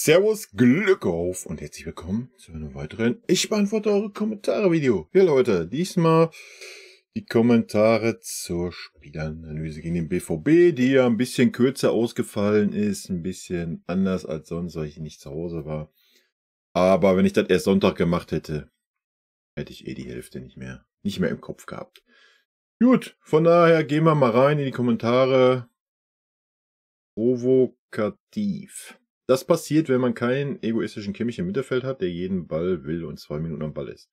Servus, Glück auf und herzlich willkommen zu einem weiteren Ich beantworte eure Kommentare-Video. Ja Leute, diesmal die Kommentare zur Spielanalyse gegen den BVB, die ja ein bisschen kürzer ausgefallen ist, ein bisschen anders als sonst, weil ich nicht zu Hause war. Aber wenn ich das erst Sonntag gemacht hätte, hätte ich die Hälfte nicht mehr im Kopf gehabt. Gut, von daher gehen wir mal rein in die Kommentare. Provokativ. Das passiert, wenn man keinen egoistischen Kimmich im Mittelfeld hat, der jeden Ball will und 2 Minuten am Ball ist.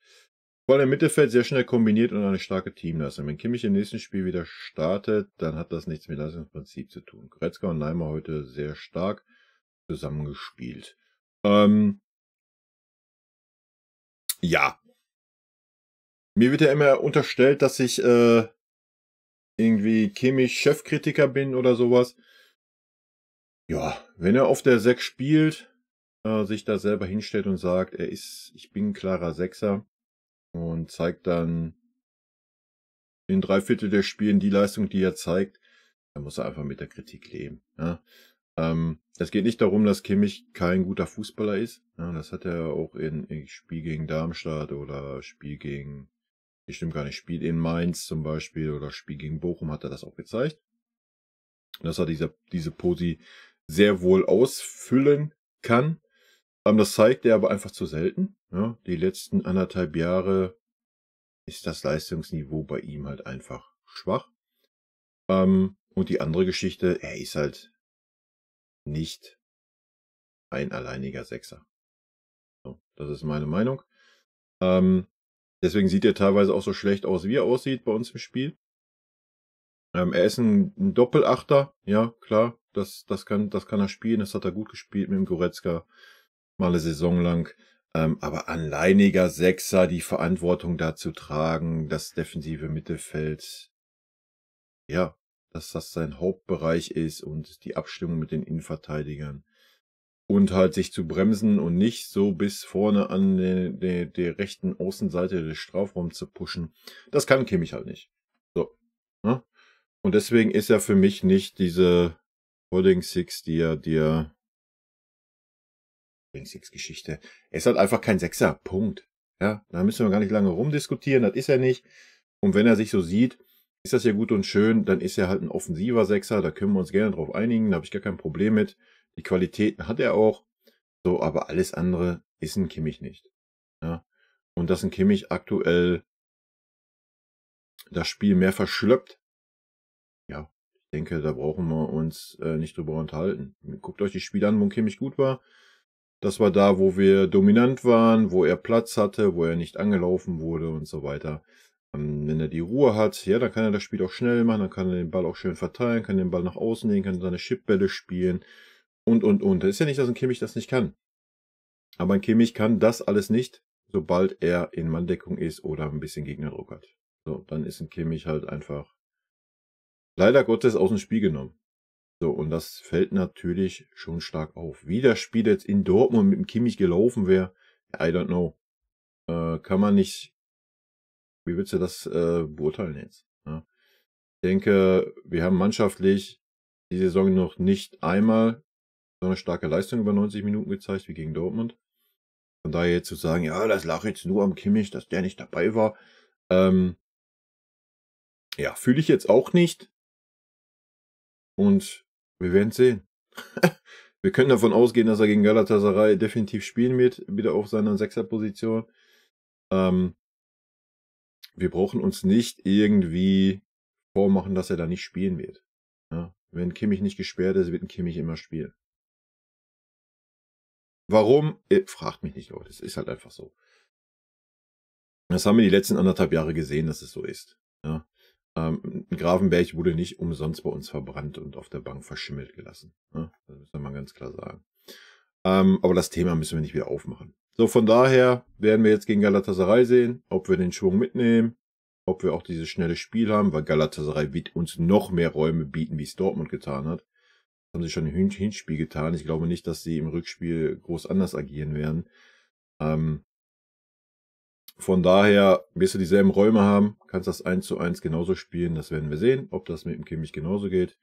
Vor allem im Mittelfeld sehr schnell kombiniert und eine starke Teamleistung. Wenn Kimmich im nächsten Spiel wieder startet, dann hat das nichts mit Leistungsprinzip zu tun. Goretzka und Neymar heute sehr stark zusammengespielt. Ja. Mir wird ja immer unterstellt, dass ich irgendwie Kimmich Chefkritiker bin oder sowas. Ja, wenn er auf der 6 spielt, sich da selber hinstellt und sagt, ich bin ein klarer Sechser und zeigt dann in 3/4 der Spielen die Leistung, die er zeigt, dann muss er einfach mit der Kritik leben. Ja. Es geht nicht darum, dass Kimmich kein guter Fußballer ist. Ja, das hat er auch in Spiel gegen Darmstadt oder Spiel in Mainz zum Beispiel oder Spiel gegen Bochum hat er das auch gezeigt. Dass er diese Posi sehr wohl ausfüllen kann. Das zeigt er aber einfach zu selten. Ja, die letzten 1,5 Jahre ist das Leistungsniveau bei ihm halt einfach schwach. Und die andere Geschichte, er ist halt nicht ein alleiniger Sechser. So, das ist meine Meinung. Deswegen sieht er teilweise auch so schlecht aus, wie er aussieht bei uns im Spiel. Er ist ein Doppelachter, ja, klar, das kann er spielen, das hat er gut gespielt mit dem Goretzka, mal eine Saison lang. Aber alleiniger Sechser, die Verantwortung dazu tragen, das defensive Mittelfeld, ja, dass das sein Hauptbereich ist und die Abstimmung mit den Innenverteidigern. Und halt sich zu bremsen und nicht so bis vorne an der rechten Außenseite des Strafraums zu pushen, das kann Kimmich halt nicht. So, ne? Und deswegen ist er für mich nicht diese Holding Six, Holding Six Geschichte. Er ist halt einfach kein Sechser. Punkt. Ja, da müssen wir gar nicht lange rumdiskutieren. Das ist er nicht. Und wenn er sich so sieht, ist das ja gut und schön. Dann ist er halt ein offensiver Sechser. Da können wir uns gerne drauf einigen. Da habe ich gar kein Problem mit. Die Qualitäten hat er auch. So, aber alles andere ist ein Kimmich nicht. Ja. Und dass ein Kimmich aktuell das Spiel mehr verschleppt, ja, ich denke, da brauchen wir uns nicht drüber unterhalten. Guckt euch die Spiele an, wo Kimmich gut war. Das war da, wo wir dominant waren, wo er Platz hatte, wo er nicht angelaufen wurde und so weiter. Wenn er die Ruhe hat, ja, dann kann er das Spiel auch schnell machen, dann kann er den Ball auch schön verteilen, kann den Ball nach außen legen, kann seine Chipbälle spielen und. Das ist ja nicht, dass ein Kimmich das nicht kann. Aber ein Kimmich kann das alles nicht, sobald er in Manndeckung ist oder ein bisschen Gegnerdruck hat. So, dann ist ein Kimmich halt einfach leider Gottes aus dem Spiel genommen. So, und das fällt natürlich schon stark auf. Wie das Spiel jetzt in Dortmund mit dem Kimmich gelaufen wäre, I don't know. Kann man nicht, wie willst du das beurteilen jetzt? Ja? Ich denke, wir haben mannschaftlich die Saison noch nicht einmal so eine starke Leistung über 90 Minuten gezeigt wie gegen Dortmund. Von daher jetzt zu sagen, ja, das lag jetzt nur am Kimmich, dass der nicht dabei war. Ja, fühle ich jetzt auch nicht. Und wir werden sehen. Wir können davon ausgehen, dass er gegen Galatasaray definitiv spielen wird, wieder auf seiner Sechserposition. Wir brauchen uns nicht irgendwie vormachen, dass er da nicht spielen wird. Ja, wenn Kimmich nicht gesperrt ist, wird ein Kimmich immer spielen. Warum? Fragt mich nicht, Leute. Es ist halt einfach so. Das haben wir die letzten 1,5 Jahre gesehen, dass es so ist. Ja. Gravenberch wurde nicht umsonst bei uns verbrannt und auf der Bank verschimmelt gelassen. Ja, das muss man ganz klar sagen. Aber das Thema müssen wir nicht wieder aufmachen. So, von daher werden wir jetzt gegen Galatasaray sehen, ob wir den Schwung mitnehmen, ob wir auch dieses schnelle Spiel haben, weil Galatasaray wird uns noch mehr Räume bieten, wie es Dortmund getan hat. Das haben sie schon im Hinspiel getan. Ich glaube nicht, dass sie im Rückspiel groß anders agieren werden. Von daher wirst du dieselben Räume haben, kannst das 1:1 genauso spielen. Das werden wir sehen, ob das mit dem Kimmich genauso geht.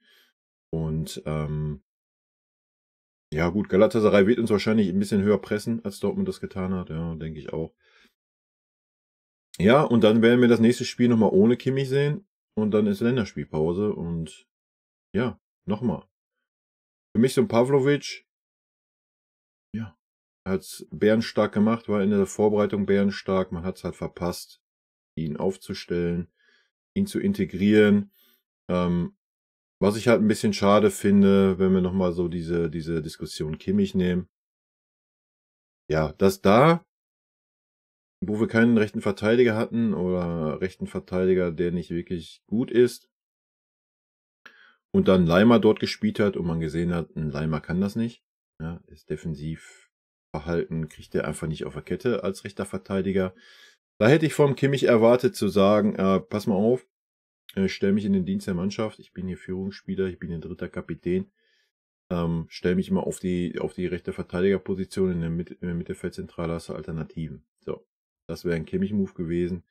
Und Ja gut, Galatasaray wird uns wahrscheinlich ein bisschen höher pressen, als Dortmund das getan hat. Ja, denke ich auch. Ja, und dann werden wir das nächste Spiel nochmal ohne Kimmich sehen. Und dann ist Länderspielpause. Und ja, nochmal. Für mich so ein Pavlovic, ja, hat's bärenstark gemacht, war in der Vorbereitung bärenstark. Man hat's halt verpasst, ihn aufzustellen, ihn zu integrieren. Was ich halt ein bisschen schade finde, wenn wir nochmal so diese Diskussion Kimmich nehmen. Ja, dass da, wo wir keinen rechten Verteidiger hatten oder rechten Verteidiger, der nicht wirklich gut ist, und dann Laimer dort gespielt hat und man gesehen hat, 'n Laimer kann das nicht. Ja, ist Defensivverhalten kriegt er einfach nicht auf der Kette als rechter Verteidiger. Da hätte ich vom Kimmich erwartet zu sagen: „Pass mal auf, stelle mich in den Dienst der Mannschaft. Ich bin hier Führungsspieler, ich bin hier 3. Kapitän. Stell mich mal auf die rechte Verteidigerposition in der Mittelfeldzentrale, hast du Alternativen." So, das wäre ein Kimmich-Move gewesen.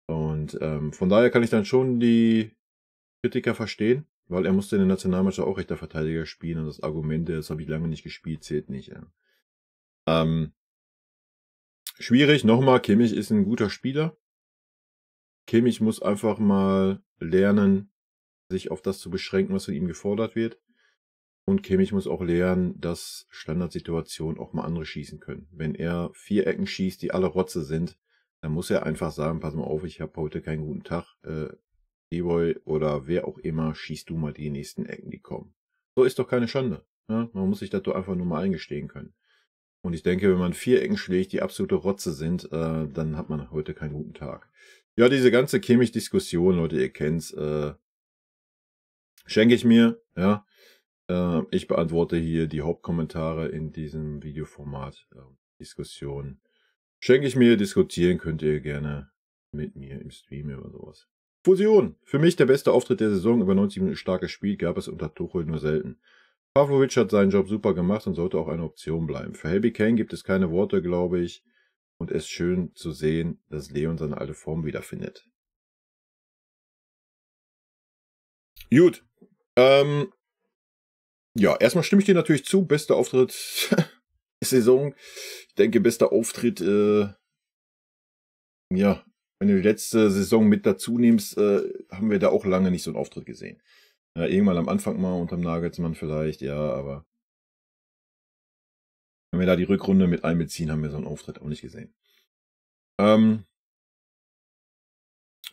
Und, von daher kann ich dann schon die Kritiker verstehen, weil er musste in der Nationalmannschaft auch rechter Verteidiger spielen und das Argument, das habe ich lange nicht gespielt, zählt nicht, ja. Ähm, Schwierig, nochmal, Kimmich ist ein guter Spieler. Kimmich muss einfach mal lernen, sich auf das zu beschränken, was von ihm gefordert wird. Und Kimmich muss auch lernen, dass Standardsituationen auch mal andere schießen können. Wenn er 4 Ecken schießt, die alle Rotze sind, dann muss er einfach sagen: „Pass mal auf, ich habe heute keinen guten Tag. Evoy oder wer auch immer, schieß du mal die nächsten Ecken, die kommen." So ist doch keine Schande, ne? Man muss sich das doch einfach nur mal eingestehen können. Und ich denke, wenn man 4 Ecken schlägt, die absolute Rotze sind, dann hat man heute keinen guten Tag. Ja, diese ganze Kimmich-Diskussion, Leute, ihr kennt's, schenke ich mir, ja. Ich beantworte hier die Hauptkommentare in diesem Videoformat. Diskussion schenke ich mir, diskutieren könnt ihr gerne mit mir im Stream oder sowas. Fusion. Für mich der beste Auftritt der Saison. Über 90 Minuten starkes Spiel gab es unter Tuchel nur selten. Pavlovic hat seinen Job super gemacht und sollte auch eine Option bleiben. Für Harry Kane gibt es keine Worte, glaube ich. Und es ist schön zu sehen, dass Leon seine alte Form wiederfindet. Gut. Ja, erstmal stimme ich dir natürlich zu. Bester Auftritt der Saison. Ich denke, bester Auftritt, ja, wenn du die letzte Saison mit dazu nimmst, haben wir da auch lange nicht so einen Auftritt gesehen. Ja, irgendwann am Anfang mal unterm Nagelsmann vielleicht, ja, aber wenn wir da die Rückrunde mit einbeziehen, haben wir so einen Auftritt auch nicht gesehen.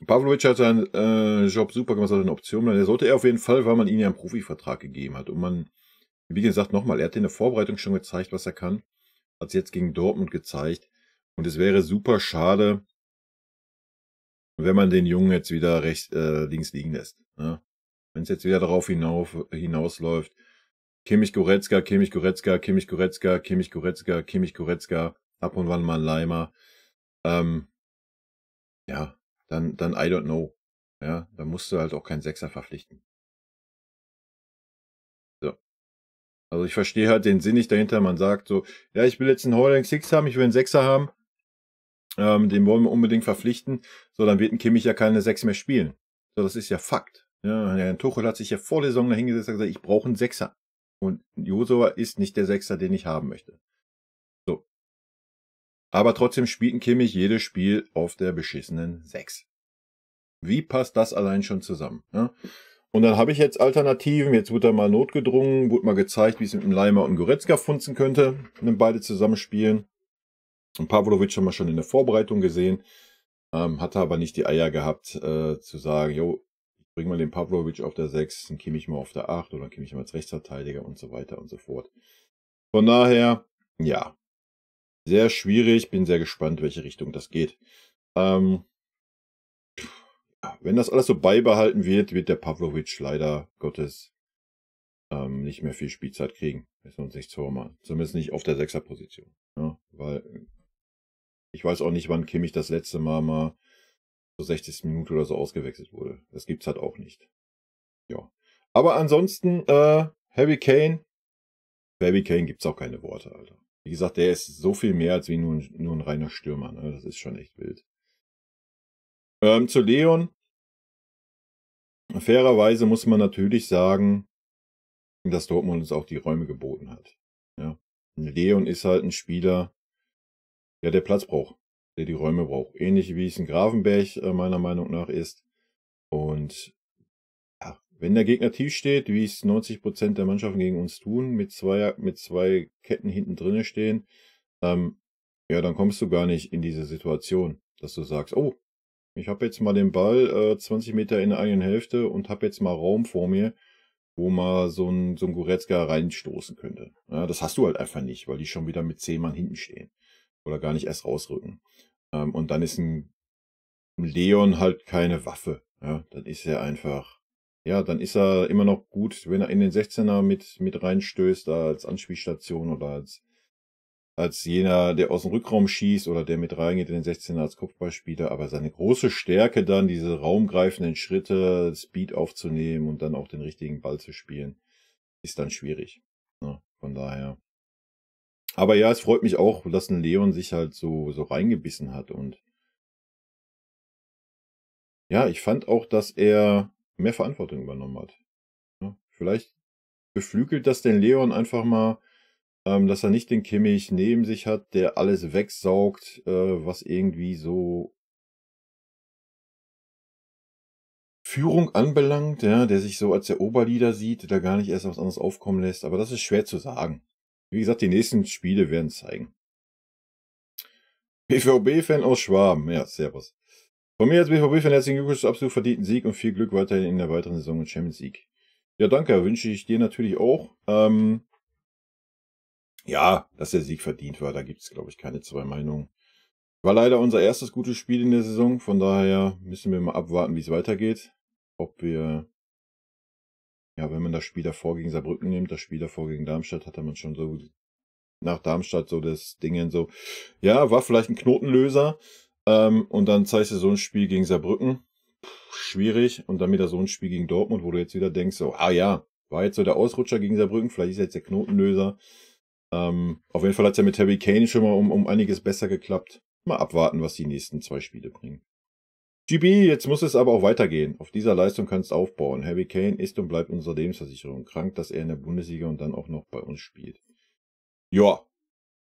Pavlovic hat seinen Job super gemacht, hat eine Option. Der sollte er auf jeden Fall, weil man ihm ja einen Profivertrag gegeben hat. Und man, wie gesagt, nochmal, er hat in der Vorbereitung schon gezeigt, was er kann. Hat es jetzt gegen Dortmund gezeigt. Und es wäre super schade, wenn man den Jungen jetzt wieder links liegen lässt. Ne? Wenn es jetzt wieder darauf hinausläuft, Kimmich Goretzka, Kimmich Goretzka, Kimmich Goretzka, Kimmich Goretzka, Kimmich Goretzka, ab und wann mal ein Leimer. Ja, dann I don't know. Ja, dann musst du halt auch keinen Sechser verpflichten. So. Also ich verstehe halt den Sinn nicht dahinter. Man sagt so, ja, ich will jetzt einen Holding Six haben, ich will einen Sechser haben. Den wollen wir unbedingt verpflichten. So, dann wird ein Kimmich ja keine 6 mehr spielen. So, das ist ja Fakt. Ja, Herr Tuchel hat sich ja vor der Saison dahingesetzt und gesagt, ich brauche einen Sechser. Und Josua ist nicht der Sechser, den ich haben möchte. So. Aber trotzdem spielt ein Kimmich jedes Spiel auf der beschissenen 6. Wie passt das allein schon zusammen? Ja? Und dann habe ich jetzt Alternativen. Jetzt wurde da mal notgedrungen, wurde mal gezeigt, wie es mit dem Leimer und Goretzka funzen könnte, wenn beide zusammenspielen. Und Pavlovic haben wir schon in der Vorbereitung gesehen. Hatte aber nicht die Eier gehabt, zu sagen, jo, ich bring mal den Pavlovic auf der 6, dann Kimmich mal auf der 8 oder Kimmich mal als Rechtsverteidiger und so weiter und so fort. Von daher, ja, sehr schwierig. Bin sehr gespannt, welche Richtung das geht. Wenn das alles so beibehalten wird, wird der Pavlovic leider Gottes nicht mehr viel Spielzeit kriegen. Müssen wir uns nichts vormachen. Zumindest nicht auf der 6er-Position. Ja, weil ich weiß auch nicht, wann Kimmich das letzte Mal so 60. Minute oder so ausgewechselt wurde. Das gibt's halt auch nicht. Ja. Aber ansonsten, Harry Kane. Für Harry Kane gibt's auch keine Worte, Alter. Wie gesagt, der ist so viel mehr als wie nur ein reiner Stürmer. Ne? Das ist schon echt wild. Zu Leon. Fairerweise muss man natürlich sagen, dass Dortmund uns auch die Räume geboten hat. Ja. Leon ist halt ein Spieler, ja, der Platz braucht, der die Räume braucht. Ähnlich wie es ein Gravenberch meiner Meinung nach ist. Und ja, wenn der Gegner tief steht, wie es 90% der Mannschaften gegen uns tun, mit zwei Ketten hinten drinne stehen, ja, dann kommst du gar nicht in diese Situation, dass du sagst, oh, ich habe jetzt mal den Ball 20 Meter in der eigenen Hälfte und habe jetzt mal Raum vor mir, wo mal so ein Goretzka reinstoßen könnte. Ja, das hast du halt einfach nicht, weil die schon wieder mit 10 Mann hinten stehen oder gar nicht erst rausrücken. Und dann ist ein Leon halt keine Waffe. Ja, dann ist er einfach, ja, dann ist er immer noch gut, wenn er in den 16er mit reinstößt, da als Anspielstation oder als jener, der aus dem Rückraum schießt oder der mit reingeht in den 16er als Kopfballspieler. Aber seine große Stärke dann, diese raumgreifenden Schritte, Speed aufzunehmen und dann auch den richtigen Ball zu spielen, ist dann schwierig. Ja, von daher. Aber ja, es freut mich auch, dass ein Leon sich halt so reingebissen hat. Und ja, ich fand auch, dass er mehr Verantwortung übernommen hat. Ja, vielleicht beflügelt das den Leon einfach mal, dass er nicht den Kimmich neben sich hat, der alles wegsaugt, was irgendwie so Führung anbelangt, ja, der sich so als der Oberleader sieht, der gar nicht erst was anderes aufkommen lässt. Aber das ist schwer zu sagen. Wie gesagt, die nächsten Spiele werden zeigen. BVB-Fan aus Schwaben. Ja, servus. Von mir als BVB-Fan herzlichen Glückwunsch zu absolut verdienten Sieg und viel Glück weiterhin in der weiteren Saison und Champions League. Ja, danke, wünsche ich dir natürlich auch. Ja, dass der Sieg verdient war, da gibt es, glaube ich, keine zwei Meinungen. War leider unser erstes gutes Spiel in der Saison, von daher müssen wir mal abwarten, wie es weitergeht. Ob wir, ja, wenn man das Spiel davor gegen Saarbrücken nimmt, das Spiel davor gegen Darmstadt, hatte man schon so nach Darmstadt so das Ding so, ja, war vielleicht ein Knotenlöser. Und dann zeigst du so ein Spiel gegen Saarbrücken, schwierig. Und dann wieder so ein Spiel gegen Dortmund, wo du jetzt wieder denkst, so, ah ja, war jetzt so der Ausrutscher gegen Saarbrücken, vielleicht ist jetzt der Knotenlöser. Auf jeden Fall hat es ja mit Harry Kane schon mal um einiges besser geklappt. Mal abwarten, was die nächsten 2 Spiele bringen. GB, jetzt muss es aber auch weitergehen. Auf dieser Leistung kannst du aufbauen. Harry Kane ist und bleibt unsere Lebensversicherung. Krank, dass er in der Bundesliga und dann auch noch bei uns spielt. Ja,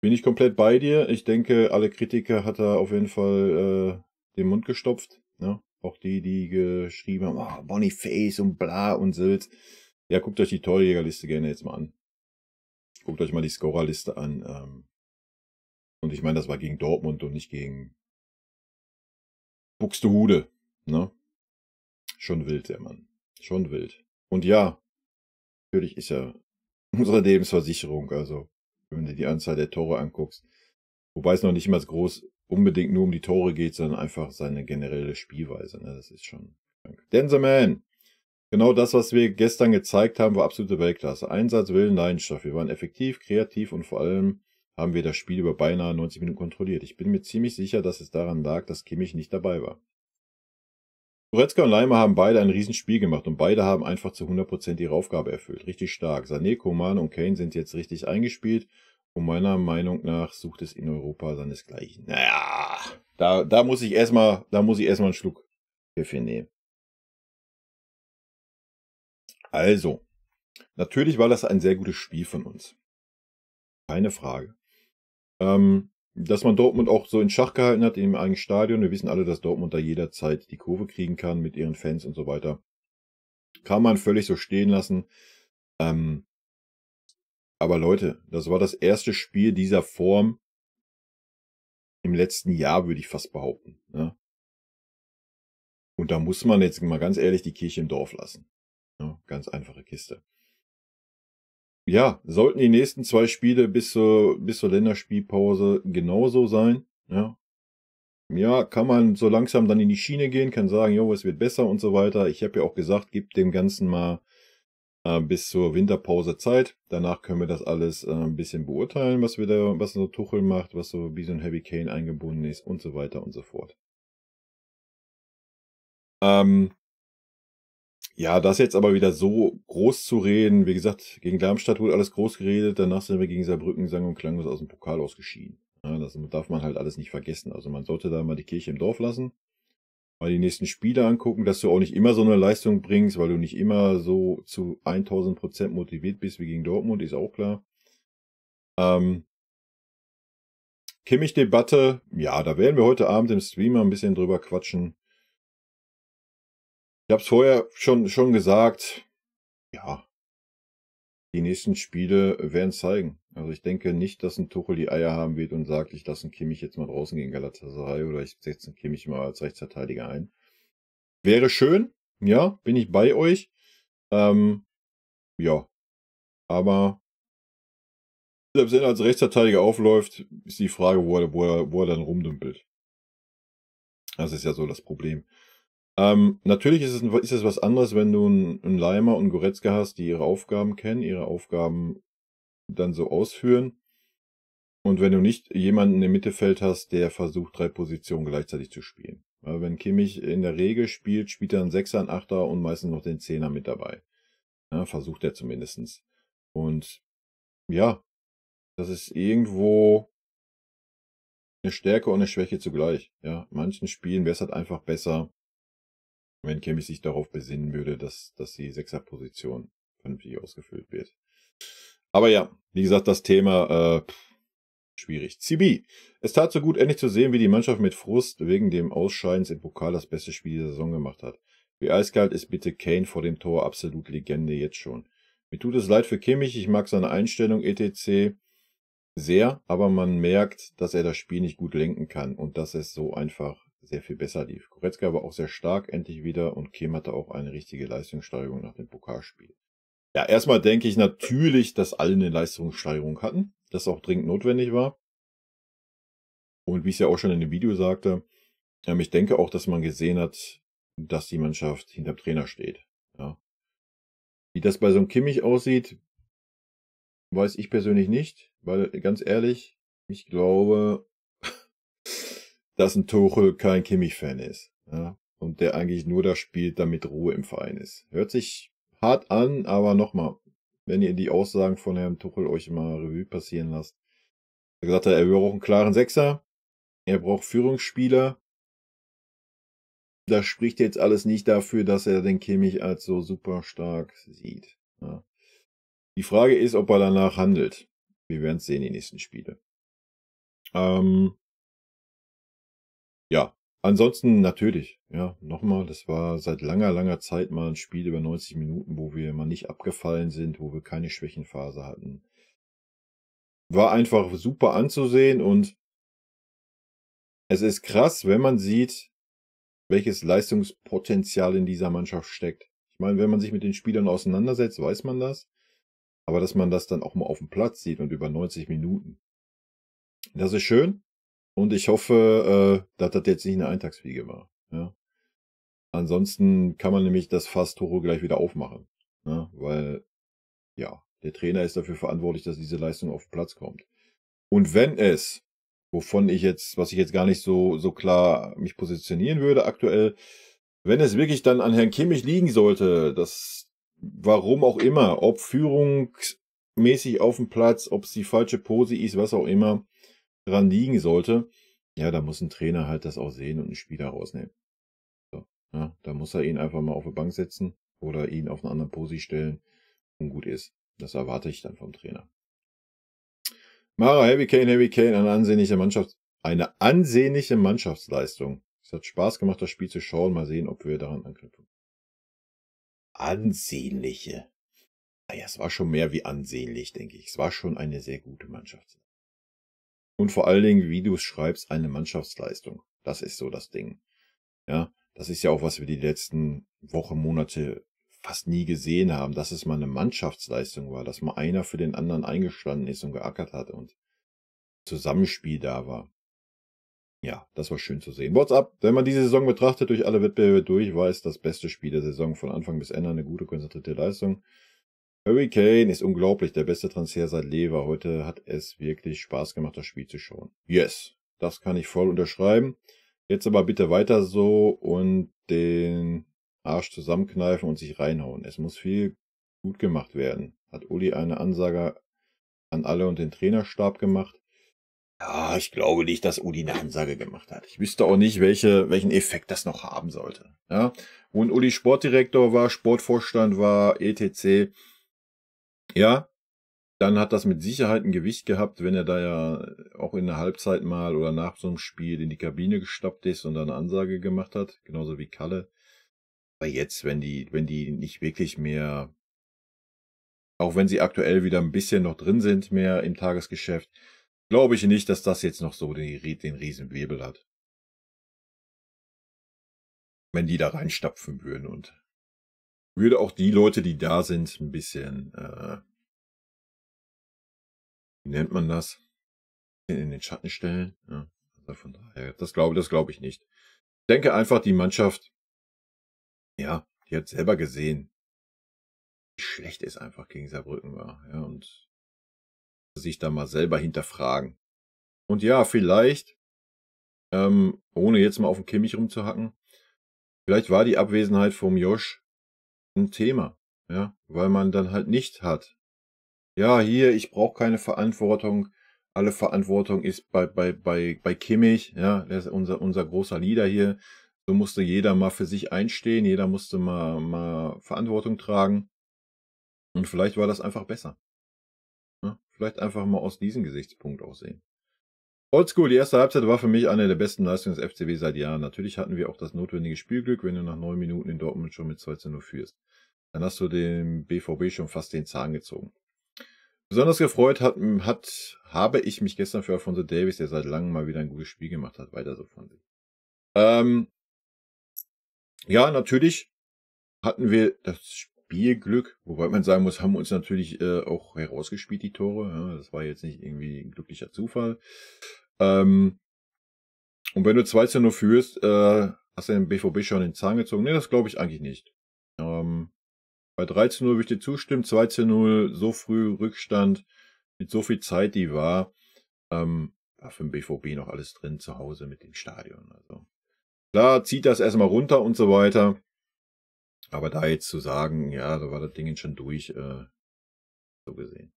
bin ich komplett bei dir. Ich denke, alle Kritiker hat er auf jeden Fall den Mund gestopft. Ne? Auch die geschrieben haben, oh, Boniface und bla und Sylt. Ja, guckt euch die Torjägerliste gerne jetzt mal an. Guckt euch mal die Scorerliste an. Und ich meine, das war gegen Dortmund und nicht gegen Buxtehude. Ne? Schon wild, der Mann. Schon wild. Und ja, natürlich ist er unsere Lebensversicherung. Also, wenn du dir die Anzahl der Tore anguckst. Wobei es noch nicht immer groß unbedingt nur um die Tore geht, sondern einfach seine generelle Spielweise. Ne? Das ist schon krank. Denzelman. Genau das, was wir gestern gezeigt haben, war absolute Weltklasse. Einsatz, Willen, Leidenschaft. Wir waren effektiv, kreativ und vor allem haben wir das Spiel über beinahe 90 Minuten kontrolliert. Ich bin mir ziemlich sicher, dass es daran lag, dass Kimmich nicht dabei war. Goretzka und Leimer haben beide ein Riesenspiel gemacht und beide haben einfach zu 100% ihre Aufgabe erfüllt. Richtig stark. Sané, Coman und Kane sind jetzt richtig eingespielt und meiner Meinung nach sucht es in Europa seinesgleichen. Naja, da muss ich erstmal einen Schluck Kaffee nehmen. Also, natürlich war das ein sehr gutes Spiel von uns. Keine Frage. Dass man Dortmund auch so in Schach gehalten hat im eigenen Stadion. Wir wissen alle, dass Dortmund da jederzeit die Kurve kriegen kann mit ihren Fans und so weiter. Kann man völlig so stehen lassen. Aber Leute, das war das erste Spiel dieser Form im letzten Jahr, würde ich fast behaupten. Ne? Und da muss man jetzt mal ganz ehrlich die Kirche im Dorf lassen. Ne? Ganz einfache Kiste. Ja, sollten die nächsten 2 Spiele bis zur Länderspielpause genauso sein. Ja, kann man so langsam dann in die Schiene gehen, kann sagen, jo, es wird besser und so weiter. Ich habe ja auch gesagt, gebt dem Ganzen mal bis zur Winterpause Zeit. Danach können wir das alles ein bisschen beurteilen, was so Tuchel macht, was so wie so ein Harry Kane eingebunden ist und so weiter und so fort. Ja, das jetzt aber wieder so groß zu reden, wie gesagt, gegen Darmstadt wurde alles groß geredet, danach sind wir gegen Saarbrücken sang- und klanglos aus dem Pokal ausgeschieden. Ja, das darf man halt alles nicht vergessen. Also man sollte da mal die Kirche im Dorf lassen, mal die nächsten Spiele angucken, dass du auch nicht immer so eine Leistung bringst, weil du nicht immer so zu 1000% motiviert bist wie gegen Dortmund, ist auch klar. Kimmich-Debatte, ja, da werden wir heute Abend im Stream mal ein bisschen drüber quatschen. Ich habe es vorher schon gesagt, ja, die nächsten Spiele werden zeigen. Also ich denke nicht, dass ein Tuchel die Eier haben wird und sagt, ich lasse einen Kimmich jetzt mal draußen gegen Galatasaray oder ich setze einen Kimmich mal als Rechtsverteidiger ein. Wäre schön, ja, bin ich bei euch. Ja, aber selbst wenn er als Rechtsverteidiger aufläuft, ist die Frage, wo er dann rumdümpelt. Das ist ja so das Problem. Natürlich ist es was anderes, wenn du einen Leimer und Goretzka hast, die ihre Aufgaben kennen, ihre Aufgaben dann so ausführen. Und wenn du nicht jemanden im Mittelfeld hast, der versucht, 3 Positionen gleichzeitig zu spielen. Weil wenn Kimmich in der Regel spielt, spielt er einen Sechser, einen Achter und meistens noch den Zehner mit dabei. Ja, versucht er zumindestens. Und ja, das ist irgendwo eine Stärke und eine Schwäche zugleich. Ja, in manchen Spielen wäre es halt einfach besser, wenn Kimmich sich darauf besinnen würde, dass die Sechserposition vernünftig ausgefüllt wird. Aber ja, wie gesagt, das Thema schwierig. CB. Es tat so gut, endlich zu sehen, wie die Mannschaft mit Frust wegen dem Ausscheidens im Pokal das beste Spiel der Saison gemacht hat. Wie eiskalt ist bitte Kane vor dem Tor, absolut Legende jetzt schon. Mir tut es leid für Kimmich, ich mag seine Einstellung etc. sehr, aber man merkt, dass er das Spiel nicht gut lenken kann und dass es so einfach sehr viel besser lief. Goretzka war auch sehr stark, endlich wieder, und Kim hatte auch eine richtige Leistungssteigerung nach dem Pokalspiel. Ja, erstmal denke ich natürlich, dass alle eine Leistungssteigerung hatten, das auch dringend notwendig war. Und wie ich es ja auch schon in dem Video sagte, ich denke auch, dass man gesehen hat, dass die Mannschaft hinterm Trainer steht. Ja. Wie das bei so einem Kimmich aussieht, weiß ich persönlich nicht, weil ganz ehrlich, ich glaube, dass ein Tuchel kein Kimmich-Fan ist. Ja, und der eigentlich nur das spielt, damit Ruhe im Verein ist. Hört sich hart an, aber nochmal, wenn ihr die Aussagen von Herrn Tuchel euch mal Revue passieren lasst. Er gesagt hat, er braucht einen klaren Sechser, er braucht Führungsspieler. Das spricht jetzt alles nicht dafür, dass er den Kimmich als so super stark sieht. Ja. Die Frage ist, ob er danach handelt. Wir werden es sehen, die nächsten Spiele. Ja, ansonsten natürlich, ja, nochmal, das war seit langer Zeit mal ein Spiel über 90 Minuten, wo wir mal nicht abgefallen sind, wo wir keine Schwächenphase hatten. War einfach super anzusehen und es ist krass, wenn man sieht, welches Leistungspotenzial in dieser Mannschaft steckt. Ich meine, wenn man sich mit den Spielern auseinandersetzt, weiß man das. Aber dass man das dann auch mal auf dem Platz sieht und über 90 Minuten. Das ist schön. Und ich hoffe, dass das jetzt nicht eine Eintagsfliege war. Ja. Ansonsten kann man nämlich das Fass Toro gleich wieder aufmachen. Ja, weil, ja, der Trainer ist dafür verantwortlich, dass diese Leistung auf den Platz kommt. Und wenn es, was ich jetzt gar nicht so klar mich positionieren würde aktuell, wenn es wirklich dann an Herrn Kimmich liegen sollte, warum auch immer, ob führungsmäßig auf dem Platz, ob es die falsche Pose ist, was auch immer, dran liegen sollte, ja, da muss ein Trainer halt das auch sehen und einen Spieler rausnehmen. So, ja, da muss er ihn einfach mal auf die Bank setzen oder ihn auf eine andere Pose stellen und gut ist. Das erwarte ich dann vom Trainer. Mara, Heavy Kane, eine ansehnliche Mannschaftsleistung. Es hat Spaß gemacht, das Spiel zu schauen. Mal sehen, ob wir daran anknüpfen. Ansehnliche. Naja, es war schon mehr wie ansehnlich, denke ich. Es war schon eine sehr gute Mannschaft. Und vor allen Dingen, wie du es schreibst, eine Mannschaftsleistung. Das ist so das Ding. Ja, das ist ja auch, was wir die letzten Wochen, Monate fast nie gesehen haben, dass es mal eine Mannschaftsleistung war, dass mal einer für den anderen eingestanden ist und geackert hat und Zusammenspiel da war. Ja, das war schön zu sehen. WhatsApp, wenn man diese Saison betrachtet, durch alle Wettbewerbe durch, war es das beste Spiel der Saison von Anfang bis Ende, eine gute, konzentrierte Leistung. Harry Kane ist unglaublich, der beste Transfer seit Lever. Heute hat es wirklich Spaß gemacht, das Spiel zu schauen. Yes, das kann ich voll unterschreiben. Jetzt aber bitte weiter so und den Arsch zusammenkneifen und sich reinhauen. Es muss viel gut gemacht werden. Hat Uli eine Ansage an alle und den Trainerstab gemacht? Ja, ich glaube nicht, dass Uli eine Ansage gemacht hat. Ich wüsste auch nicht, welchen Effekt das noch haben sollte. Ja, und Uli Sportdirektor war, Sportvorstand war, etc. Ja, dann hat das mit Sicherheit ein Gewicht gehabt, wenn er da ja auch in der Halbzeit mal oder nach so einem Spiel in die Kabine gestappt ist und da eine Ansage gemacht hat, genauso wie Kalle. Aber jetzt, wenn die nicht wirklich mehr, auch wenn sie aktuell wieder ein bisschen noch drin sind, mehr im Tagesgeschäft, glaube ich nicht, dass das jetzt noch so den Riesenwirbel hat. Wenn die da reinstapfen würden und würde auch die Leute, die da sind, ein bisschen, wie nennt man das? In den Schatten stellen. Ja, also von daher, das glaube ich nicht. Ich denke einfach, die Mannschaft, ja, die hat selber gesehen, wie schlecht es einfach gegen Saarbrücken war. Ja, und sich da mal selber hinterfragen. Und ja, vielleicht, ohne jetzt mal auf den Kimmich rumzuhacken, vielleicht war die Abwesenheit vom Josh ein Thema. Ja, weil man dann halt nicht hat. Ja, hier, ich brauche keine Verantwortung. Alle Verantwortung ist bei Kimmich. Ja, der ist unser großer Leader hier. So musste jeder mal für sich einstehen. Jeder musste mal Verantwortung tragen. Und vielleicht war das einfach besser. Ja, vielleicht einfach mal aus diesem Gesichtspunkt auch sehen. Oldschool, die erste Halbzeit war für mich eine der besten Leistungen des FCB seit Jahren. Natürlich hatten wir auch das notwendige Spielglück, wenn du nach 9 Minuten in Dortmund schon mit 2:0 führst. Dann hast du dem BVB schon fast den Zahn gezogen. Besonders gefreut habe ich mich gestern für Alphonso Davies, der seit langem mal wieder ein gutes Spiel gemacht hat. Weiter so von sich. Ja, natürlich hatten wir das Spielglück, wobei man sagen muss, haben uns natürlich auch herausgespielt, die Tore. Ja, das war jetzt nicht irgendwie ein glücklicher Zufall. Und wenn du 2:0 führst, hast du den BVB schon den Zahn gezogen? Nee, das glaube ich eigentlich nicht. Bei 3:0 würde ich dir zustimmen, 2:0, so früh Rückstand, mit so viel Zeit, die war für den BVB noch alles drin zu Hause mit dem Stadion. Also klar, zieht das erstmal runter und so weiter. Aber da jetzt zu sagen, ja, da war das Ding schon durch, so gesehen.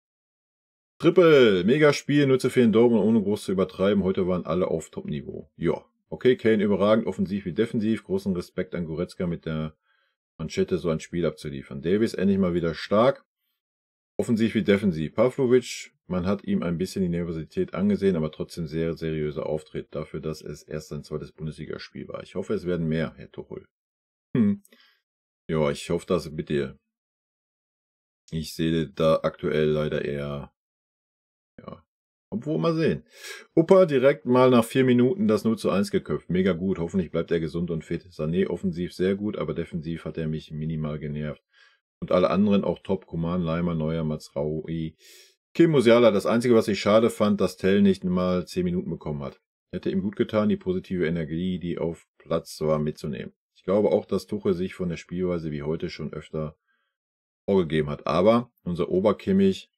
Triple, Megaspiel, 0:4 in Dortmund, ohne groß zu übertreiben. Heute waren alle auf Top-Niveau. Ja, okay, Kane überragend, offensiv wie defensiv. Großen Respekt an Goretzka mit der Manschette so ein Spiel abzuliefern. Davies endlich mal wieder stark. Offensiv wie defensiv. Pavlovic, man hat ihm ein bisschen die Nervosität angesehen, aber trotzdem sehr seriöser Auftritt dafür, dass es erst sein zweites Bundesligaspiel war. Ich hoffe, es werden mehr, Herr Tuchel. Ja, ich hoffe das mit dir. Ich sehe da aktuell leider eher, ja, obwohl mal sehen. Opa direkt mal nach 4 Minuten das 0:1 geköpft. Mega gut, hoffentlich bleibt er gesund und fit. Sané offensiv sehr gut, aber defensiv hat er mich minimal genervt. Und alle anderen auch top. Coman, Leimer, Neuer, Mazraoui, Kim Musiala. Das Einzige, was ich schade fand, dass Tell nicht mal 10 Minuten bekommen hat. Hätte ihm gut getan, die positive Energie, die auf Platz war, mitzunehmen. Ich glaube auch, dass Tuchel sich von der Spielweise wie heute schon öfter vorgegeben hat. Aber unser Oberkimmich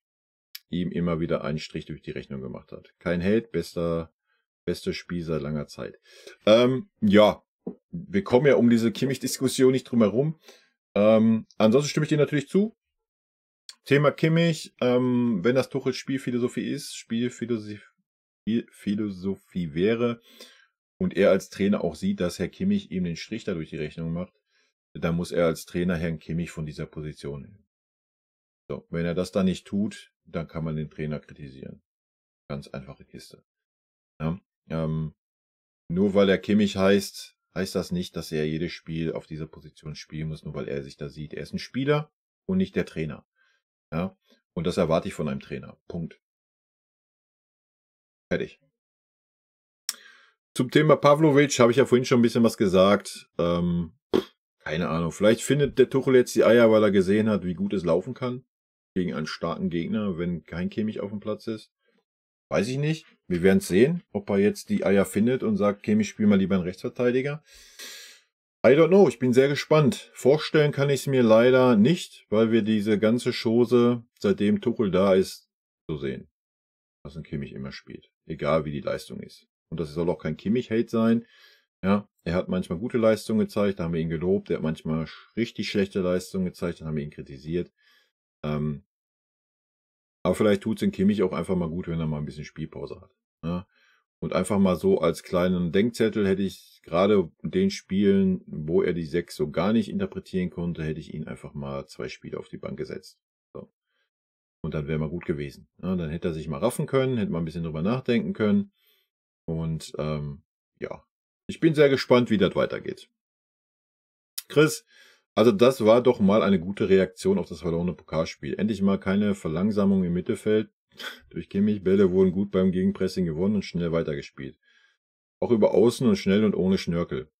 ihm immer wieder einen Strich durch die Rechnung gemacht hat. Kein Held, bestes Spiel seit langer Zeit. Ja, wir kommen ja um diese Kimmich-Diskussion nicht drum herum. Ansonsten stimme ich dir natürlich zu. Thema Kimmich, wenn das Tuchels Spielphilosophie ist, Spielphilosophie wäre und er als Trainer auch sieht, dass Herr Kimmich ihm den Strich da durch die Rechnung macht, dann muss er als Trainer Herrn Kimmich von dieser Position nehmen. So, wenn er das dann nicht tut, dann kann man den Trainer kritisieren. Ganz einfache Kiste. Ja, nur weil er Kimmich heißt das nicht, dass er jedes Spiel auf dieser Position spielen muss, nur weil er sich da sieht. Er ist ein Spieler und nicht der Trainer. Ja, und das erwarte ich von einem Trainer. Punkt. Fertig. Zum Thema Pavlovic habe ich ja vorhin schon ein bisschen was gesagt. Keine Ahnung. Vielleicht findet der Tuchel jetzt die Eier, weil er gesehen hat, wie gut es laufen kann gegen einen starken Gegner, wenn kein Kimmich auf dem Platz ist. Weiß ich nicht. Wir werden es sehen, ob er jetzt die Eier findet und sagt, Kimmich, spiel mal lieber einen Rechtsverteidiger. I don't know. Ich bin sehr gespannt. Vorstellen kann ich es mir leider nicht, weil wir diese ganze Chose, seitdem Tuchel da ist, so sehen. Dass ein Kimmich immer spielt. Egal wie die Leistung ist. Und das soll auch kein Kimmich-Hate sein. Ja, er hat manchmal gute Leistungen gezeigt, da haben wir ihn gelobt. Er hat manchmal richtig schlechte Leistungen gezeigt, dann haben wir ihn kritisiert. Aber vielleicht tut es in Kimmich auch einfach mal gut, wenn er mal ein bisschen Spielpause hat. Ja? Und einfach mal so als kleinen Denkzettel hätte ich gerade in den Spielen, wo er die 6 so gar nicht interpretieren konnte, hätte ich ihn einfach mal 2 Spiele auf die Bank gesetzt. So. Und dann wäre mal gut gewesen. Ja, dann hätte er sich mal raffen können, hätte mal ein bisschen drüber nachdenken können. Und ja, ich bin sehr gespannt, wie das weitergeht. Chris, also das war doch mal eine gute Reaktion auf das verlorene Pokalspiel. Endlich mal keine Verlangsamung im Mittelfeld. Durch Kimmich, Bälle wurden gut beim Gegenpressing gewonnen und schnell weitergespielt. Auch über Außen und schnell und ohne Schnörkel.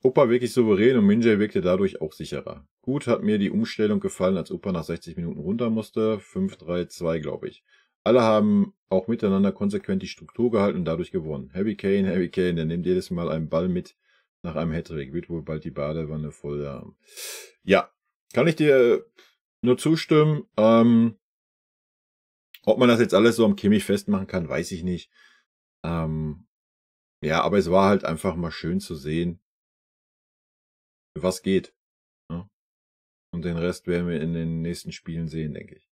Opa wirklich souverän und Minjay wirkte dadurch auch sicherer. Gut hat mir die Umstellung gefallen, als Opa nach 60 Minuten runter musste. 5-3-2, glaube ich. Alle haben auch miteinander konsequent die Struktur gehalten und dadurch gewonnen. Harry Kane, der nimmt jedes Mal einen Ball mit nach einem Hattrick. Wird wohl bald die Badewanne voll haben. Ja, kann ich dir nur zustimmen. Ob man das jetzt alles so am Kimmich festmachen kann, weiß ich nicht. Ja, aber es war halt einfach mal schön zu sehen, was geht. Ja? Und den Rest werden wir in den nächsten Spielen sehen, denke ich.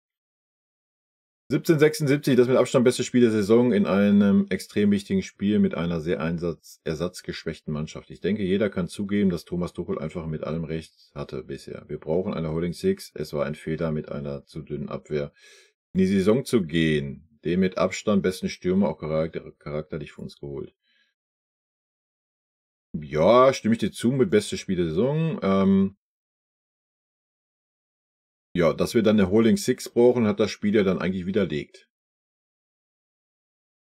1776, das mit Abstand beste Spiel der Saison in einem extrem wichtigen Spiel mit einer sehr ersatzgeschwächten Mannschaft. Ich denke, jeder kann zugeben, dass Thomas Tuchel einfach mit allem Recht hatte bisher. Wir brauchen eine Holding Six. Es war ein Fehler, mit einer zu dünnen Abwehr in die Saison zu gehen. Den mit Abstand besten Stürmer auch charakterlich für uns geholt. Ja, stimme ich dir zu mit beste Spiel der Saison. Ja, dass wir dann eine Holding Six brauchen, hat das Spiel ja dann eigentlich widerlegt.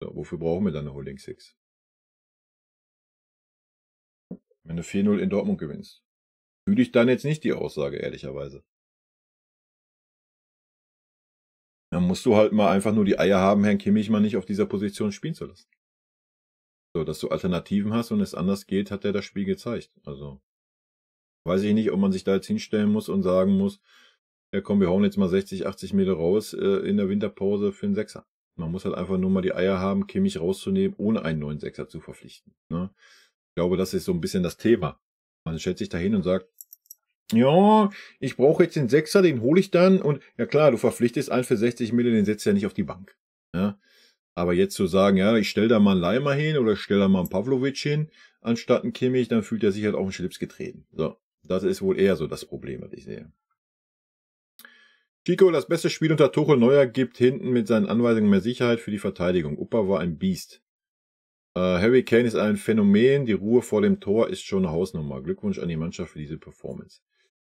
So, wofür brauchen wir dann eine Holding Six? Wenn du 4-0 in Dortmund gewinnst. Fühle ich dann jetzt nicht die Aussage, ehrlicherweise. Dann musst du halt mal einfach nur die Eier haben, Herrn Kimmich mal nicht auf dieser Position spielen zu lassen. So, dass du Alternativen hast und es anders geht, hat er das Spiel gezeigt. Also, weiß ich nicht, ob man sich da jetzt hinstellen muss und sagen muss, ja komm, wir hauen jetzt mal 60, 80 Meter raus in der Winterpause für einen Sechser. Man muss halt einfach nur mal die Eier haben, Kimmich rauszunehmen, ohne einen neuen Sechser zu verpflichten. Ne? Ich glaube, das ist so ein bisschen das Thema. Man stellt sich da hin und sagt, ja, ich brauche jetzt den Sechser, den hole ich dann. Und ja klar, du verpflichtest einen für 60 Millionen, den setzt ja nicht auf die Bank. Ja? Aber jetzt zu sagen, ja, ich stelle da mal einen Leimer hin oder ich stelle da mal einen Pavlovic hin, anstatt einen Kimmich, dann fühlt er sich halt auf den Schlips getreten. So, das ist wohl eher so das Problem, was ich sehe. Chico, das beste Spiel unter Tuchel. Neuer gibt hinten mit seinen Anweisungen mehr Sicherheit für die Verteidigung. Opa war ein Biest. Harry Kane ist ein Phänomen. Die Ruhe vor dem Tor ist schon eine Hausnummer. Glückwunsch an die Mannschaft für diese Performance.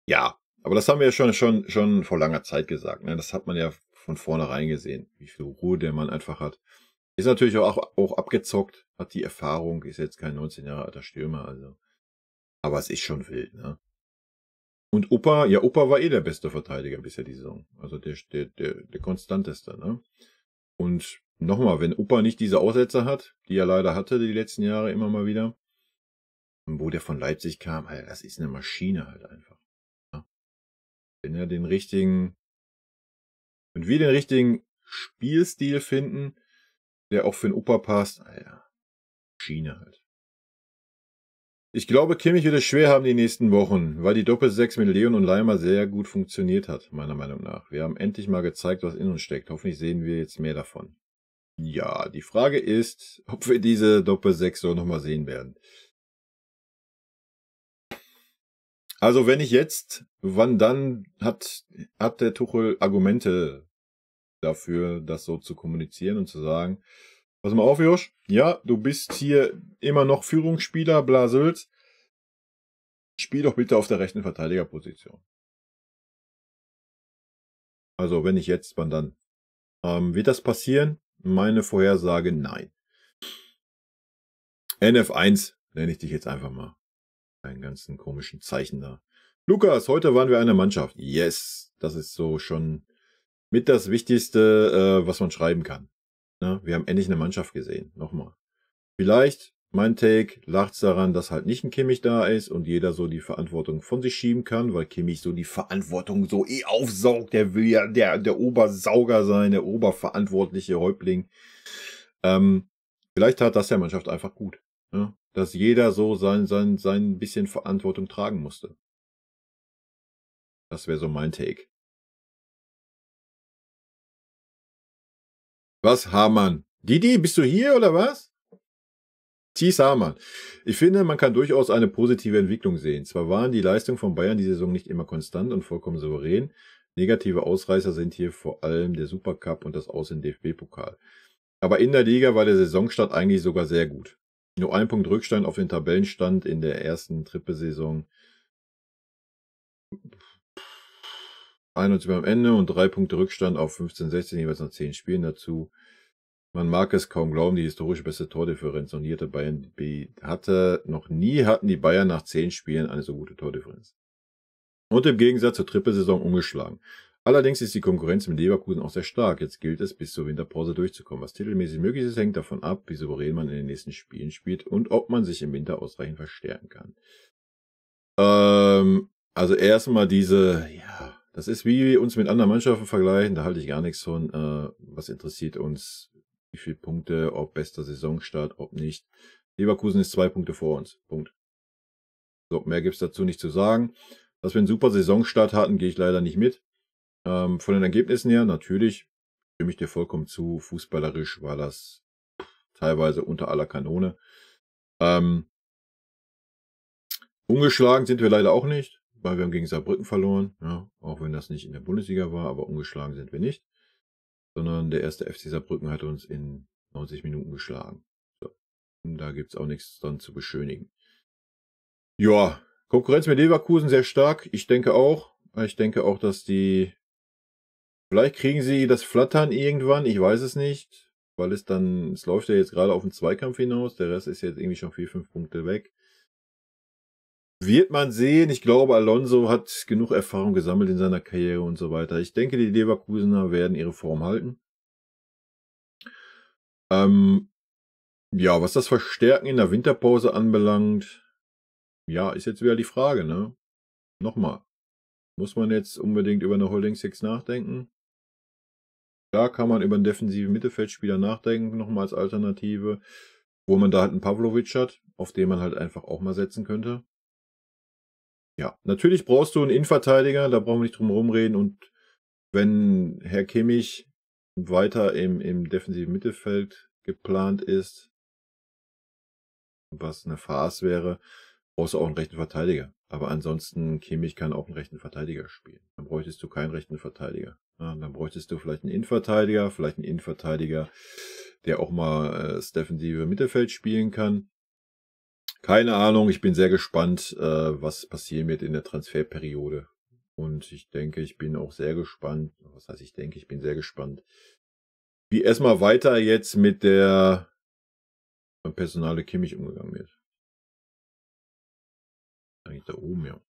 Ja, aber das haben wir ja schon vor langer Zeit gesagt. Ne? Das hat man ja von vornherein gesehen, wie viel Ruhe der Mann einfach hat. Ist natürlich auch abgezockt, hat die Erfahrung, ist jetzt kein 19 Jahre alter Stürmer. Also. Aber es ist schon wild, ne? Und Opa war der beste Verteidiger bisher die Saison. Also der konstanteste, ne? Und nochmal, wenn Opa nicht diese Aussetzer hat, die er leider hatte die letzten Jahre immer mal wieder, wo der von Leipzig kam, Alter, das ist eine Maschine halt einfach. Ja? Wenn wir den richtigen Spielstil finden, der auch für den Opa passt, Alter, Maschine halt. Ich glaube, Kimmich wird es schwer haben die nächsten Wochen, weil die Doppel-6 mit Leon und Leimer sehr gut funktioniert hat, meiner Meinung nach. Wir haben endlich mal gezeigt, was in uns steckt. Hoffentlich sehen wir jetzt mehr davon. Ja, die Frage ist, ob wir diese Doppel-6 so nochmal sehen werden. Also wenn nicht jetzt, wann dann hat der Tuchel Argumente dafür, das so zu kommunizieren und zu sagen, pass mal auf, Josh, ja, du bist hier immer noch Führungsspieler, Blasels. Spiel doch bitte auf der rechten Verteidigerposition. Also wenn nicht jetzt, wann dann? Wird das passieren? Meine Vorhersage, nein. NF1 nenne ich dich jetzt einfach mal. Einen ganzen komischen Zeichen da. Lukas, heute waren wir eine Mannschaft. Yes, das ist so schon mit das Wichtigste, was man schreiben kann. Na, wir haben endlich eine Mannschaft gesehen. Nochmal. Vielleicht, mein Take, lagt's daran, dass halt nicht ein Kimmich da ist und jeder so die Verantwortung von sich schieben kann, weil Kimmich so die Verantwortung so aufsaugt. Der will ja der Obersauger sein, der oberverantwortliche Häuptling. Vielleicht tat das der Mannschaft einfach gut. Ja? Dass jeder so sein bisschen Verantwortung tragen musste. Das wäre so mein Take. Was, Hamann? Didi, bist du hier oder was? Thies Hamann. Ich finde, man kann durchaus eine positive Entwicklung sehen. Zwar waren die Leistungen von Bayern die Saison nicht immer konstant und vollkommen souverän, Negative Ausreißer sind hier vor allem der Supercup und das Aus im DFB-Pokal. Aber in der Liga war der Saisonstart eigentlich sogar sehr gut. Nur 1 Punkt Rückstand auf den Tabellenstand in der ersten Trippelsaison. 91 am Ende und 3 Punkte Rückstand auf 15, 16, jeweils nach 10 Spielen dazu. Man mag es kaum glauben, die historisch beste Tordifferenz noch nie hatte Bayern noch nie hatten die Bayern nach 10 Spielen eine so gute Tordifferenz. Und im Gegensatz zur Trippelsaison ungeschlagen. Allerdings ist die Konkurrenz mit Leverkusen auch sehr stark. Jetzt gilt es, bis zur Winterpause durchzukommen. Was titelmäßig möglich ist, hängt davon ab, wie souverän man in den nächsten Spielen spielt und ob man sich im Winter ausreichend verstärken kann. Also erstmal ja, das ist wie uns mit anderen Mannschaften vergleichen, da halte ich gar nichts von. Was interessiert uns, wie viele Punkte, ob bester Saisonstart, ob nicht. Leverkusen ist 2 Punkte vor uns. Punkt. So, mehr gibt's dazu nicht zu sagen. Dass wir einen super Saisonstart hatten, gehe ich leider nicht mit. Von den Ergebnissen her, natürlich, stimme ich dir vollkommen zu. Fußballerisch war das teilweise unter aller Kanone. Ungeschlagen sind wir leider auch nicht, weil wir haben gegen Saarbrücken verloren. Ja, auch wenn das nicht in der Bundesliga war, aber ungeschlagen sind wir nicht. Sondern der erste FC Saarbrücken hat uns in 90 Minuten geschlagen. So. Und da gibt's auch nichts dran zu beschönigen. Ja, Konkurrenz mit Leverkusen sehr stark. Ich denke auch, dass vielleicht kriegen sie das Flattern irgendwann, ich weiß es nicht, weil es läuft ja jetzt gerade auf den Zweikampf hinaus, der Rest ist jetzt irgendwie schon 4, 5 Punkte weg. Wird man sehen, ich glaube, Alonso hat genug Erfahrung gesammelt in seiner Karriere und so weiter. Ich denke, die Leverkusener werden ihre Form halten. Ja, was das Verstärken in der Winterpause anbelangt, ja, ist jetzt wieder die Frage, ne? Nochmal. Muss man jetzt unbedingt über eine Holding Six nachdenken? Klar kann man über einen defensiven Mittelfeldspieler nachdenken, nochmal als Alternative, wo man da halt einen Pavlovic hat, auf den man halt einfach auch mal setzen könnte. Ja, natürlich brauchst du einen Innenverteidiger, da brauchen wir nicht drum rumreden. Und wenn Herr Kimmich weiter im defensiven Mittelfeld geplant ist, was eine Farce wäre, brauchst du auch einen rechten Verteidiger. Aber ansonsten, Kimmich kann auch einen rechten Verteidiger spielen. Dann bräuchtest du keinen rechten Verteidiger. Ja, dann bräuchtest du vielleicht einen Innenverteidiger, der auch mal das defensive Mittelfeld spielen kann. Keine Ahnung, ich bin sehr gespannt, was passieren wird in der Transferperiode. Und ich denke, ich bin auch sehr gespannt, ich bin sehr gespannt, wie erstmal weiter jetzt mit der Personale Kimmich umgegangen wird. Eigentlich da oben, ja.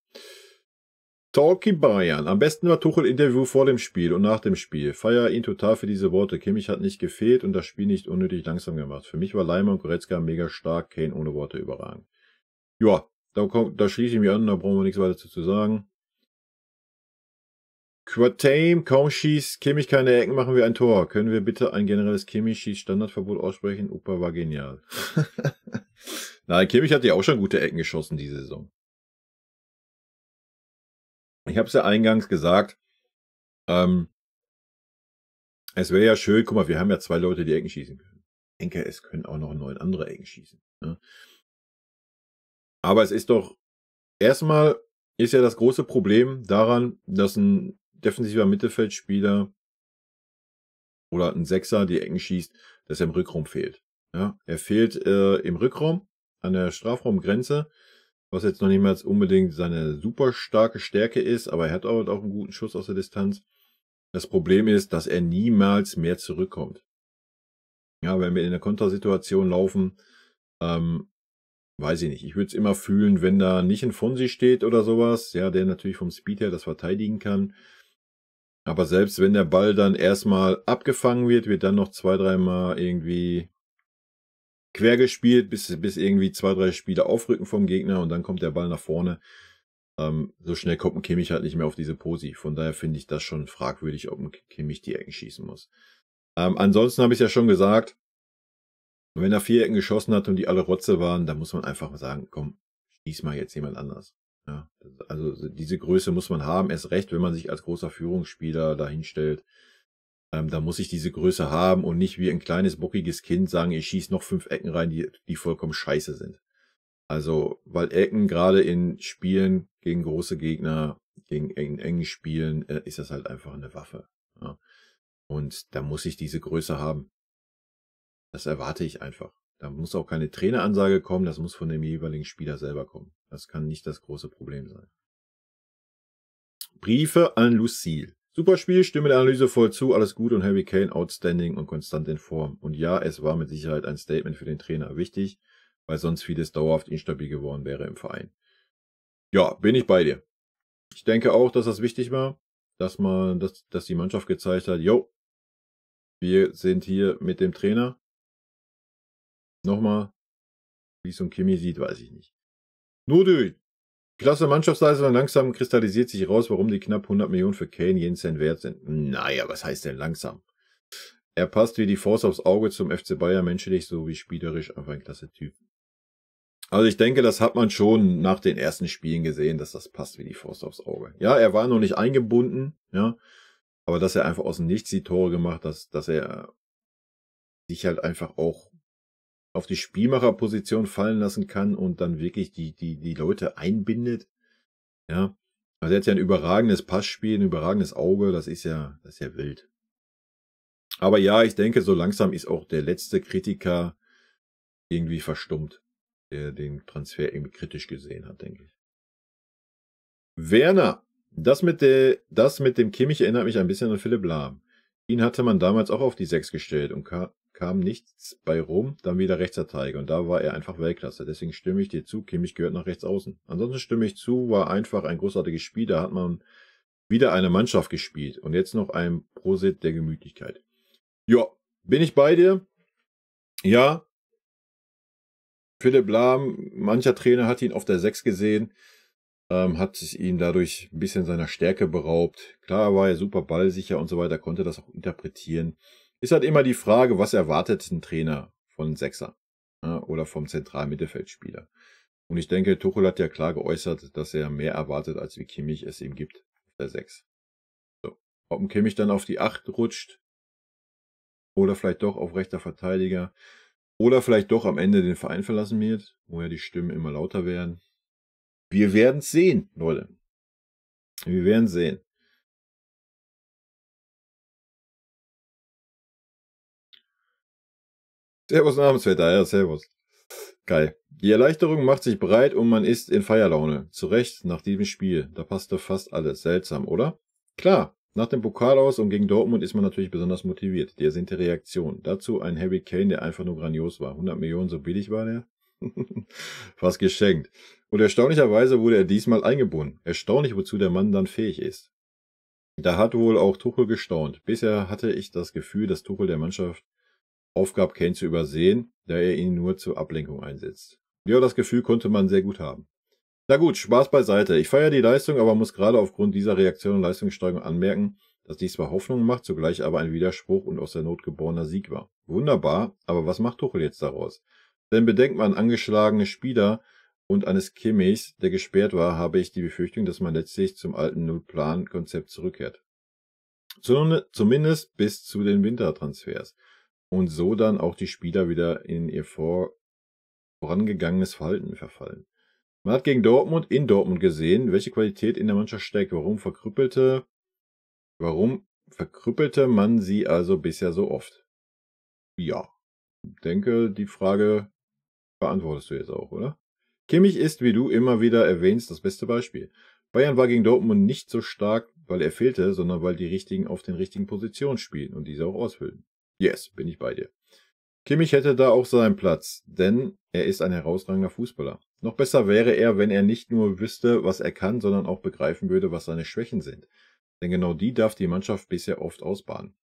Talkie Bayern. Am besten war Tuchel-Interview vor dem Spiel und nach dem Spiel. Feier ihn total für diese Worte. Kimmich hat nicht gefehlt und das Spiel nicht unnötig langsam gemacht. Für mich war Leimer und Goretzka mega stark, Kane ohne Worte überragend. Ja, da schließe ich mich an, da brauchen wir nichts weiter zu sagen. Quatame, kaum schießt Kimmich keine Ecken, machen wir ein Tor. Können wir bitte ein generelles Kimmich-Schieß-Standardverbot aussprechen? Upa war genial. Nein, Kimmich hat ja auch schon gute Ecken geschossen diese Saison. Ich habe es ja eingangs gesagt, es wäre ja schön, guck mal, wir haben ja 2 Leute, die Ecken schießen können. Ich denke, es können auch noch 9 andere Ecken schießen. Ne? Aber es ist doch, erstmal ist ja das große Problem daran, dass ein defensiver Mittelfeldspieler oder ein Sechser die Ecken schießt, dass er im Rückraum fehlt. Ja? Er fehlt im Rückraum an der Strafraumgrenze, was jetzt noch nicht mal unbedingt seine super starke Stärke ist, aber er hat auch einen guten Schuss aus der Distanz. Das Problem ist, dass er niemals mehr zurückkommt. Ja, wenn wir in der Kontersituation laufen, weiß ich nicht. Ich würde es immer fühlen, wenn da nicht ein Fonsi steht oder sowas, ja, der natürlich vom Speed her das verteidigen kann. Aber selbst wenn der Ball dann erstmal abgefangen wird dann noch 2, 3 Mal irgendwie quer gespielt, bis irgendwie 2, 3 Spieler aufrücken vom Gegner und dann kommt der Ball nach vorne. So schnell kommt ein Kimmich halt nicht mehr auf diese Posi. Von daher finde ich das schon fragwürdig, ob ein Kimmich die Ecken schießen muss. Ansonsten habe ich es ja schon gesagt, wenn er 4 Ecken geschossen hat und die alle Rotze waren, dann muss man einfach sagen, komm, schieß mal jetzt jemand anders. Ja, also diese Größe muss man haben, erst recht, wenn man sich als großer Führungsspieler dahinstellt. Da muss ich diese Größe haben und nicht wie ein kleines, bockiges Kind sagen, ich schieße noch 5 Ecken rein, die vollkommen scheiße sind. Also, weil Ecken gerade in Spielen gegen große Gegner in engen Spielen ist das halt einfach eine Waffe. Ja. Und da muss ich diese Größe haben. Das erwarte ich einfach. Da muss auch keine Traineransage kommen, das muss von dem jeweiligen Spieler selber kommen. Das kann nicht das große Problem sein. Briefe an Lucille. Super Spiel, stimme der Analyse voll zu, alles gut und Harry Kane outstanding und konstant in Form. Und ja, es war mit Sicherheit ein Statement für den Trainer wichtig, weil sonst vieles dauerhaft instabil geworden wäre im Verein. Ja, bin ich bei dir. Ich denke auch, dass das wichtig war, dass die Mannschaft gezeigt hat, jo, wir sind hier mit dem Trainer. Nochmal, wie es so ein Kimi sieht, weiß ich nicht. Nur die klasse Mannschaftsleistung, langsam kristallisiert sich raus, warum die knapp 100 Millionen für Kane jeden Cent wert sind. Naja, was heißt denn langsam? Er passt wie die Faust aufs Auge zum FC Bayern, menschlich sowie spielerisch, einfach ein klasse Typ. Also ich denke, das hat man schon nach den ersten Spielen gesehen, dass das passt wie die Faust aufs Auge. Ja, er war noch nicht eingebunden, ja, aber dass er einfach aus dem Nichts die Tore gemacht hat, dass er sich halt einfach auch auf die Spielmacherposition fallen lassen kann und dann wirklich die Leute einbindet. Ja, also er hat ja ein überragendes Passspiel, ein überragendes Auge, das ist ja wild. Aber ja, ich denke, so langsam ist auch der letzte Kritiker irgendwie verstummt, der den Transfer irgendwie kritisch gesehen hat, denke ich. Werner, das mit dem Kimmich erinnert mich ein bisschen an Philipp Lahm. Ihn hatte man damals auch auf die 6 gestellt und kam nichts bei rum, dann wieder Rechtsverteidiger und da war er einfach Weltklasse. Deswegen stimme ich dir zu, Kimmich gehört nach rechts außen. Ansonsten stimme ich zu, war einfach ein großartiges Spiel, da hat man wieder eine Mannschaft gespielt und jetzt noch ein Prosit der Gemütlichkeit. Ja, bin ich bei dir? Ja, Philipp Lahm, mancher Trainer hat ihn auf der 6 gesehen, hat sich ihn dadurch ein bisschen seiner Stärke beraubt. Klar war er super ballsicher und so weiter, konnte das auch interpretieren. Ist halt immer die Frage, was erwartet ein Trainer von Sechser, ja, oder vom zentralen Mittelfeldspieler. Und ich denke, Tuchel hat ja klar geäußert, dass er mehr erwartet, als wie Kimmich es ihm gibt auf der 6. So. Ob ein Kimmich dann auf die 8 rutscht oder vielleicht doch auf rechter Verteidiger oder vielleicht doch am Ende den Verein verlassen wird, wo ja die Stimmen immer lauter werden. Wir werden es sehen, Leute. Wir werden sehen. Servus Namensvetter, ja, servus. Geil. Die Erleichterung macht sich breit und man ist in Feierlaune. Zu Recht, nach diesem Spiel. Da passte fast alles. Seltsam, oder? Klar, nach dem Pokal aus und gegen Dortmund ist man natürlich besonders motiviert. Die ersehnte Reaktion. Dazu ein Harry Kane, der einfach nur grandios war. 100 Millionen, so billig war der? Fast geschenkt. Und erstaunlicherweise wurde er diesmal eingebunden. Erstaunlich, wozu der Mann dann fähig ist. Da hat wohl auch Tuchel gestaunt. Bisher hatte ich das Gefühl, dass Tuchel der Mannschaft aufgab, Kane zu übersehen, da er ihn nur zur Ablenkung einsetzt. Ja, das Gefühl konnte man sehr gut haben. Na gut, Spaß beiseite. Ich feiere die Leistung, aber muss gerade aufgrund dieser Reaktion und Leistungssteigerung anmerken, dass dies zwar Hoffnung macht, zugleich aber ein Widerspruch und aus der Not geborener Sieg war. Wunderbar, aber was macht Tuchel jetzt daraus? Denn bedenkt man angeschlagene Spieler und eines Kimmichs, der gesperrt war, habe ich die Befürchtung, dass man letztlich zum alten Null-Plan-Konzept zurückkehrt. Zumindest bis zu den Wintertransfers. Und so dann auch die Spieler wieder in ihr vorangegangenes Verhalten verfallen. Man hat gegen Dortmund in Dortmund gesehen, welche Qualität in der Mannschaft steckt. Warum verkrüppelte man sie also bisher so oft? Ja, denke, die Frage beantwortest du jetzt auch, oder? Kimmich ist, wie du immer wieder erwähnst, das beste Beispiel. Bayern war gegen Dortmund nicht so stark, weil er fehlte, sondern weil die Richtigen auf den richtigen Positionen spielen und diese auch ausfüllen. Yes, bin ich bei dir. Kimmich hätte da auch seinen Platz, denn er ist ein herausragender Fußballer. Noch besser wäre er, wenn er nicht nur wüsste, was er kann, sondern auch begreifen würde, was seine Schwächen sind. Denn genau die darf die Mannschaft bisher oft ausbaden.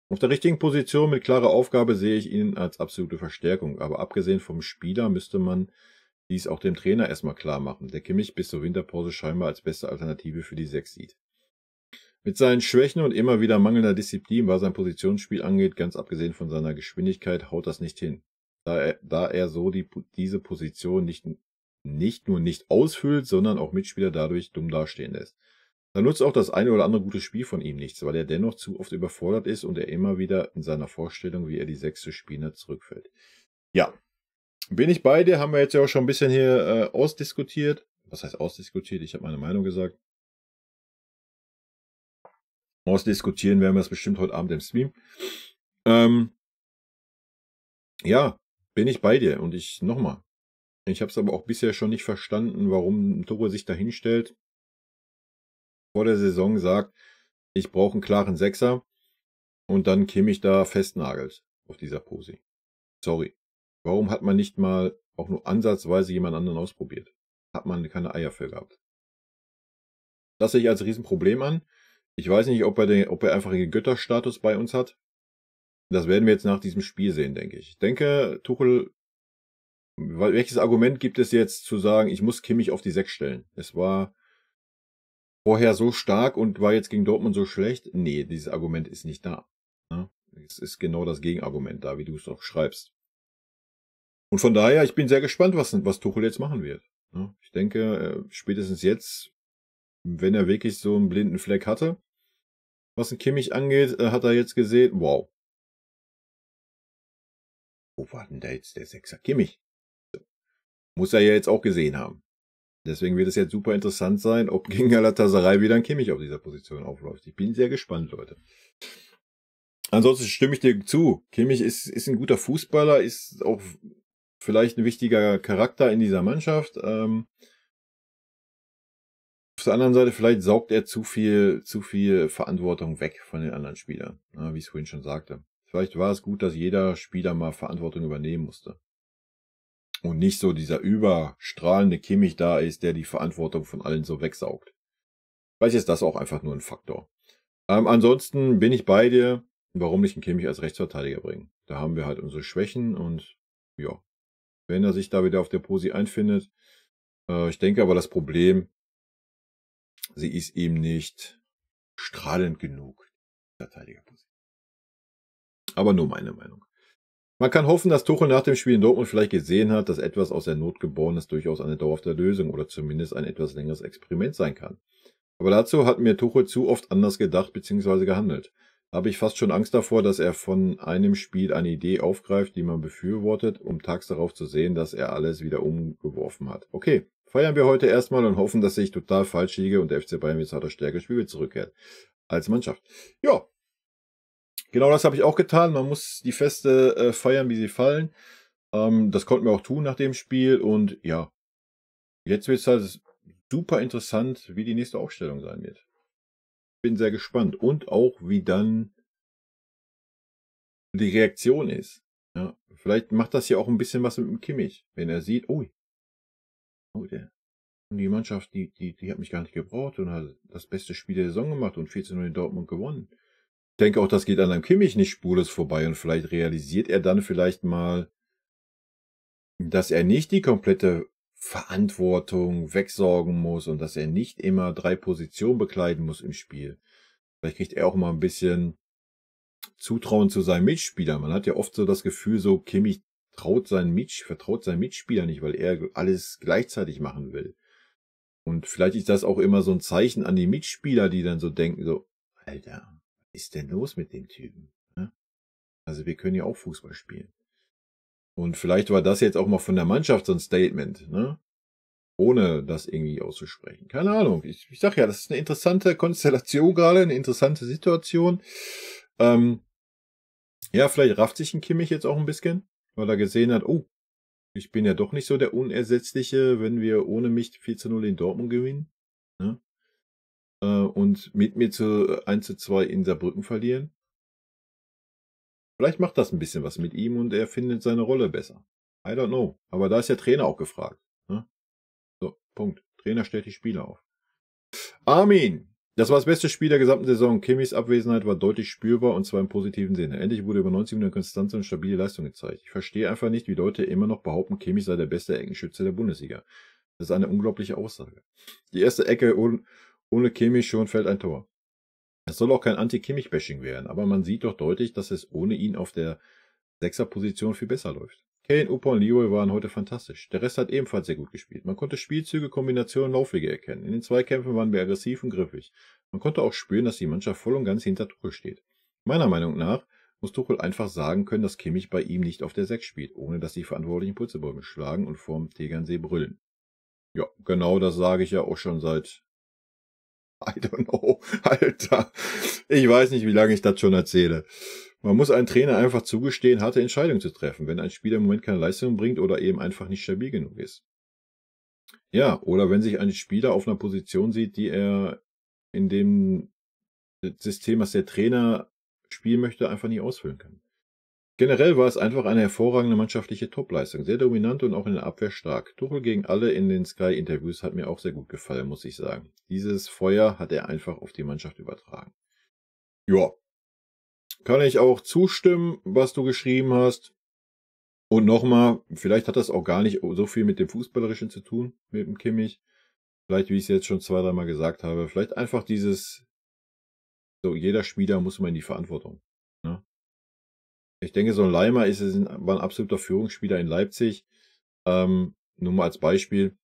Auf der richtigen Position mit klarer Aufgabe sehe ich ihn als absolute Verstärkung, aber abgesehen vom Spieler müsste man dies auch dem Trainer erstmal klar machen, der Kimmich bis zur Winterpause scheinbar als beste Alternative für die 6 sieht. Mit seinen Schwächen und immer wieder mangelnder Disziplin, was sein Positionsspiel angeht, ganz abgesehen von seiner Geschwindigkeit, haut das nicht hin. Da er so diese Position nicht nur nicht ausfüllt, sondern auch Mitspieler dadurch dumm dastehen lässt. Da nutzt auch das eine oder andere gute Spiel von ihm nichts, weil er dennoch zu oft überfordert ist und er immer wieder in seiner Vorstellung, wie er die 6 zu spielen hat, zurückfällt. Ja, bin ich bei dir, haben wir jetzt ja auch schon ein bisschen hier ausdiskutiert. Was heißt ausdiskutiert? Ich habe meine Meinung gesagt. Ausdiskutieren werden wir das bestimmt heute Abend im Stream. Ja, bin ich bei dir. Und ich nochmal. Ich habe es aber auch bisher schon nicht verstanden, warum Tuchel sich da hinstellt, vor der Saison sagt, ich brauche einen klaren Sechser und dann Kimmich da festnagelt auf dieser Posi. Sorry. Warum hat man nicht mal auch nur ansatzweise jemand anderen ausprobiert? Hat man keine Eier für gehabt. Das sehe ich als Riesenproblem an. Ich weiß nicht, ob er einfach einen Götterstatus bei uns hat. Das werden wir jetzt nach diesem Spiel sehen, denke ich. Ich denke, Tuchel, welches Argument gibt es jetzt zu sagen, ich muss Kimmich auf die 6 stellen? Es war vorher so stark und war jetzt gegen Dortmund so schlecht. Nee, dieses Argument ist nicht da. Ne? Es ist genau das Gegenargument da, wie du es auch schreibst. Und von daher, ich bin sehr gespannt, was Tuchel jetzt machen wird. Ne? Ich denke, spätestens jetzt, wenn er wirklich so einen blinden Fleck hatte, was den Kimmich angeht, hat er jetzt gesehen, wow. Wo war denn da jetzt der Sechser? Kimmich. Muss er ja jetzt auch gesehen haben. Deswegen wird es jetzt super interessant sein, ob gegen Galatasaray wieder ein Kimmich auf dieser Position aufläuft. Ich bin sehr gespannt, Leute. Ansonsten stimme ich dir zu. Kimmich ist ein guter Fußballer, ist auch vielleicht ein wichtiger Charakter in dieser Mannschaft. Auf der anderen Seite, vielleicht saugt er zu viel Verantwortung weg von den anderen Spielern, wie ich es vorhin schon sagte. Vielleicht war es gut, dass jeder Spieler mal Verantwortung übernehmen musste. Und nicht so dieser überstrahlende Kimmich da ist, der die Verantwortung von allen so wegsaugt. Vielleicht ist das auch einfach nur ein Faktor. Ansonsten bin ich bei dir. Warum nicht einen Kimmich als Rechtsverteidiger bringen? Da haben wir halt unsere Schwächen und ja, wenn er sich da wieder auf der Posi einfindet. Ich denke aber, das Problem, sie ist ihm nicht strahlend genug, Verteidigerposition. Aber nur meine Meinung. Man kann hoffen, dass Tuchel nach dem Spiel in Dortmund vielleicht gesehen hat, dass etwas aus der Not Geborenes durchaus eine dauerhafte Lösung oder zumindest ein etwas längeres Experiment sein kann. Aber dazu hat mir Tuchel zu oft anders gedacht bzw. gehandelt. Da habe ich fast schon Angst davor, dass er von einem Spiel eine Idee aufgreift, die man befürwortet, um tags darauf zu sehen, dass er alles wieder umgeworfen hat. Okay, feiern wir heute erstmal und hoffen, dass ich total falsch liege und der FC Bayern mit zarter Stärke Spiel zurückkehrt. Als Mannschaft. Ja, genau das habe ich auch getan. Man muss die Feste feiern, wie sie fallen. Das konnten wir auch tun nach dem Spiel. Und ja, jetzt wird es halt super interessant, wie die nächste Aufstellung sein wird. Bin sehr gespannt. Und auch, wie dann die Reaktion ist. Ja, vielleicht macht das ja auch ein bisschen was mit dem Kimmich. Wenn er sieht, oh die Mannschaft, die hat mich gar nicht gebraucht und hat das beste Spiel der Saison gemacht und 14-0 in Dortmund gewonnen. Ich denke auch, das geht an einem Kimmich nicht spurlos vorbei und vielleicht realisiert er dann vielleicht mal, dass er nicht die komplette Verantwortung wegsorgen muss und dass er nicht immer 3 Positionen bekleiden muss im Spiel. Vielleicht kriegt er auch mal ein bisschen Zutrauen zu seinen Mitspielern. Man hat ja oft so das Gefühl, so Kimmich vertraut seinen Mitspieler nicht, weil er alles gleichzeitig machen will. Und vielleicht ist das auch immer so ein Zeichen an die Mitspieler, die dann so denken, so, Alter, was ist denn los mit dem Typen? Also wir können ja auch Fußball spielen. Und vielleicht war das jetzt auch mal von der Mannschaft so ein Statement, ne? Ohne das irgendwie auszusprechen. Keine Ahnung. Ich sag ja, das ist eine interessante Konstellation gerade, eine interessante Situation. Ja, vielleicht rafft sich ein Kimmich jetzt auch ein bisschen, weil er gesehen hat, oh, ich bin ja doch nicht so der Unersetzliche, wenn wir ohne mich 4-0 in Dortmund gewinnen. Ne? Und mit mir zu 1-2 in Saarbrücken verlieren. Vielleicht macht das ein bisschen was mit ihm und er findet seine Rolle besser. I don't know. Aber da ist der Trainer auch gefragt. Ne? So, Punkt. Trainer stellt die Spieler auf. Armin! Das war das beste Spiel der gesamten Saison. Kimmichs Abwesenheit war deutlich spürbar und zwar im positiven Sinne. Endlich wurde über 90 Minuten konstante und stabile Leistung gezeigt. Ich verstehe einfach nicht, wie Leute immer noch behaupten, Kimmich sei der beste Eckenschütze der Bundesliga. Das ist eine unglaubliche Aussage. Die erste Ecke ohne Kimmich schon fällt ein Tor. Es soll auch kein Anti-Kimmich-Bashing werden, aber man sieht doch deutlich, dass es ohne ihn auf der 6er-Position viel besser läuft. Kane, Upa und Leroy waren heute fantastisch. Der Rest hat ebenfalls sehr gut gespielt. Man konnte Spielzüge, Kombinationen, Laufwege erkennen. In den Zweikämpfen waren wir aggressiv und griffig. Man konnte auch spüren, dass die Mannschaft voll und ganz hinter Tuchel steht. Meiner Meinung nach muss Tuchel einfach sagen können, dass Kimmich bei ihm nicht auf der 6 spielt, ohne dass die Verantwortlichen Purzelbäume schlagen und vorm Tegernsee brüllen. Ja, genau das sage ich ja auch schon seit I don't know. Alter. Ich weiß nicht, wie lange ich das schon erzähle. Man muss einem Trainer einfach zugestehen, harte Entscheidungen zu treffen, wenn ein Spieler im Moment keine Leistung bringt oder eben einfach nicht stabil genug ist. Ja, oder wenn sich ein Spieler auf einer Position sieht, die er in dem System, was der Trainer spielen möchte, einfach nicht ausfüllen kann. Generell war es einfach eine hervorragende mannschaftliche Topleistung, sehr dominant und auch in der Abwehr stark. Tuchel gegen alle in den Sky-Interviews hat mir auch sehr gut gefallen, muss ich sagen. Dieses Feuer hat er einfach auf die Mannschaft übertragen. Ja, kann ich auch zustimmen, was du geschrieben hast. Und nochmal, vielleicht hat das auch gar nicht so viel mit dem Fußballerischen zu tun, mit dem Kimmich. Vielleicht, wie ich es jetzt schon 2, 3 Mal gesagt habe, vielleicht einfach dieses, so jeder Spieler muss mal in die Verantwortung. Ne? Ich denke, so ein Leimer war ein absoluter Führungsspieler in Leipzig. Nur mal als Beispiel.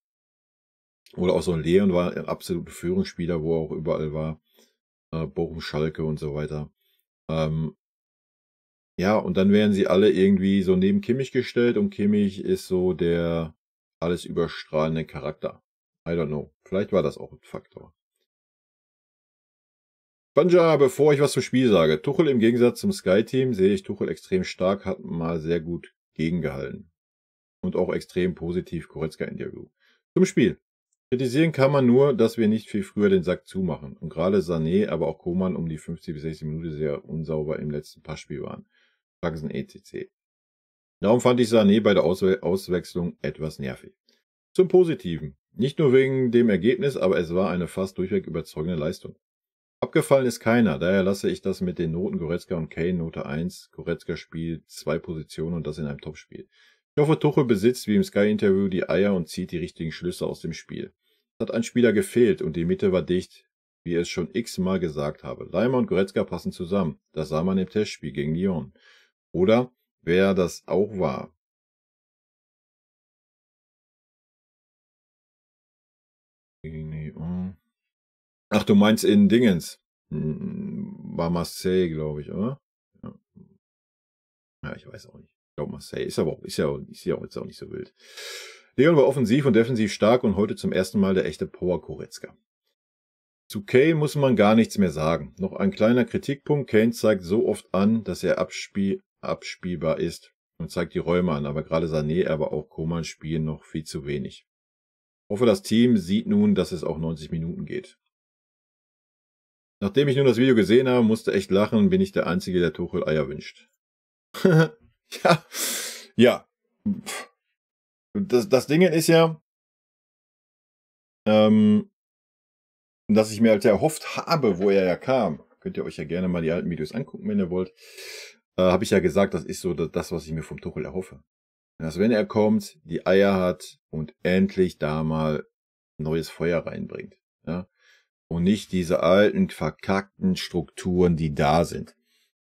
Oder auch so ein Leon war ein absoluter Führungsspieler, wo er auch überall war. Bochum, Schalke und so weiter. Ja, und dann werden sie alle irgendwie so neben Kimmich gestellt und Kimmich ist so der alles überstrahlende Charakter. I don't know. Vielleicht war das auch ein Faktor. Banja, bevor ich was zum Spiel sage. Tuchel im Gegensatz zum Sky-Team sehe ich Tuchel extrem stark, hat mal sehr gut gegengehalten. Und auch extrem positiv Goretzka-Interview. Zum Spiel. Kritisieren kann man nur, dass wir nicht viel früher den Sack zumachen. Und gerade Sané, aber auch Koman um die 50 bis 60 Minuten sehr unsauber im letzten Passspiel waren. Faxen etc. Darum fand ich Sané bei der Auswechslung etwas nervig. Zum Positiven. Nicht nur wegen dem Ergebnis, aber es war eine fast durchweg überzeugende Leistung. Abgefallen ist keiner, daher lasse ich das mit den Noten Goretzka und Kane Note 1. Goretzka spielt 2 Positionen und das in einem Topspiel. Ich hoffe, Tuchel besitzt wie im Sky-Interview die Eier und zieht die richtigen Schlüsse aus dem Spiel. Es hat ein Spieler gefehlt und die Mitte war dicht, wie ich es schon x-mal gesagt habe. Leimer und Goretzka passen zusammen. Das sah man im Testspiel gegen Lyon. Oder wer das auch war. Ach, du meinst in Dingens. War Marseille, glaube ich, oder? Ja, ich weiß auch nicht. Ich glaube Marseille. Ist ja jetzt auch nicht so wild. Leon war offensiv und defensiv stark und heute zum ersten Mal der echte Power Goretzka. Zu Kane muss man gar nichts mehr sagen. Noch ein kleiner Kritikpunkt. Kane zeigt so oft an, dass er abspielbar ist und zeigt die Räume an, aber gerade Sané, aber auch Koman spielen noch viel zu wenig. Ich hoffe, das Team sieht nun, dass es auch 90 Minuten geht. Nachdem ich nun das Video gesehen habe, musste echt lachen, bin ich der Einzige, der Tuchel Eier wünscht. Ja. Das Ding ist ja, dass ich mir halt erhofft habe, wo er ja kam. Könnt ihr euch ja gerne mal die alten Videos angucken, wenn ihr wollt. Habe ich ja gesagt, das ist so das, was ich mir vom Tuchel erhoffe. Dass wenn er kommt, die Eier hat und endlich da mal neues Feuer reinbringt. Ja? Und nicht diese alten, verkackten Strukturen, die da sind.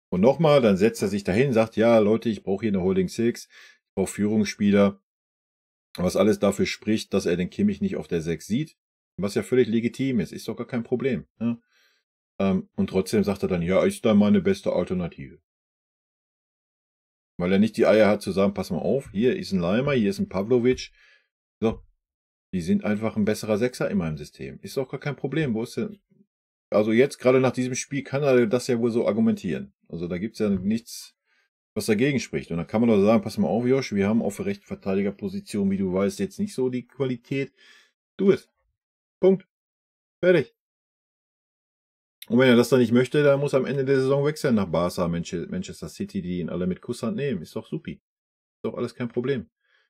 Und nochmal, dann setzt er sich dahin, sagt, ja, Leute, ich brauche hier eine Holding Six, ich brauche Führungsspieler, was alles dafür spricht, dass er den Kimmich nicht auf der 6 sieht, was ja völlig legitim ist doch gar kein Problem. Ne? Und trotzdem sagt er dann, ja, ist da meine beste Alternative. Weil er nicht die Eier hat zu sagen, pass mal auf, hier ist ein Leimer, hier ist ein Pavlovic. So, die sind einfach ein besserer Sechser in meinem System. Ist doch gar kein Problem. Wo ist denn? Also jetzt, gerade nach diesem Spiel, kann er das ja wohl so argumentieren. Also da gibt's ja nichts, was dagegen spricht. Und dann kann man doch sagen, pass mal auf, Josh, wir haben auf der rechten Verteidigerposition, wie du weißt, jetzt nicht so die Qualität. Du es. Punkt. Fertig. Und wenn er das dann nicht möchte, dann muss er am Ende der Saison wechseln nach Barca, Manchester City, die ihn alle mit Kusshand nehmen. Ist doch supi. Ist doch alles kein Problem.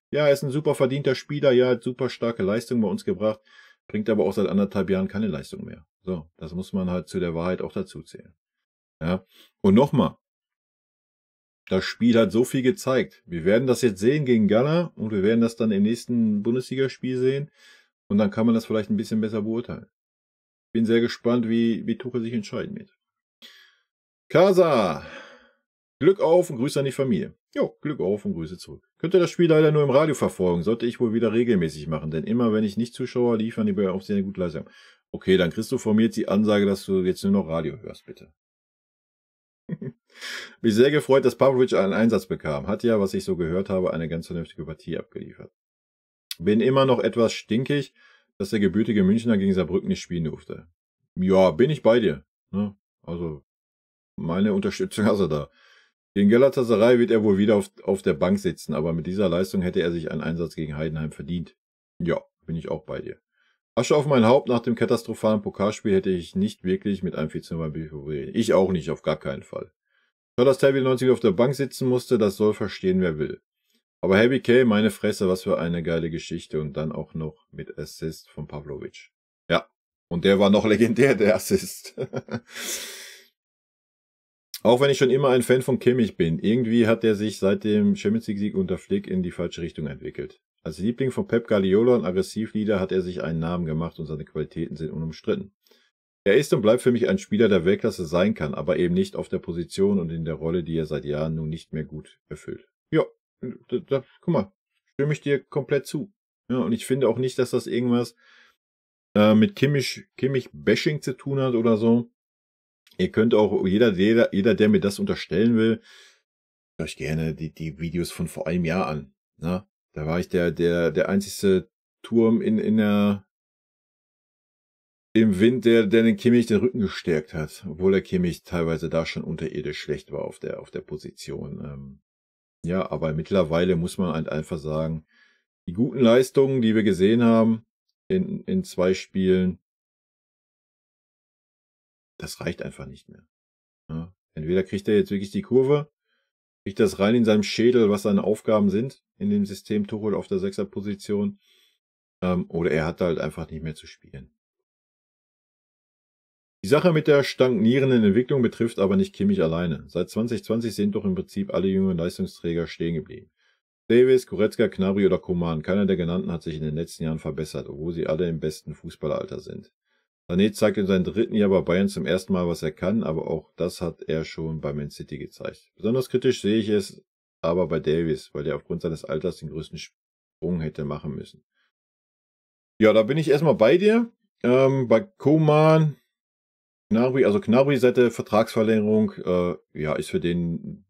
Ja, er ist ein super verdienter Spieler, ja, hat super starke Leistung bei uns gebracht, bringt aber auch seit 1,5 Jahren keine Leistung mehr. So, das muss man halt zu der Wahrheit auch dazu zählen. Ja, und nochmal, das Spiel hat so viel gezeigt. Wir werden das jetzt sehen gegen Gala und wir werden das dann im nächsten Bundesligaspiel sehen und dann kann man das vielleicht ein bisschen besser beurteilen. Bin sehr gespannt, wie Tuchel sich entscheiden wird. Casa, Glück auf und Grüße an die Familie. Jo, Glück auf und Grüße zurück. Könnte das Spiel leider nur im Radio verfolgen, sollte ich wohl wieder regelmäßig machen, denn immer wenn ich nicht Zuschauer liefern, die bei auch sehr gute Leistung. Okay, dann kriegst du von mir jetzt die Ansage, dass du jetzt nur noch Radio hörst, bitte. Mich sehr gefreut, dass Pavlovic einen Einsatz bekam. Hat ja, was ich so gehört habe, eine ganz vernünftige Partie abgeliefert. Bin immer noch etwas stinkig, dass der gebürtige Münchner gegen Saarbrücken nicht spielen durfte. Ja, bin ich bei dir. Ne? Also, meine Unterstützung hast du da. Gegen Galatasaray wird er wohl wieder auf der Bank sitzen, aber mit dieser Leistung hätte er sich einen Einsatz gegen Heidenheim verdient. Ja, bin ich auch bei dir. Asche auf mein Haupt, nach dem katastrophalen Pokalspiel hätte ich nicht wirklich mit einem 14 beim BVB. Ich auch nicht, auf gar keinen Fall. Schau, dass Tevin 90 auf der Bank sitzen musste, das soll verstehen, wer will. Aber Heavy K, meine Fresse, was für eine geile Geschichte und dann auch noch mit Assist von Pavlovic. Ja, und der war noch legendär, der Assist. Auch wenn ich schon immer ein Fan von Kimmich bin, irgendwie hat er sich seit dem Champions League-Sieg unter Flick in die falsche Richtung entwickelt. Als Liebling von Pep Guardiola und Aggressivleader hat er sich einen Namen gemacht und seine Qualitäten sind unumstritten. Er ist und bleibt für mich ein Spieler, der Weltklasse sein kann, aber eben nicht auf der Position und in der Rolle, die er seit Jahren nun nicht mehr gut erfüllt. Ja, guck mal, stimme ich dir komplett zu. Ja, und ich finde auch nicht, dass das irgendwas mit Kimmich-Bashing zu tun hat oder so. Ihr könnt auch, jeder, der mir das unterstellen will, euch gerne die Videos von vor einem Jahr an. Ne? Da war ich der einzigste Turm im Wind, der den Kimmich den Rücken gestärkt hat, obwohl der Kimmich teilweise da schon unterirdisch schlecht war auf der Position. Ja, aber mittlerweile muss man halt einfach sagen, die guten Leistungen, die wir gesehen haben in 2 Spielen, das reicht einfach nicht mehr. Ja? Entweder kriegt er jetzt wirklich die Kurve, kriegt das rein in seinem Schädel, was seine Aufgaben sind in dem System Tuchel auf der 6er-Position, oder er hat halt einfach nicht mehr zu spielen. Die Sache mit der stagnierenden Entwicklung betrifft aber nicht Kimmich alleine. Seit 2020 sind doch im Prinzip alle jungen Leistungsträger stehen geblieben. Davis, Goretzka, Gnabry oder Coman, keiner der genannten hat sich in den letzten Jahren verbessert, obwohl sie alle im besten Fußballeralter sind. Sané zeigt in seinem 3. Jahr bei Bayern zum ersten Mal, was er kann, aber auch das hat er schon bei Man City gezeigt. Besonders kritisch sehe ich es aber bei Davis, weil er aufgrund seines Alters den größten Sprung hätte machen müssen. Ja, da bin ich erstmal bei dir. Bei Coman, Gnabry seit der Vertragsverlängerung, ja, ist für den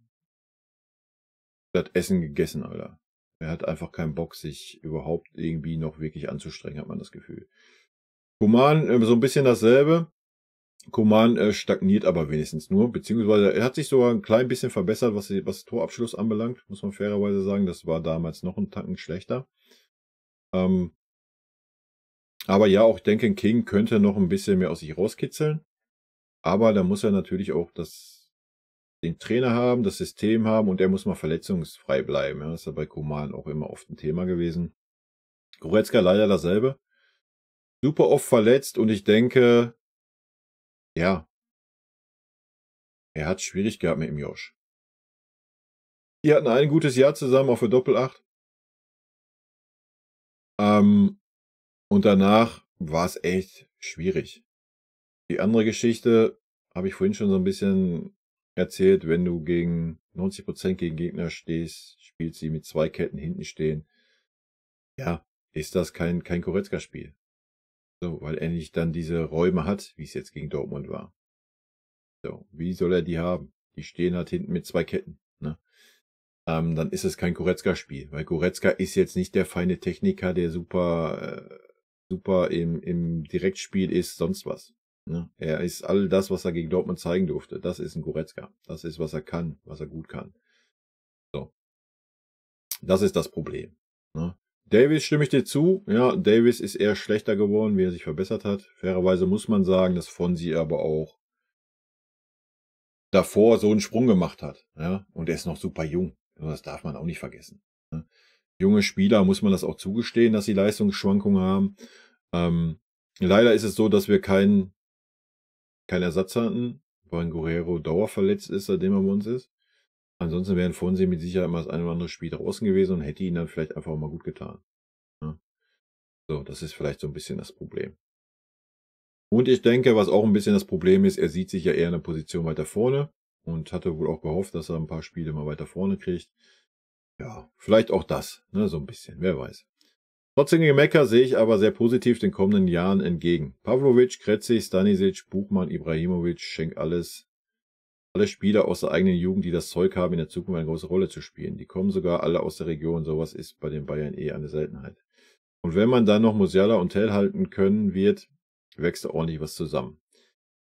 das Essen gegessen, Alter. Er hat einfach keinen Bock, sich überhaupt irgendwie noch wirklich anzustrengen, hat man das Gefühl. Coman, so ein bisschen dasselbe. Coman stagniert aber wenigstens nur, beziehungsweise er hat sich sogar ein klein bisschen verbessert, was Torabschluss anbelangt, muss man fairerweise sagen. Das war damals noch ein Tacken schlechter. Aber ja, auch denke, King könnte noch ein bisschen mehr aus sich rauskitzeln. Aber da muss er natürlich auch den Trainer haben, das System haben und er muss mal verletzungsfrei bleiben. Ja, das ist ja bei Coman auch immer oft ein Thema gewesen. Goretzka leider dasselbe. Super oft verletzt und ich denke, ja, er hat schwierig gehabt mit dem Josh. Die hatten ein gutes Jahr zusammen auf der Doppel-8. Und danach war es echt schwierig. Die andere Geschichte habe ich vorhin schon so ein bisschen erzählt. Wenn du gegen 90% gegen Gegner stehst, spielst sie mit 2 Ketten hinten stehen. Ja, ist das kein Goretzka-Spiel. So, weil er nicht dann diese Räume hat, wie es jetzt gegen Dortmund war. So, wie soll er die haben? Die stehen halt hinten mit 2 Ketten. Ne? Dann ist es kein Goretzka-Spiel, weil Goretzka ist jetzt nicht der feine Techniker, der super im Direktspiel ist, sonst was. Ne? Er ist all das, was er gegen Dortmund zeigen durfte. Das ist ein Goretzka. Das ist, was er kann, was er gut kann. So. Das ist das Problem. Ne? Davis stimme ich dir zu. Ja, Davis ist eher schlechter geworden, wie er sich verbessert hat. Fairerweise muss man sagen, dass Fonsi aber auch davor so einen Sprung gemacht hat. Ja? Und er ist noch super jung. Das darf man auch nicht vergessen. Ne? Junge Spieler muss man das auch zugestehen, dass sie Leistungsschwankungen haben. Leider ist es so, dass wir keinen Ersatz hatten, weil Guerrero dauerverletzt ist, seitdem er bei uns ist. Ansonsten wären Fonsi mit Sicherheit mal das ein oder andere Spiel draußen gewesen und hätte ihn dann vielleicht einfach mal gut getan. Ja? So, das ist vielleicht so ein bisschen das Problem. Und ich denke, was auch ein bisschen das Problem ist, er sieht sich ja eher in der Position weiter vorne und hatte wohl auch gehofft, dass er ein paar Spiele mal weiter vorne kriegt. Ja, vielleicht auch das, ne, so ein bisschen, wer weiß. Trotzdem Gemecker sehe ich aber sehr positiv den kommenden Jahren entgegen. Pavlovic, Kretzi, Stanisic, Buchmann, Ibrahimovic, Schenk alle Spieler aus der eigenen Jugend, die das Zeug haben, in der Zukunft eine große Rolle zu spielen. Die kommen sogar alle aus der Region, sowas ist bei den Bayern eine Seltenheit. Und wenn man dann noch Musiala und Tell halten können wird, wächst da ordentlich was zusammen.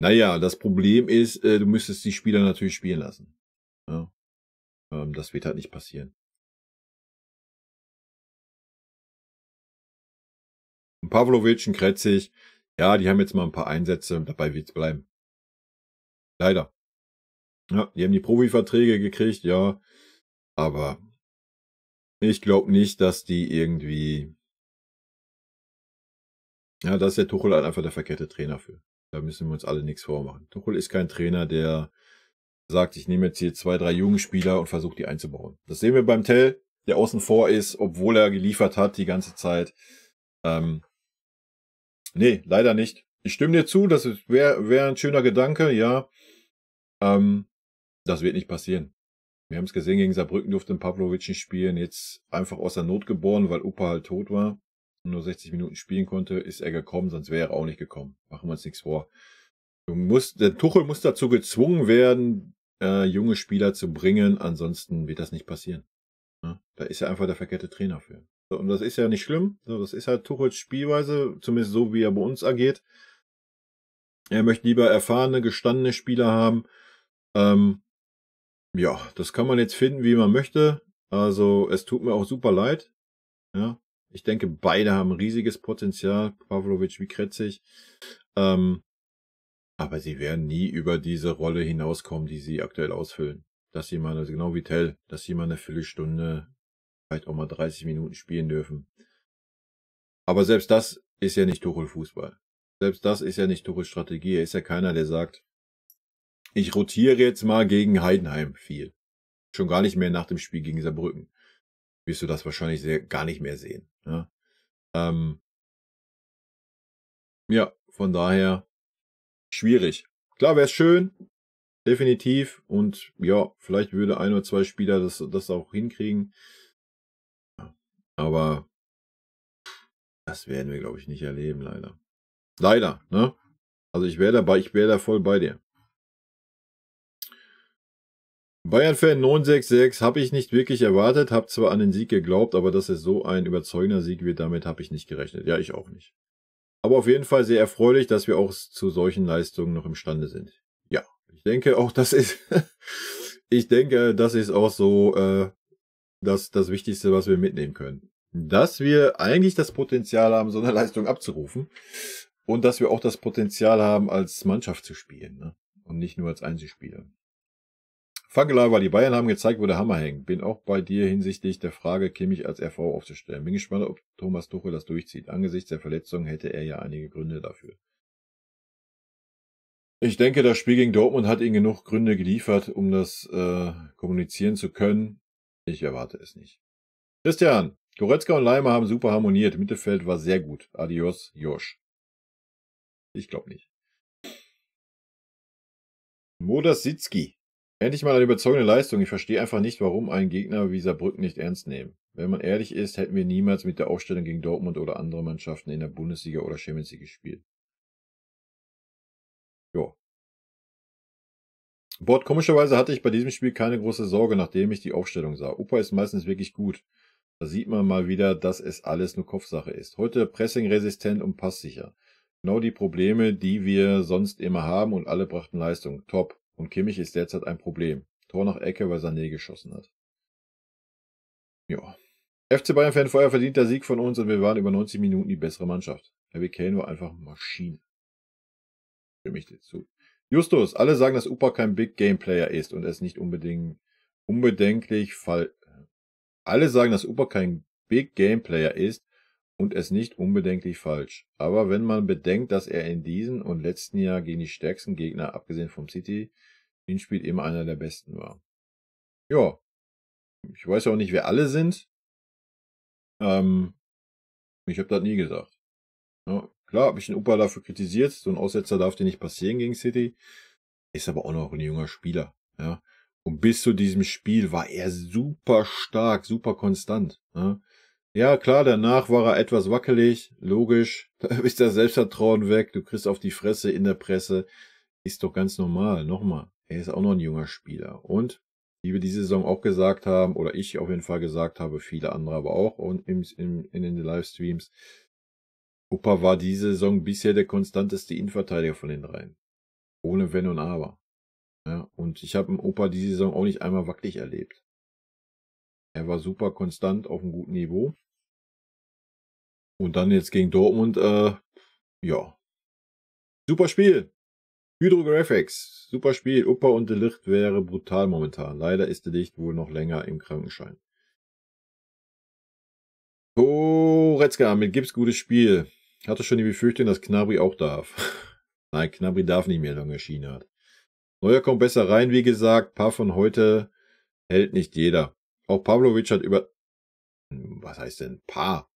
Naja, das Problem ist, du müsstest die Spieler natürlich spielen lassen. Ja? Das wird halt nicht passieren. Ein Pavlovic, ein Kretzig, ja, die haben jetzt mal ein paar Einsätze, dabei wird's bleiben. Leider. Ja, die haben die Profiverträge gekriegt, ja, aber ich glaube nicht, dass die irgendwie, ja, da ist der Tuchel halt einfach der verkehrte Trainer für. Da müssen wir uns alle nichts vormachen. Tuchel ist kein Trainer, der sagt, ich nehme jetzt hier 2, 3 junge Spieler und versuche die einzubauen. Das sehen wir beim Tell, der außen vor ist, obwohl er geliefert hat die ganze Zeit. Nee, leider nicht. Ich stimme dir zu, das wäre ein schöner Gedanke, ja. Das wird nicht passieren. Wir haben es gesehen, gegen Saarbrücken durfte Pavlovic nicht spielen. Jetzt einfach aus der Not geboren, weil Upa halt tot war und nur 60 Minuten spielen konnte, ist er gekommen, sonst wäre er auch nicht gekommen. Machen wir uns nichts vor. Der Tuchel muss dazu gezwungen werden, junge Spieler zu bringen, ansonsten wird das nicht passieren. Ja, da ist er einfach der verkehrte Trainer für. So, und das ist ja nicht schlimm. So, das ist halt Tuchels Spielweise, zumindest so, wie er bei uns agiert. Er möchte lieber erfahrene, gestandene Spieler haben. Ja, das kann man jetzt finden, wie man möchte. Also, es tut mir auch super leid. Ja, ich denke, beide haben riesiges Potenzial, Pavlovic wie Kretzig. Aber sie werden nie über diese Rolle hinauskommen, die sie aktuell ausfüllen. Dass sie mal, also genau wie Tell, dass sie mal eine Viertelstunde, vielleicht auch mal 30 Minuten spielen dürfen. Aber selbst das ist ja nicht Tuchel Fußball. Selbst das ist ja nicht Tuchels Strategie. Er ist ja keiner, der sagt, ich rotiere jetzt mal gegen Heidenheim viel. Schon gar nicht mehr nach dem Spiel gegen Saarbrücken. Wirst du das wahrscheinlich gar nicht mehr sehen. Ja, ja, von daher schwierig. Klar wäre es schön, definitiv. Und ja, vielleicht würde 1 oder 2 Spieler das auch hinkriegen. Aber das werden wir, glaube ich, nicht erleben, leider. Leider, ne? Also ich wäre da voll bei dir. Bayern-Fan 966 habe ich nicht wirklich erwartet, habe zwar an den Sieg geglaubt, aber dass es so ein überzeugender Sieg wird, damit habe ich nicht gerechnet. Ja, ich auch nicht. Aber auf jeden Fall sehr erfreulich, dass wir auch zu solchen Leistungen noch imstande sind. Ja, ich denke auch, das ist, ich denke, das ist auch so das Wichtigste, was wir mitnehmen können. Dass wir eigentlich das Potenzial haben, so eine Leistung abzurufen und dass wir auch das Potenzial haben, als Mannschaft zu spielen, ne? Und nicht nur als Einzelspieler. Fangelei, weil die Bayern haben gezeigt, wo der Hammer hängt. Bin auch bei dir hinsichtlich der Frage, Kimmich als RV aufzustellen. Bin gespannt, ob Thomas Tuchel das durchzieht. Angesichts der Verletzung hätte er ja einige Gründe dafür. Ich denke, das Spiel gegen Dortmund hat ihm genug Gründe geliefert, um das kommunizieren zu können. Ich erwarte es nicht. Christian, Goretzka und Leimer haben super harmoniert. Mittelfeld war sehr gut. Adios, Josh. Ich glaube nicht. Moders Sitzki. Endlich mal eine überzeugende Leistung. Ich verstehe einfach nicht, warum einen Gegner wie Saarbrücken nicht ernst nehmen. Wenn man ehrlich ist, hätten wir niemals mit der Aufstellung gegen Dortmund oder andere Mannschaften in der Bundesliga oder Champions League gespielt. Jo. Bord, komischerweise hatte ich bei diesem Spiel keine große Sorge, nachdem ich die Aufstellung sah. Opa ist meistens wirklich gut. Da sieht man mal wieder, dass es alles nur Kopfsache ist. Heute pressingresistent und passsicher. Genau die Probleme, die wir sonst immer haben und alle brachten Leistung. Top. Und Kimmich ist derzeit ein Problem. Tor nach Ecke, weil Sané geschossen hat. Ja. FC Bayern-Fan, vorher verdienter Sieg von uns und wir waren über 90 Minuten die bessere Mannschaft. Harry Kane war einfach Maschine. Stimme ich dir zu. Justus, alle sagen, dass Upa kein Big Game Player ist und es nicht unbedenklich Alle sagen, dass Upa kein Big Game Player ist und es nicht unbedenklich falsch. Aber wenn man bedenkt, dass er in diesem und letzten Jahr gegen die stärksten Gegner, abgesehen vom City, Spiel immer einer der besten war. Ja. Ich weiß auch nicht, wer alle sind. Ich habe das nie gesagt. Ja, klar, habe ich den Upa dafür kritisiert. So ein Aussetzer darf dir nicht passieren gegen City. Ist aber auch noch ein junger Spieler. Ja. Und bis zu diesem Spiel war er super stark, super konstant. Ja. Ja, klar, danach war er etwas wackelig, logisch. Da ist das Selbstvertrauen weg, du kriegst auf die Fresse in der Presse. Ist doch ganz normal. Nochmal, er ist auch noch ein junger Spieler. Und, wie wir diese Saison auch gesagt haben, oder ich auf jeden Fall gesagt habe, viele andere aber auch und in den Livestreams, Opa war diese Saison bisher der konstanteste Innenverteidiger von den dreien. Ohne Wenn und Aber. Ja, und ich habe den Opa diese Saison auch nicht einmal wackelig erlebt. Er war super konstant auf einem guten Niveau. Und dann jetzt gegen Dortmund, ja. Super Spiel. Hydrographics. Super Spiel. Opa und De Ligt wäre brutal momentan. Leider ist De Ligt wohl noch länger im Krankenschein. Goretzka mit Gips gutes Spiel. Hatte schon die Befürchtung, dass Gnabry auch darf. Nein, Gnabry darf nicht mehr, solange er Schiene hat. Neuer kommt besser rein, wie gesagt. Paar von heute hält nicht jeder. Auch Pavlovic hat über... Was heißt denn Paar?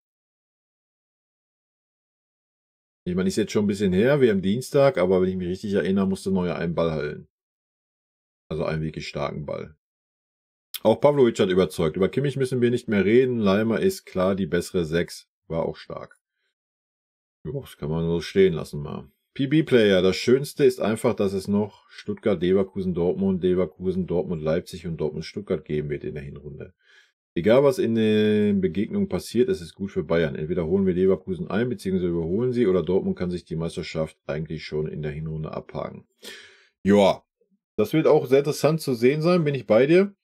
Ich meine, ist jetzt schon ein bisschen her, wir haben Dienstag, aber wenn ich mich richtig erinnere, musste Neuer einen Ball halten. Also einen wirklich starken Ball. Auch Pavlovic hat überzeugt. Über Kimmich müssen wir nicht mehr reden. Leimer ist klar die bessere 6. War auch stark. Jo, das kann man so stehen lassen mal. PB-Player. Das Schönste ist einfach, dass es noch Stuttgart, Leverkusen, Dortmund, Leipzig und Dortmund, Stuttgart geben wird in der Hinrunde. Egal, was in den Begegnungen passiert, es ist gut für Bayern. Entweder holen wir Leverkusen ein, beziehungsweise überholen sie, oder Dortmund kann sich die Meisterschaft eigentlich schon in der Hinrunde abhaken. Ja, das wird auch sehr interessant zu sehen sein, bin ich bei dir.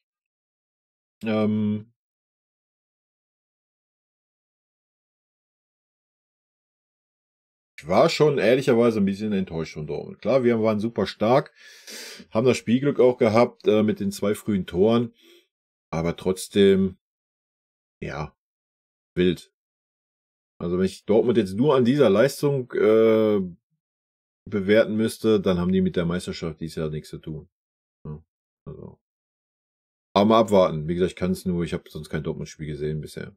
Ich war schon ehrlicherweise ein bisschen enttäuscht von Dortmund. Klar, wir waren super stark, haben das Spielglück auch gehabt mit den 2 frühen Toren, aber trotzdem, ja, wild. Also wenn ich Dortmund jetzt nur an dieser Leistung bewerten müsste, dann haben die mit der Meisterschaft dieses Jahr nichts zu tun. Ja, also. Aber mal abwarten. Wie gesagt, ich habe sonst kein Dortmund-Spiel gesehen bisher.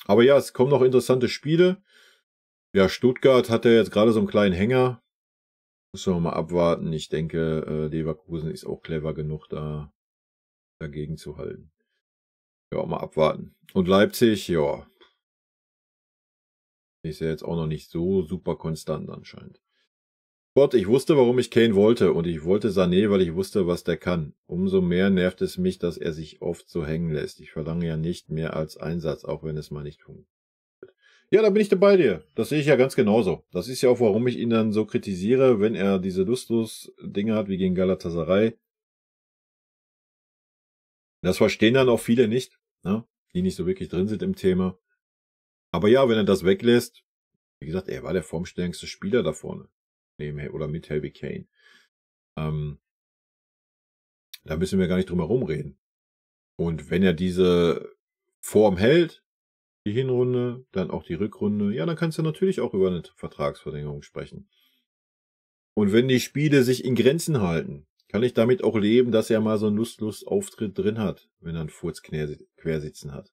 Aber ja, es kommen noch interessante Spiele. Ja, Stuttgart hat ja jetzt gerade so einen kleinen Hänger. Müssen wir mal abwarten. Ich denke, Leverkusen ist auch clever genug, dagegen zu halten. Ja, mal abwarten. Und Leipzig, ja, ist ja jetzt auch noch nicht so super konstant anscheinend. Gott, ich wusste, warum ich Kane wollte, und ich wollte Sané, weil ich wusste, was der kann. Umso mehr nervt es mich, dass er sich oft so hängen lässt. Ich verlange ja nicht mehr als Einsatz, auch wenn es mal nicht funktioniert. Ja, da bin ich dabei dir. Das sehe ich ja ganz genauso. Das ist ja auch, warum ich ihn dann so kritisiere, wenn er diese lustlos Dinge hat wie gegen Galatasaray. Das verstehen dann auch viele nicht, ne? Die nicht so wirklich drin sind im Thema. Aber ja, wenn er das weglässt, wie gesagt, er war der formstärkste Spieler da vorne. Oder mit Harry Kane. Da müssen wir gar nicht drum herum reden. Und wenn er diese Form hält, die Hinrunde, dann auch die Rückrunde, ja, dann kannst du natürlich auch über eine Vertragsverlängerung sprechen. Und wenn die Spiele sich in Grenzen halten, kann ich damit auch leben, dass er mal so einen Lustlos-Auftritt drin hat, wenn er einen Furz quersitzen hat.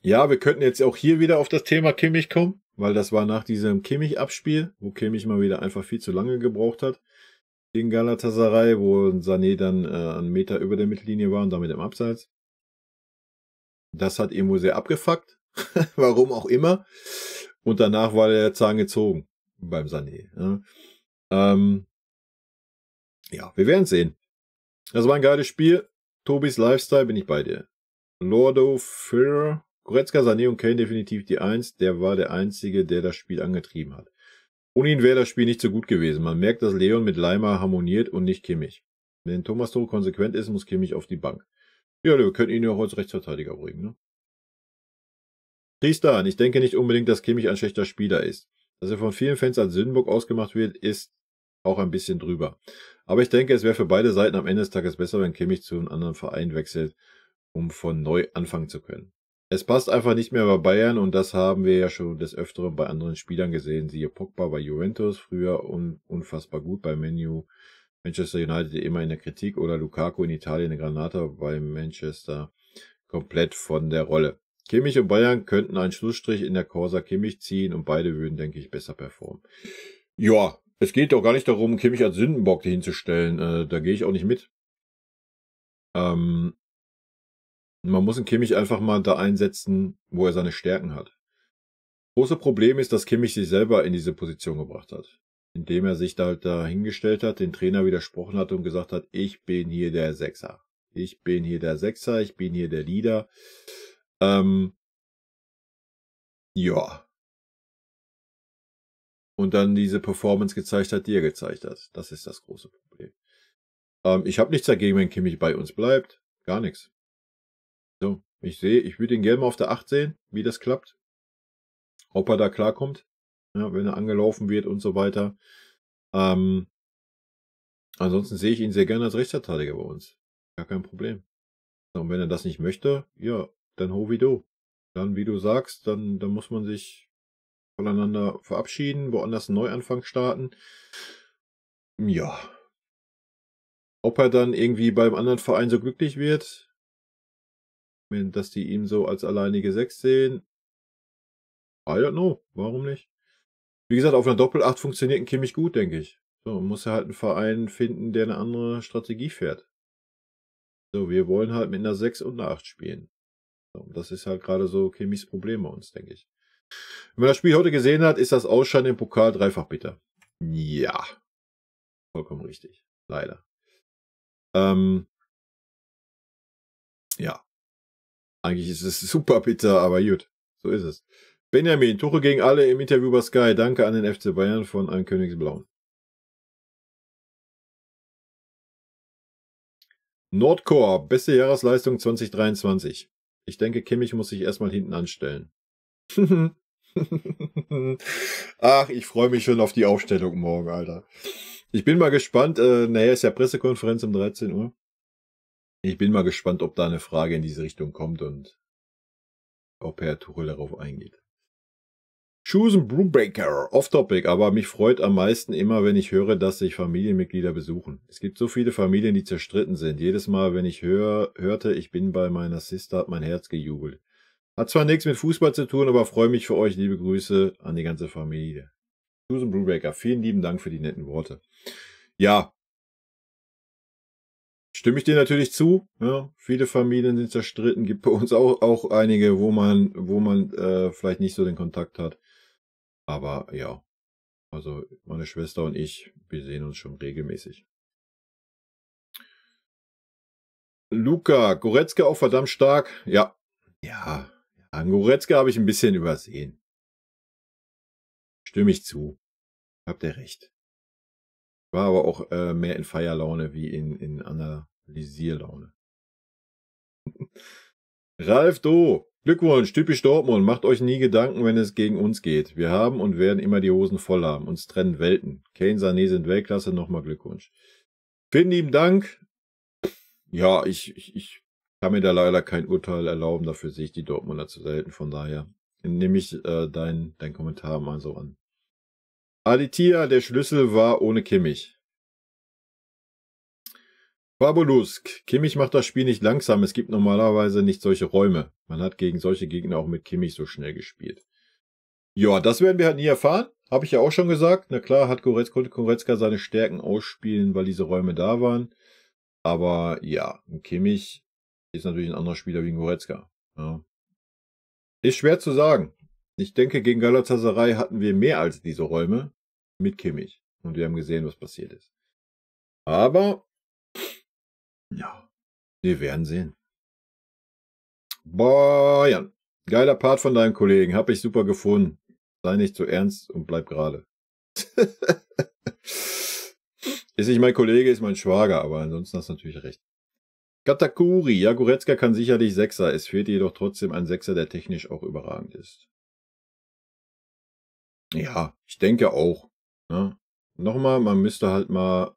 Ja, wir könnten jetzt auch hier wieder auf das Thema Kimmich kommen, weil das war nach diesem Kimmich-Abspiel, wo Kimmich mal wieder einfach viel zu lange gebraucht hat gegen Galatasaray, wo Sané dann einen Meter über der Mittellinie war und damit im Abseits. Das hat ihn wohl sehr abgefuckt, warum auch immer. Und danach war der Zahn gezogen beim Sané. Ja, wir werden sehen. Das war ein geiles Spiel. Tobis Lifestyle, bin ich bei dir. Lordo, Führer, Goretzka, Sané und Kane definitiv die 1. Der war der Einzige, der das Spiel angetrieben hat. Ohne ihn wäre das Spiel nicht so gut gewesen. Man merkt, dass Leon mit Leimer harmoniert und nicht Kimmich. Wenn Thomas Tuchel konsequent ist, muss Kimmich auf die Bank. Ja, wir können ihn ja auch als Rechtsverteidiger bringen, ne? Tristan, ich denke nicht unbedingt, dass Kimmich ein schlechter Spieler ist. Dass er von vielen Fans als Sündenbock ausgemacht wird, ist auch ein bisschen drüber. Aber ich denke, es wäre für beide Seiten am Ende des Tages besser, wenn Kimmich zu einem anderen Verein wechselt, um von neu anfangen zu können. Es passt einfach nicht mehr bei Bayern, und das haben wir ja schon des Öfteren bei anderen Spielern gesehen. Siehe Pogba bei Juventus, früher unfassbar gut bei Man-U, Manchester United immer in der Kritik, oder Lukaku in Italien, in Granata bei Manchester, komplett von der Rolle. Kimmich und Bayern könnten einen Schlussstrich in der Corsa Kimmich ziehen, und beide würden, denke ich, besser performen. Ja, es geht doch gar nicht darum, Kimmich als Sündenbock hinzustellen. Da gehe ich auch nicht mit. Man muss einen Kimmich einfach mal da einsetzen, wo er seine Stärken hat. Große Problem ist, dass Kimmich sich selber in diese Position gebracht hat. Indem er sich da halt dahingestellt hat, den Trainer widersprochen hat und gesagt hat, ich bin hier der Sechser. Ich bin hier der Sechser, ich bin hier der Leader. Ja. und dann diese Performance gezeigt hat, die er gezeigt hat. Das ist das große Problem. Ich habe nichts dagegen, wenn Kimmich bei uns bleibt. Gar nichts. So, ich würde ihn gerne mal auf der 8 sehen, wie das klappt. Ob er da klarkommt, ja, wenn er angelaufen wird und so weiter. Ansonsten sehe ich ihn sehr gerne als Rechtsverteidiger bei uns. Gar kein Problem. Und wenn er das nicht möchte, ja, dann ho wie du. Dann, wie du sagst, dann muss man sich voneinander verabschieden, woanders einen Neuanfang starten. Ja. Ob er dann irgendwie beim anderen Verein so glücklich wird, dass die ihn so als alleinige 6 sehen, I don't know. Warum nicht? Wie gesagt, auf einer Doppel-8 funktioniert ein Kimmich gut, denke ich. So, man muss ja halt einen Verein finden, der eine andere Strategie fährt. So, wir wollen halt mit einer 6 und einer 8 spielen. So, das ist halt gerade so Kimmichs Problem bei uns, denke ich. Wenn man das Spiel heute gesehen hat, ist das Ausscheiden im Pokal dreifach bitter. Ja, vollkommen richtig. Leider. Ja, eigentlich ist es super bitter, aber gut, so ist es. Benjamin, Tuchel gegen alle im Interview bei Sky. Danke an den FC Bayern von einem Königsblauen. Nordcore, beste Jahresleistung 2023. Ich denke, Kimmich muss sich erstmal hinten anstellen. Ach, ich freue mich schon auf die Aufstellung morgen, Alter. Ich bin mal gespannt. Nachher ist ja Pressekonferenz um 13 Uhr. Ich bin mal gespannt, ob da eine Frage in diese Richtung kommt und ob Herr Tuchel darauf eingeht. Choose Brewbreaker, off-topic, aber mich freut am meisten immer, wenn ich höre, dass sich Familienmitglieder besuchen. Es gibt so viele Familien, die zerstritten sind. Jedes Mal, wenn ich hörte, ich bin bei meiner Sister, hat mein Herz gejubelt. Hat zwar nichts mit Fußball zu tun, aber freue mich für euch. Liebe Grüße an die ganze Familie. Susan Brewbreaker, vielen lieben Dank für die netten Worte. Ja, stimme ich dir natürlich zu. Ja, viele Familien sind zerstritten. Gibt bei uns auch einige, wo man vielleicht nicht so den Kontakt hat. Aber ja, also meine Schwester und ich, wir sehen uns schon regelmäßig. Luca, Goretzka auch verdammt stark. Ja, an Goretzka habe ich ein bisschen übersehen. Stimme ich zu. Habt ihr recht. War aber auch mehr in Feierlaune wie in Analysierlaune. Ralf Do, Glückwunsch, typisch Dortmund. Macht euch nie Gedanken, wenn es gegen uns geht. Wir haben und werden immer die Hosen voll haben. Uns trennen Welten. Kane, Sané sind Weltklasse. Nochmal Glückwunsch. Vielen lieben Dank. Ja, ich kann mir da leider kein Urteil erlauben. Dafür sehe ich die Dortmunder zu selten. Von daher nehme ich dein Kommentar mal so an. Aditya, der Schlüssel war ohne Kimmich. Fabulusk. Kimmich macht das Spiel nicht langsam. Es gibt normalerweise nicht solche Räume. Man hat gegen solche Gegner auch mit Kimmich so schnell gespielt. Ja, das werden wir halt nie erfahren. Habe ich ja auch schon gesagt. Na klar, konnte Goretzka seine Stärken ausspielen, weil diese Räume da waren. Aber ja, ein Kimmich ist natürlich ein anderer Spieler wie ein Goretzka. Ja. Ist schwer zu sagen. Ich denke, gegen Galatasaray hatten wir mehr als diese Räume mit Kimmich. Und wir haben gesehen, was passiert ist. Aber ja, wir werden sehen. Bayern. Geiler Part von deinem Kollegen. Hab ich super gefunden. Sei nicht zu ernst und bleib gerade. Ist nicht mein Kollege, ist mein Schwager, aber ansonsten hast du natürlich recht. Katakuri. Ja, Goretzka kann sicherlich Sechser. Es fehlt jedoch trotzdem ein Sechser, der technisch auch überragend ist. Ja, ich denke auch. Ja. Nochmal, man müsste halt mal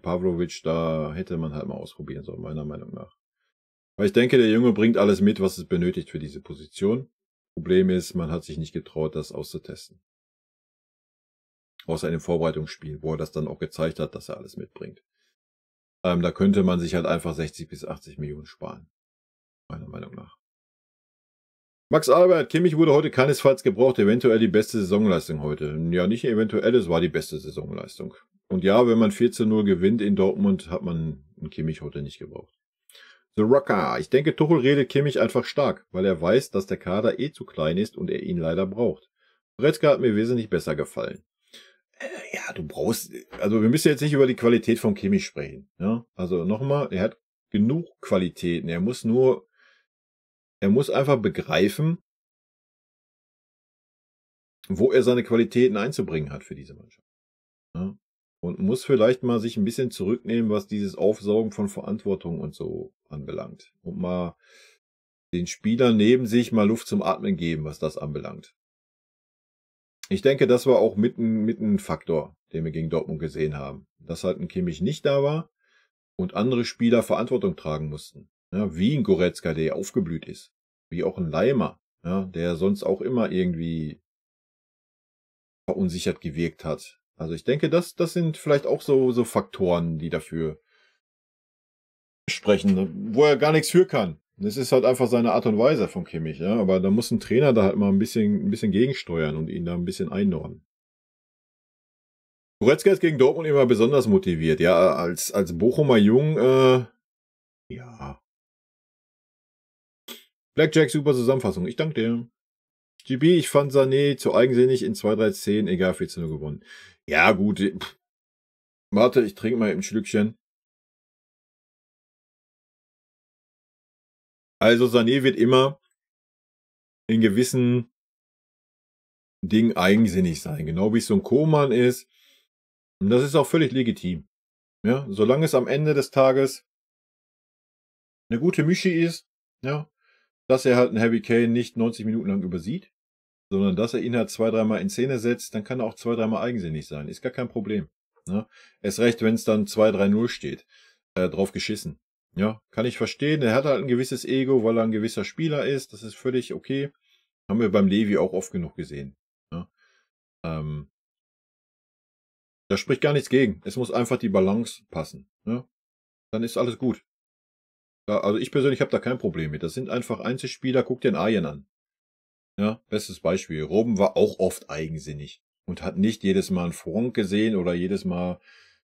Pavlovic, da hätte man halt mal ausprobieren sollen, meiner Meinung nach. Weil ich denke, der Junge bringt alles mit, was es benötigt für diese Position. Problem ist, man hat sich nicht getraut, das auszutesten. Außer in dem Vorbereitungsspiel, wo er das dann auch gezeigt hat, dass er alles mitbringt. Da könnte man sich halt einfach 60 bis 80 Millionen sparen. Meiner Meinung nach. Max Albert, Kimmich wurde heute keinesfalls gebraucht, eventuell die beste Saisonleistung heute. Ja, nicht eventuell, es war die beste Saisonleistung. Und ja, wenn man 14-0 gewinnt in Dortmund, hat man einen Kimmich heute nicht gebraucht. The Rocker, ich denke, Tuchel redet Kimmich einfach stark, weil er weiß, dass der Kader eh zu klein ist und er ihn leider braucht. Goretzka hat mir wesentlich besser gefallen. Ja, du brauchst, also wir müssen jetzt nicht über die Qualität von Kimmich sprechen. Ja? Also nochmal, er hat genug Qualitäten. Er muss einfach begreifen, wo er seine Qualitäten einzubringen hat für diese Mannschaft. Ja? Und muss vielleicht mal sich ein bisschen zurücknehmen, was dieses Aufsaugen von Verantwortung und so anbelangt. Und mal den Spielern neben sich mal Luft zum Atmen geben, was das anbelangt. Ich denke, das war auch mit ein Faktor, den wir gegen Dortmund gesehen haben. Dass halt ein Kimmich nicht da war und andere Spieler Verantwortung tragen mussten. Ja, wie ein Goretzka, der aufgeblüht ist. Wie auch ein Leimer, ja, der sonst auch immer irgendwie verunsichert gewirkt hat. Also ich denke, das sind vielleicht auch so Faktoren, die dafür sprechen, ne, wo er gar nichts für kann. Das ist halt einfach seine Art und Weise von Kimmich, ja. Aber da muss ein Trainer da halt mal ein bisschen gegensteuern und ihn da ein bisschen einnorden. Goretzka ist gegen Dortmund immer besonders motiviert, ja, als Bochumer Jung, ja. Blackjack, super Zusammenfassung. Ich danke dir. GB, ich fand Sané zu eigensinnig in 2-3 Szenen, egal, 14 gewonnen. Ja, gut. Warte, ich trinke mal ein Schlückchen. Also Sané wird immer in gewissen Dingen eigensinnig sein, genau wie es so ein Koman ist. Und das ist auch völlig legitim. Ja, solange es am Ende des Tages eine gute Mische ist, ja, dass er halt einen Harry Kane nicht 90 Minuten lang übersieht, sondern dass er ihn halt 2-3 Mal in Szene setzt, dann kann er auch 2-3 Mal eigensinnig sein. Ist gar kein Problem. Ne? Erst recht, wenn es dann 2-3-0 steht. Drauf geschissen. Ja, kann ich verstehen. Er hat halt ein gewisses Ego, weil er ein gewisser Spieler ist. Das ist völlig okay. Haben wir beim Levi auch oft genug gesehen. Ja? Da spricht gar nichts gegen. Es muss einfach die Balance passen. Ne? Dann ist alles gut. Ja, also ich persönlich habe da kein Problem mit. Das sind einfach Einzelspieler. Guck den Arjen an. Ja, bestes Beispiel. Robben war auch oft eigensinnig und hat nicht jedes Mal einen Franck gesehen oder jedes Mal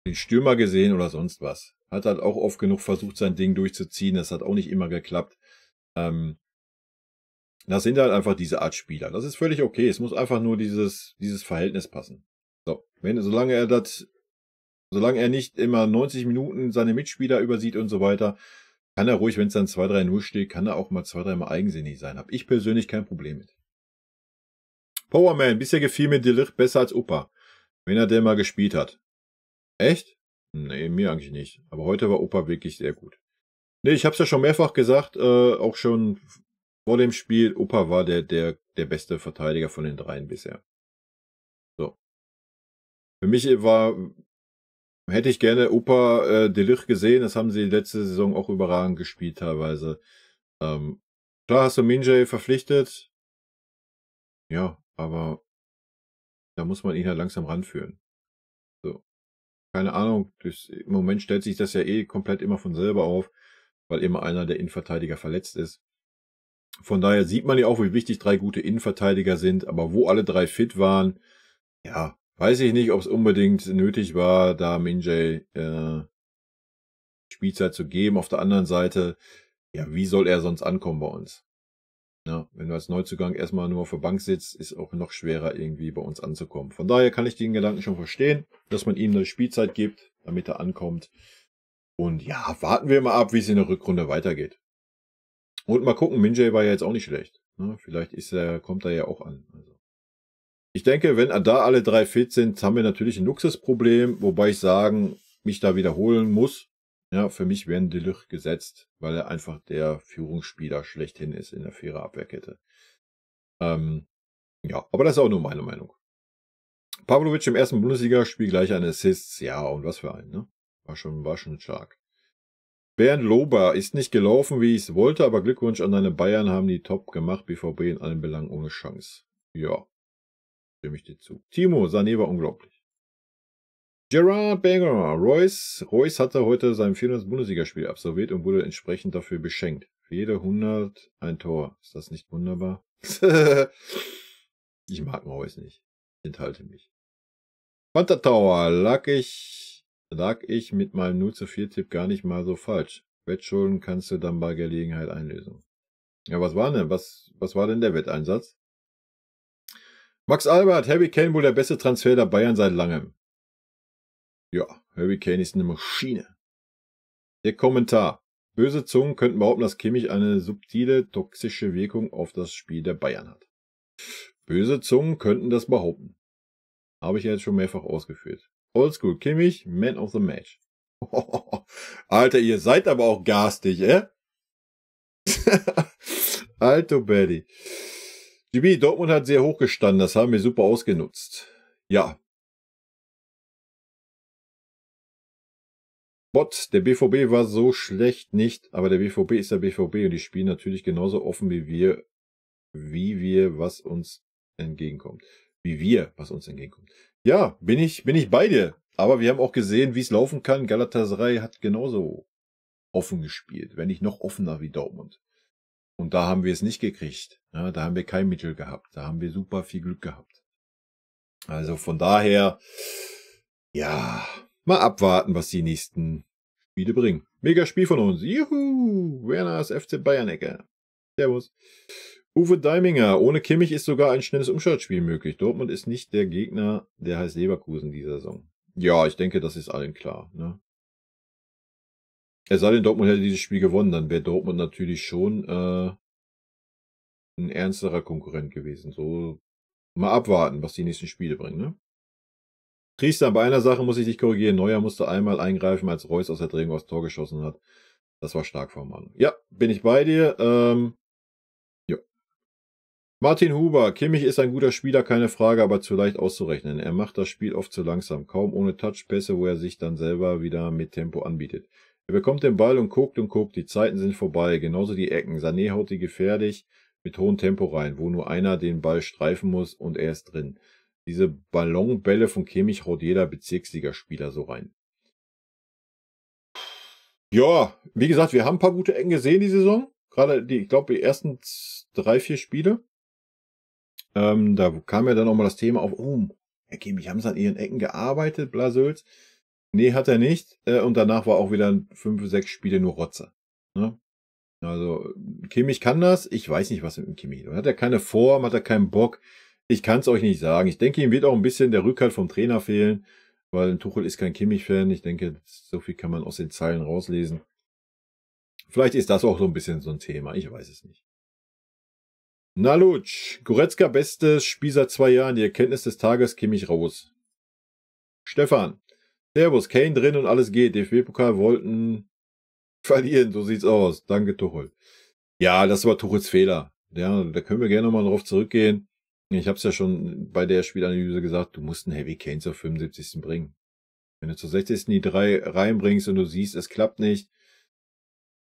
den Stürmer gesehen oder sonst was. Hat halt auch oft genug versucht, sein Ding durchzuziehen. Das hat auch nicht immer geklappt. Das sind halt einfach diese Art Spieler. Das ist völlig okay. Es muss einfach nur dieses Verhältnis passen. So, solange er nicht immer 90 Minuten seine Mitspieler übersieht und so weiter, kann er ruhig, wenn es dann 2-3-0 steht, kann er auch mal 2-3 Mal eigensinnig sein. Hab ich persönlich kein Problem mit. Powerman, bisher gefiel mir De Ligt besser als Opa, wenn er denn mal gespielt hat. Echt? Nee, mir eigentlich nicht. Aber heute war Opa wirklich sehr gut. Nee, ich hab's ja schon mehrfach gesagt, auch schon vor dem Spiel, Opa war der beste Verteidiger von den dreien bisher. So. Für mich hätte ich gerne Opa De Ligt gesehen, das haben sie letzte Saison auch überragend gespielt teilweise. Klar hast du Minjay verpflichtet, ja, aber da muss man ihn ja langsam ranführen. So. Keine Ahnung, im Moment stellt sich das ja komplett immer von selber auf, weil immer einer der Innenverteidiger verletzt ist. Von daher sieht man ja auch, wie wichtig 3 gute Innenverteidiger sind, aber wo alle 3 fit waren, ja, weiß ich nicht, ob es unbedingt nötig war, da Minjay Spielzeit zu geben. Auf der anderen Seite, ja, wie soll er sonst ankommen bei uns? Ja, wenn du als Neuzugang erstmal nur auf der Bank sitzt, ist auch noch schwerer irgendwie bei uns anzukommen. Von daher kann ich den Gedanken schon verstehen, dass man ihm eine Spielzeit gibt, damit er ankommt. Und ja, warten wir mal ab, wie es in der Rückrunde weitergeht. Und mal gucken, Minjay war ja jetzt auch nicht schlecht. Ne? Vielleicht kommt er ja auch an. Also. Ich denke, wenn da alle 3 fit sind, haben wir natürlich ein Luxusproblem, wobei ich mich da wiederholen muss. Ja, für mich werden De Ligt gesetzt, weil er einfach der Führungsspieler schlechthin ist in der Vierer-Abwehrkette. Ja, aber das ist auch nur meine Meinung. Pavlovic im ersten Bundesligaspiel gleich ein Assists. Ja, und was für ein, ne? War schon stark. Bernd Lober ist nicht gelaufen, wie ich es wollte, aber Glückwunsch an deine Bayern, haben die top gemacht. BVB in allen Belangen ohne Chance. Ja, stimme ich dir zu. Timo, Sané war unglaublich. Gerard Berger, Royce hatte heute sein 400. Bundesligaspiel absolviert und wurde entsprechend dafür beschenkt. Für jede 100 ein Tor. Ist das nicht wunderbar? Ich mag Royce nicht. Ich enthalte mich. Panther Tower, lag ich mit meinem 0:4-Tipp gar nicht mal so falsch. Wettschulden kannst du dann bei Gelegenheit einlösen. Ja, was war denn? Was war denn der Wetteinsatz? Max Albert, Harry Kane wohl der beste Transfer der Bayern seit langem. Ja, Harry Kane ist eine Maschine. Der Kommentar. Böse Zungen könnten behaupten, dass Kimmich eine subtile, toxische Wirkung auf das Spiel der Bayern hat. Böse Zungen könnten das behaupten. Habe ich ja jetzt schon mehrfach ausgeführt. Oldschool Kimmich, Man of the Match. Alter, ihr seid aber auch garstig, Alto Betty. GB, Dortmund hat sehr hoch gestanden, das haben wir super ausgenutzt. Ja. Bot, der BVB war so schlecht nicht, aber der BVB ist der BVB und die spielen natürlich genauso offen wie wir, was uns entgegenkommt. Ja, bin ich bei dir. Aber wir haben auch gesehen, wie es laufen kann. Galatasaray hat genauso offen gespielt, wenn nicht noch offener wie Dortmund. Und da haben wir es nicht gekriegt. Ja, da haben wir kein Mittel gehabt. Da haben wir super viel Glück gehabt. Also von daher, ja, mal abwarten, was die nächsten Spiele bringen. Mega Spiel von uns. Juhu! Werners FC Bayern-Ecke. Servus. Uwe Deiminger. Ohne Kimmich ist sogar ein schnelles Umschaltspiel möglich. Dortmund ist nicht der Gegner, der heißt Leverkusen dieser Saison. Ja, ich denke, das ist allen klar. Ne? Es sei denn, Dortmund hätte dieses Spiel gewonnen, dann wäre Dortmund natürlich schon ein ernsterer Konkurrent gewesen. So, mal abwarten, was die nächsten Spiele bringen. Ne? Tristan, bei einer Sache muss ich dich korrigieren. Neuer musste einmal eingreifen, als Reus aus der Drehung aufs Tor geschossen hat. Das war stark vom Mann. Ja, bin ich bei dir. Ja. Martin Huber. Kimmich ist ein guter Spieler, keine Frage, aber zu leicht auszurechnen. Er macht das Spiel oft zu langsam. Kaum ohne Touchpässe, wo er sich dann selber wieder mit Tempo anbietet. Er bekommt den Ball und guckt. Die Zeiten sind vorbei. Genauso die Ecken. Sané haut die gefährlich mit hohem Tempo rein, wo nur einer den Ball streifen muss und er ist drin. Diese Ballonbälle von Kimmich haut jeder Bezirksligaspieler so rein. Ja, wie gesagt, wir haben ein paar gute Ecken gesehen die Saison. Gerade ich glaube, die ersten 3-4 Spiele. Da kam ja dann auch mal das Thema auf, Herr Kimmich, haben Sie an Ihren Ecken gearbeitet, Blasöls? Nee, hat er nicht. Und danach war auch wieder 5, 6 Spiele nur Rotze. Ne? Also, Kimmich kann das. Ich weiß nicht, was mit dem Kimmich ist. Hat er keine Form, hat er keinen Bock? Ich kann es euch nicht sagen. Ich denke, ihm wird auch ein bisschen der Rückhalt vom Trainer fehlen, weil Tuchel ist kein Kimmich-Fan. Ich denke, so viel kann man aus den Zeilen rauslesen. Vielleicht ist das auch so ein bisschen so ein Thema. Ich weiß es nicht. Na Lutsch, Goretzka bestes Spiel seit 2 Jahren. Die Erkenntnis des Tages, Kimmich raus. Stefan, Servus, Kane drin und alles geht. DFB-Pokal wollten verlieren, so sieht's aus. Danke, Tuchel. Ja, das war Tuchels Fehler. Ja, da können wir gerne nochmal drauf zurückgehen. Ich habe es ja schon bei der Spielanalyse gesagt, du musst einen Heavy Kane zur 75. bringen. Wenn du zur 60. die 3 reinbringst und du siehst, es klappt nicht,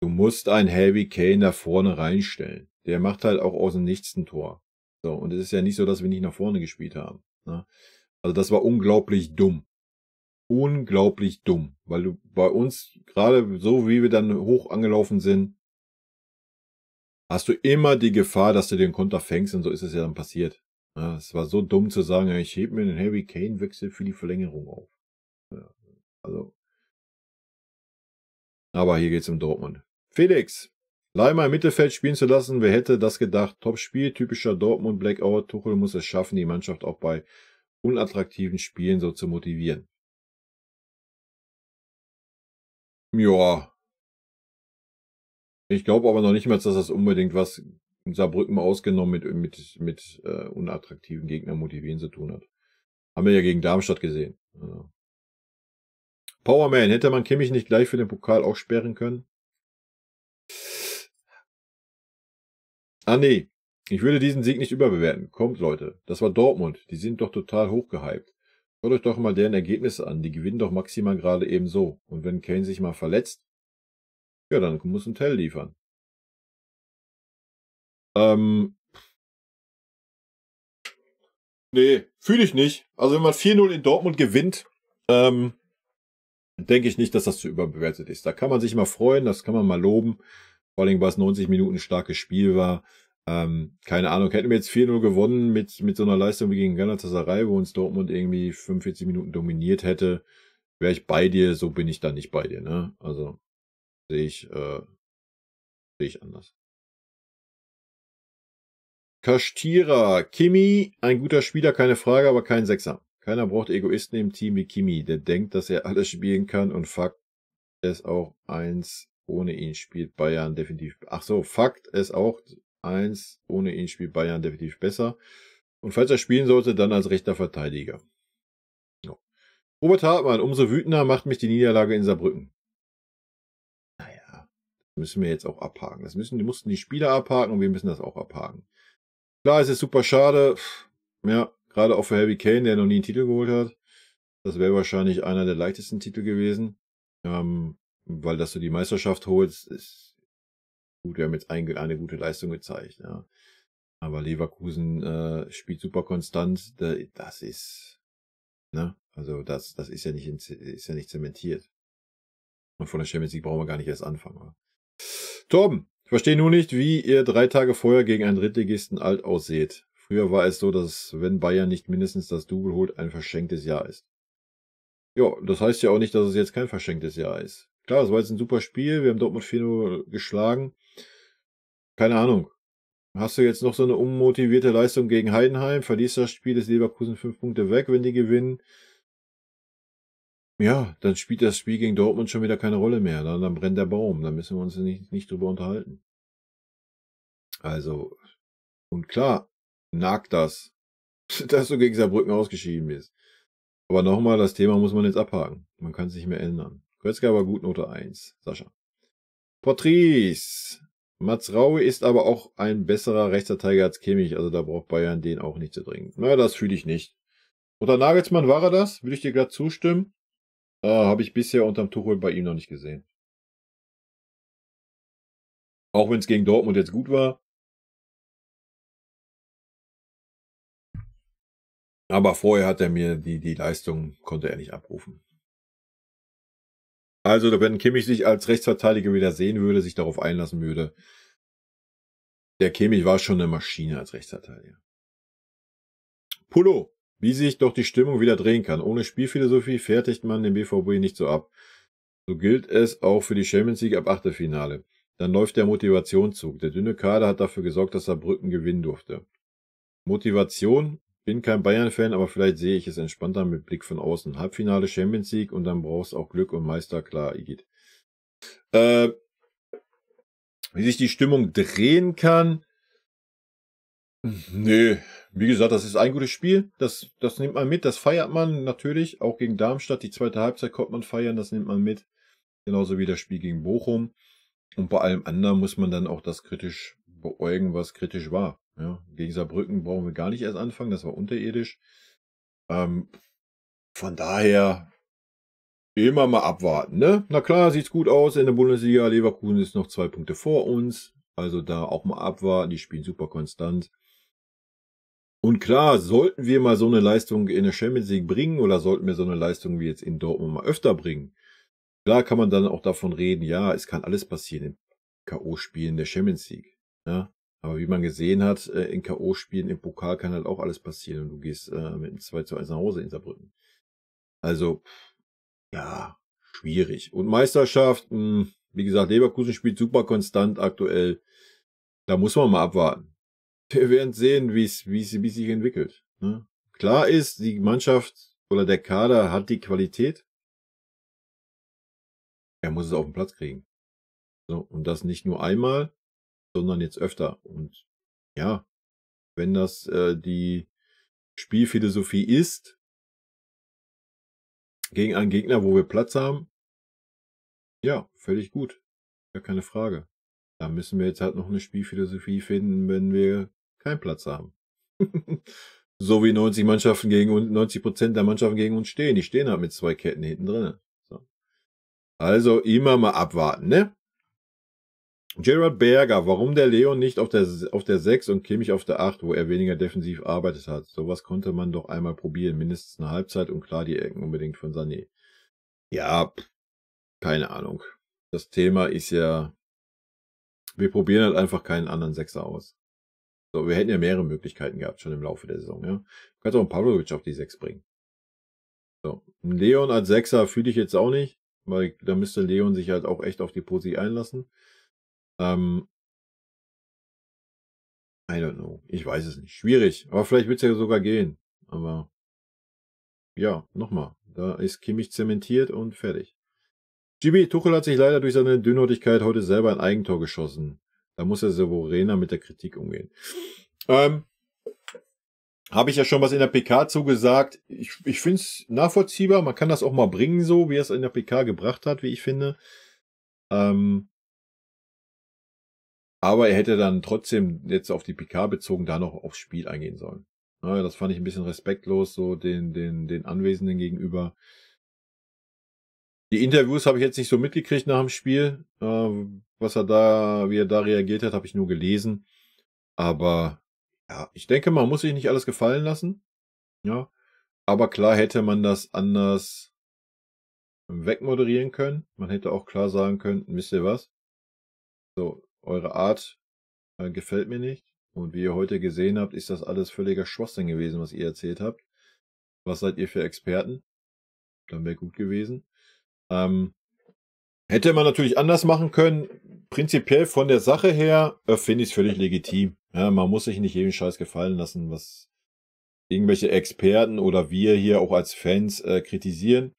du musst einen Heavy Kane da vorne reinstellen. Der macht halt auch aus dem Nichts ein Tor. So, und es ist ja nicht so, dass wir nicht nach vorne gespielt haben. Ne? Also das war unglaublich dumm. Unglaublich dumm. Weil du bei uns, gerade so wie wir dann hoch angelaufen sind, hast du immer die Gefahr, dass du den Konter fängst und so ist es ja dann passiert. Ja, es war so dumm zu sagen, ich hebe mir den Harry Kane Wechsel für die Verlängerung auf. Ja, also. Aber hier geht's um Dortmund. Felix, Leimer im Mittelfeld spielen zu lassen, wer hätte das gedacht? Top-Spiel, typischer Dortmund Blackout. Tuchel muss es schaffen, die Mannschaft auch bei unattraktiven Spielen so zu motivieren. Ja. Ich glaube aber noch nicht mal, dass das unbedingt was Saarbrücken mal ausgenommen mit unattraktiven Gegnern motivieren zu tun hat. Haben wir ja gegen Darmstadt gesehen. Ja. Powerman, hätte man Kimmich nicht gleich für den Pokal auch sperren können? Ah nee, ich würde diesen Sieg nicht überbewerten. Kommt Leute, das war Dortmund, die sind doch total hochgehypt. Schaut euch doch mal deren Ergebnisse an, die gewinnen doch maximal gerade eben so. Und wenn Kane sich mal verletzt, ja, dann muss ein Tell liefern. Nee, fühle ich nicht. Also wenn man 4-0 in Dortmund gewinnt, denke ich nicht, dass das zu überbewertet ist. Da kann man sich mal freuen, das kann man mal loben. Vor allem, weil es 90 Minuten ein starkes Spiel war. Keine Ahnung, hätten wir jetzt 4-0 gewonnen mit so einer Leistung wie gegen Galatasaray, wo uns Dortmund irgendwie 45 Minuten dominiert hätte, wäre ich bei dir, so bin ich da nicht bei dir, ne? Also sehe ich anders. Kashtira, Kimi, ein guter Spieler, keine Frage, aber kein Sechser. Keiner braucht Egoisten im Team wie Kimi, der denkt, dass er alles spielen kann und Fakt ist auch 1, ohne ihn spielt Bayern definitiv. Ach so, Fakt ist auch 1, ohne ihn spielt Bayern definitiv besser. Und falls er spielen sollte, dann als rechter Verteidiger. Ja. Robert Hartmann, umso wütender macht mich die Niederlage in Saarbrücken. Naja, müssen wir jetzt auch abhaken. Die mussten die Spieler abhaken und wir müssen das auch abhaken. Klar, es ist super schade. Ja, gerade auch für Harry Kane, der noch nie einen Titel geholt hat. Das wäre wahrscheinlich einer der leichtesten Titel gewesen. Weil, dass du die Meisterschaft holst, ist gut. Wir haben jetzt eine gute Leistung gezeigt. Ja. Aber Leverkusen spielt super konstant. Das ist, ne? Also das ist ja nicht zementiert. Und von der Champions League brauchen wir gar nicht erst anfangen. Oder? Torben, ich verstehe nur nicht, wie ihr 3 Tage vorher gegen einen Drittligisten alt ausseht. Früher war es so, dass wenn Bayern nicht mindestens das Double holt, ein verschenktes Jahr ist. Ja, das heißt ja auch nicht, dass es jetzt kein verschenktes Jahr ist. Klar, es war jetzt ein super Spiel. Wir haben Dortmund 4-0 geschlagen. Keine Ahnung. Hast du jetzt noch so eine unmotivierte Leistung gegen Heidenheim? Verlierst das Spiel, ist Leverkusen 5 Punkte weg, wenn die gewinnen. Ja, dann spielt das Spiel gegen Dortmund schon wieder keine Rolle mehr. Dann brennt der Baum. Da müssen wir uns nicht drüber unterhalten. Also, und klar, nagt das, dass du gegen Saarbrücken ausgeschieden bist. Aber nochmal, das Thema muss man jetzt abhaken. Man kann es nicht mehr ändern. Götzke aber gut, Note 1. Sascha. Patrice. Mats Raue ist aber auch ein besserer Rechtsverteidiger als Kimmich. Also da braucht Bayern den auch nicht zu dringend. Na, das fühle ich nicht. Unter Nagelsmann war er das? Würde ich dir glatt zustimmen? Habe ich bisher unterm Tuchel bei ihm noch nicht gesehen. Auch wenn es gegen Dortmund jetzt gut war. Aber vorher hat er mir die Leistung, konnte er nicht abrufen. Also, wenn Kimmich sich als Rechtsverteidiger wieder sehen würde, sich darauf einlassen würde. Der Kimmich war schon eine Maschine als Rechtsverteidiger. Pullo, wie sich doch die Stimmung wieder drehen kann. Ohne Spielphilosophie fertigt man den BVB nicht so ab. So gilt es auch für die Champions League ab Achtelfinale. Dann läuft der Motivationszug. Der dünne Kader hat dafür gesorgt, dass Saarbrücken gewinnen durfte. Motivation? Bin kein Bayern-Fan, aber vielleicht sehe ich es entspannter mit Blick von außen. Halbfinale Champions League und dann brauchst du auch Glück und Meister, klar, Igitt. Wie sich die Stimmung drehen kann? Nö, wie gesagt, das ist ein gutes Spiel. Das nimmt man mit, das feiert man natürlich. Auch gegen Darmstadt, die zweite Halbzeit konnte man feiern, das nimmt man mit. Genauso wie das Spiel gegen Bochum. Und bei allem anderen muss man dann auch das kritisch beäugen, was kritisch war. Ja, gegen Saarbrücken brauchen wir gar nicht erst anfangen, das war unterirdisch. Von daher immer mal abwarten, ne? Na klar, sieht's gut aus in der Bundesliga. Leverkusen ist noch 2 Punkte vor uns. Also da auch mal abwarten. Die spielen super konstant. Und klar, sollten wir mal so eine Leistung in der Champions League bringen oder sollten wir so eine Leistung wie jetzt in Dortmund mal öfter bringen, klar kann man dann auch davon reden, ja, es kann alles passieren in K.O.-Spielen der Champions League. Ja? Aber wie man gesehen hat, in K.O.-Spielen im Pokal kann halt auch alles passieren und du gehst mit einem 2:1 nach Hause in Saarbrücken. Also, ja, schwierig. Und Meisterschaft, wie gesagt, Leverkusen spielt super konstant aktuell. Da muss man mal abwarten. Wir werden sehen, wie es sich entwickelt. Ne? Klar ist, die Mannschaft oder der Kader hat die Qualität. Er muss es auf den Platz kriegen. So, und das nicht nur einmal, sondern jetzt öfter. Und ja, wenn das die Spielphilosophie ist, gegen einen Gegner, wo wir Platz haben, ja, völlig gut. Ja, keine Frage. Da müssen wir jetzt halt noch eine Spielphilosophie finden, wenn wir keinen Platz haben. So wie 90% der Mannschaften gegen uns stehen. Die stehen halt mit 2 Ketten hinten drin. So. Also immer mal abwarten, ne? Gerard Berger, warum der Leon nicht auf der 6 und Kimmich auf der 8, wo er weniger defensiv arbeitet hat? Sowas konnte man doch einmal probieren. Mindestens eine Halbzeit und klar die Ecken unbedingt von Sané. Ja, keine Ahnung. Das Thema ist ja, wir probieren halt einfach keinen anderen Sechser aus. So, wir hätten ja mehrere Möglichkeiten gehabt, schon im Laufe der Saison, ja. Du kannst auch einen Pavlovic auf die 6 bringen. So, einen Leon als Sechser fühle ich jetzt auch nicht, weil da müsste Leon sich halt auch echt auf die Posi einlassen. I don't know. Ich weiß es nicht. Schwierig. Aber vielleicht wird es ja sogar gehen. Aber ja, nochmal. Da ist Kimmich zementiert und fertig. GB, Tuchel hat sich leider durch seine Dünnhäutigkeit heute selber ein Eigentor geschossen. Da muss er souveräner mit der Kritik umgehen. Habe ich ja schon was in der PK zugesagt. Ich finde es nachvollziehbar. Man kann das auch mal bringen, so wie er es in der PK gebracht hat, wie ich finde. Aber er hätte dann trotzdem jetzt auf die PK bezogen da noch aufs Spiel eingehen sollen. Ja, das fand ich ein bisschen respektlos, so den Anwesenden gegenüber. Die Interviews habe ich jetzt nicht so mitgekriegt nach dem Spiel. Wie er da reagiert hat, habe ich nur gelesen. Aber ja, ich denke, man muss sich nicht alles gefallen lassen. Ja, aber klar hätte man das anders wegmoderieren können. Man hätte auch klar sagen können, wisst ihr was? So, eure Art gefällt mir nicht. Und wie ihr heute gesehen habt, ist das alles völliger Schwachsinn gewesen, was ihr erzählt habt. Was seid ihr für Experten? Dann wäre gut gewesen. Hätte man natürlich anders machen können. Prinzipiell von der Sache her finde ich es völlig legitim. Ja, man muss sich nicht jeden Scheiß gefallen lassen, was irgendwelche Experten oder wir hier auch als Fans kritisieren.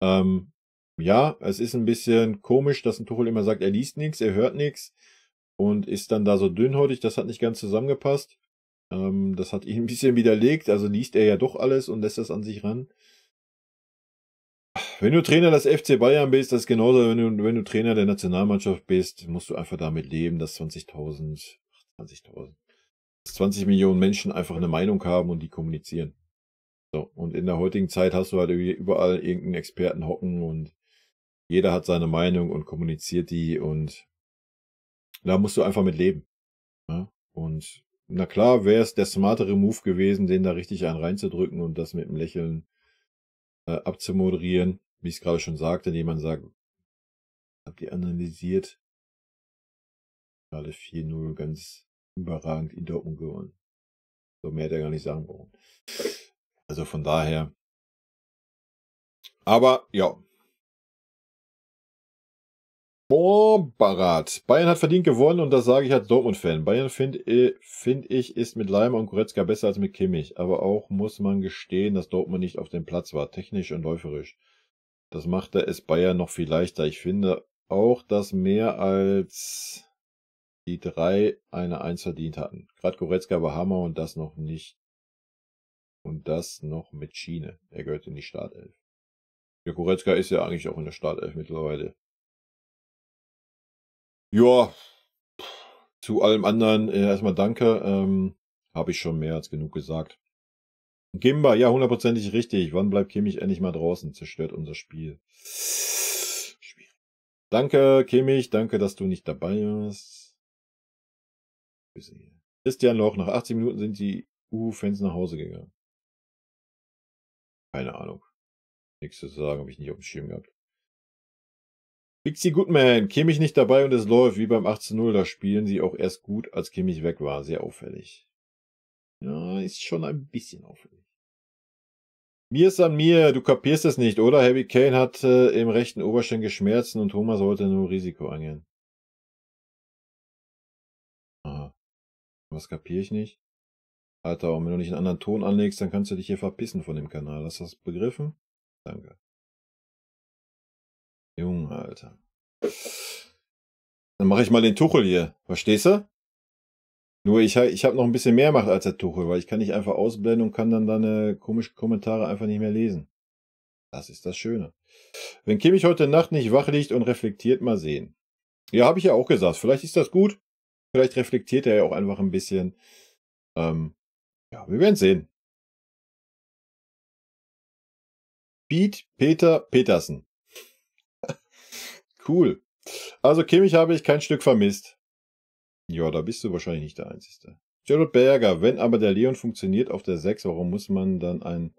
Ja, es ist ein bisschen komisch, dass ein Tuchel immer sagt, er liest nichts, er hört nichts und ist dann da so dünnhäutig. Das hat nicht ganz zusammengepasst. Das hat ihn ein bisschen widerlegt. Also liest er ja doch alles und lässt das an sich ran. Wenn du Trainer des FC Bayern bist, das ist genauso, wenn du Trainer der Nationalmannschaft bist, musst du einfach damit leben, dass 20 Millionen Menschen einfach eine Meinung haben und die kommunizieren. So, und in der heutigen Zeit hast du halt überall irgendeinen Experten hocken und jeder hat seine Meinung und kommuniziert die und da musst du einfach mit leben. Ja? Und na klar wäre es der smartere Move gewesen, den da richtig einen reinzudrücken und das mit einem Lächeln abzumoderieren. Wie ich es gerade schon sagte, jemand sagt, habt ihr analysiert? Gerade 4-0 ganz überragend in Dortmund gewonnen. So mehr hätte er gar nicht sagen brauchen. Also von daher. Aber ja. Barat. Bayern hat verdient gewonnen und das sage ich als Dortmund-Fan. Bayern, finde ich, ist mit Leimer und Goretzka besser als mit Kimmich. Aber auch muss man gestehen, dass Dortmund nicht auf dem Platz war, technisch und läuferisch. Das machte es Bayern noch viel leichter. Ich finde auch, dass mehr als die 3 eine 1 verdient hatten. Gerade Goretzka war Hammer und das noch nicht. Und das noch mit Schiene. Er gehört in die Startelf. Der Goretzka ist ja eigentlich auch in der Startelf mittlerweile. Ja, zu allem anderen erstmal danke. Habe ich schon mehr als genug gesagt. Gimba, ja, hundertprozentig richtig. Wann bleibt Kimmich endlich mal draußen? Zerstört unser Spiel. Schwierig. Danke, Kimmich. Danke, dass du nicht dabei warst. Christian Loch. Nach 80 Minuten sind die Uhu-Fans nach Hause gegangen. Keine Ahnung. Nichts zu sagen, habe ich nicht auf dem Schirm gehabt. Pixie Goodman, Kimmich nicht dabei und es läuft wie beim 18-0. Da spielen sie auch erst gut, als Kimmich weg war. Sehr auffällig. Ja, ist schon ein bisschen auffällig. Mir ist an mir, du kapierst es nicht, oder? Harry Kane hat im rechten Oberschenkel Schmerzen und Thomas wollte nur Risiko angehen. Aha. Was kapiere ich nicht? Alter, und wenn du nicht einen anderen Ton anlegst, dann kannst du dich hier verpissen von dem Kanal. Hast du das begriffen? Danke. Junge, Alter. Dann mache ich mal den Tuchel hier. Verstehst du? Nur ich habe noch ein bisschen mehr Macht als der Tuchel, weil ich kann nicht einfach ausblenden und kann dann deine komischen Kommentare einfach nicht mehr lesen. Das ist das Schöne. Wenn Kimmich heute Nacht nicht wach liegt und reflektiert, mal sehen. Ja, habe ich ja auch gesagt. Vielleicht ist das gut. Vielleicht reflektiert er ja auch einfach ein bisschen. Ja, wir werden sehen. Peter Petersen. Cool. Also Kimmich habe ich kein Stück vermisst. Ja, da bist du wahrscheinlich nicht der Einzige. Gerald Berger, wenn aber der Leon funktioniert auf der 6, warum muss man dann einen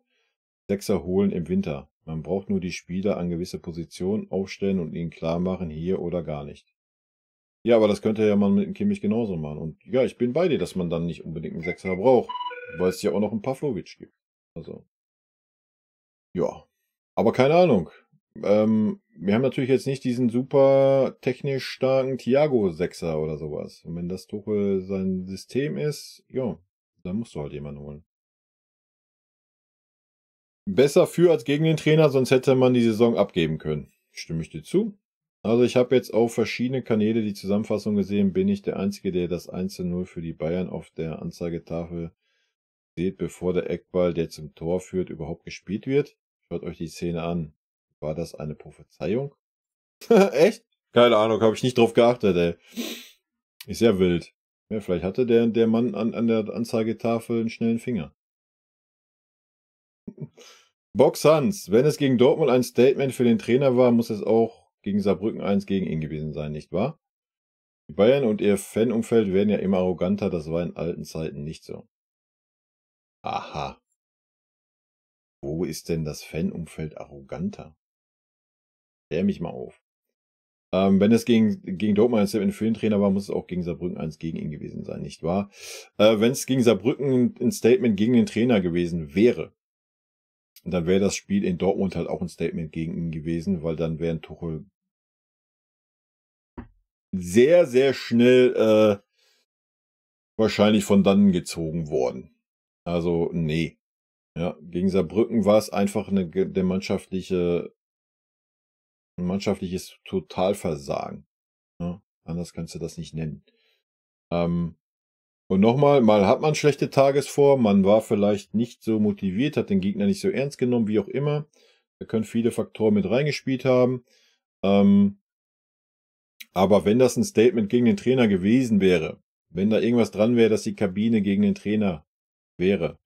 6er holen im Winter? Man braucht nur die Spieler an gewisse Positionen aufstellen und ihnen klar machen, hier oder gar nicht. Ja, aber das könnte ja man mit dem Kimmich genauso machen. Und ja, ich bin bei dir, dass man dann nicht unbedingt einen 6er braucht, weil es ja auch noch einen Pavlovic gibt. Also, ja. Aber keine Ahnung. Wir haben natürlich jetzt nicht diesen super technisch starken Thiago Sechser oder sowas. Und wenn das Tuchel sein System ist, ja, dann musst du halt jemanden holen. Besser für als gegen den Trainer, sonst hätte man die Saison abgeben können. Stimme ich dir zu? Also ich habe jetzt auf verschiedene Kanäle die Zusammenfassung gesehen, bin ich der Einzige, der das 1:0 für die Bayern auf der Anzeigetafel seht, bevor der Eckball, der zum Tor führt, überhaupt gespielt wird. Schaut euch die Szene an. War das eine Prophezeiung? Echt? Keine Ahnung, habe ich nicht drauf geachtet, ey. Ist ja wild. Ja, vielleicht hatte der Mann an der Anzeigetafel einen schnellen Finger. Box Hans, wenn es gegen Dortmund ein Statement für den Trainer war, muss es auch gegen Saarbrücken 1 gegen ihn gewesen sein, nicht wahr? Die Bayern und ihr Fanumfeld werden ja immer arroganter, das war in alten Zeiten nicht so. Aha. Wo ist denn das Fanumfeld arroganter? Klär mich mal auf. Wenn es gegen Dortmund ein Statement für den Trainer war, muss es auch gegen Saarbrücken 1 gegen ihn gewesen sein, nicht wahr? Wenn es gegen Saarbrücken ein Statement gegen den Trainer gewesen wäre, dann wäre das Spiel in Dortmund halt auch ein Statement gegen ihn gewesen, weil dann wären Tuchel sehr, sehr schnell wahrscheinlich von dannen gezogen worden. Also, nee. Ja, gegen Saarbrücken war es einfach ein mannschaftliches Totalversagen. Ja, anders kannst du das nicht nennen. Und nochmal, mal hat man schlechte Tagesform, man war vielleicht nicht so motiviert, hat den Gegner nicht so ernst genommen, wie auch immer. Da können viele Faktoren mit reingespielt haben. Aber wenn das ein Statement gegen den Trainer gewesen wäre, wenn da irgendwas dran wäre, dass die Kabine gegen den Trainer wäre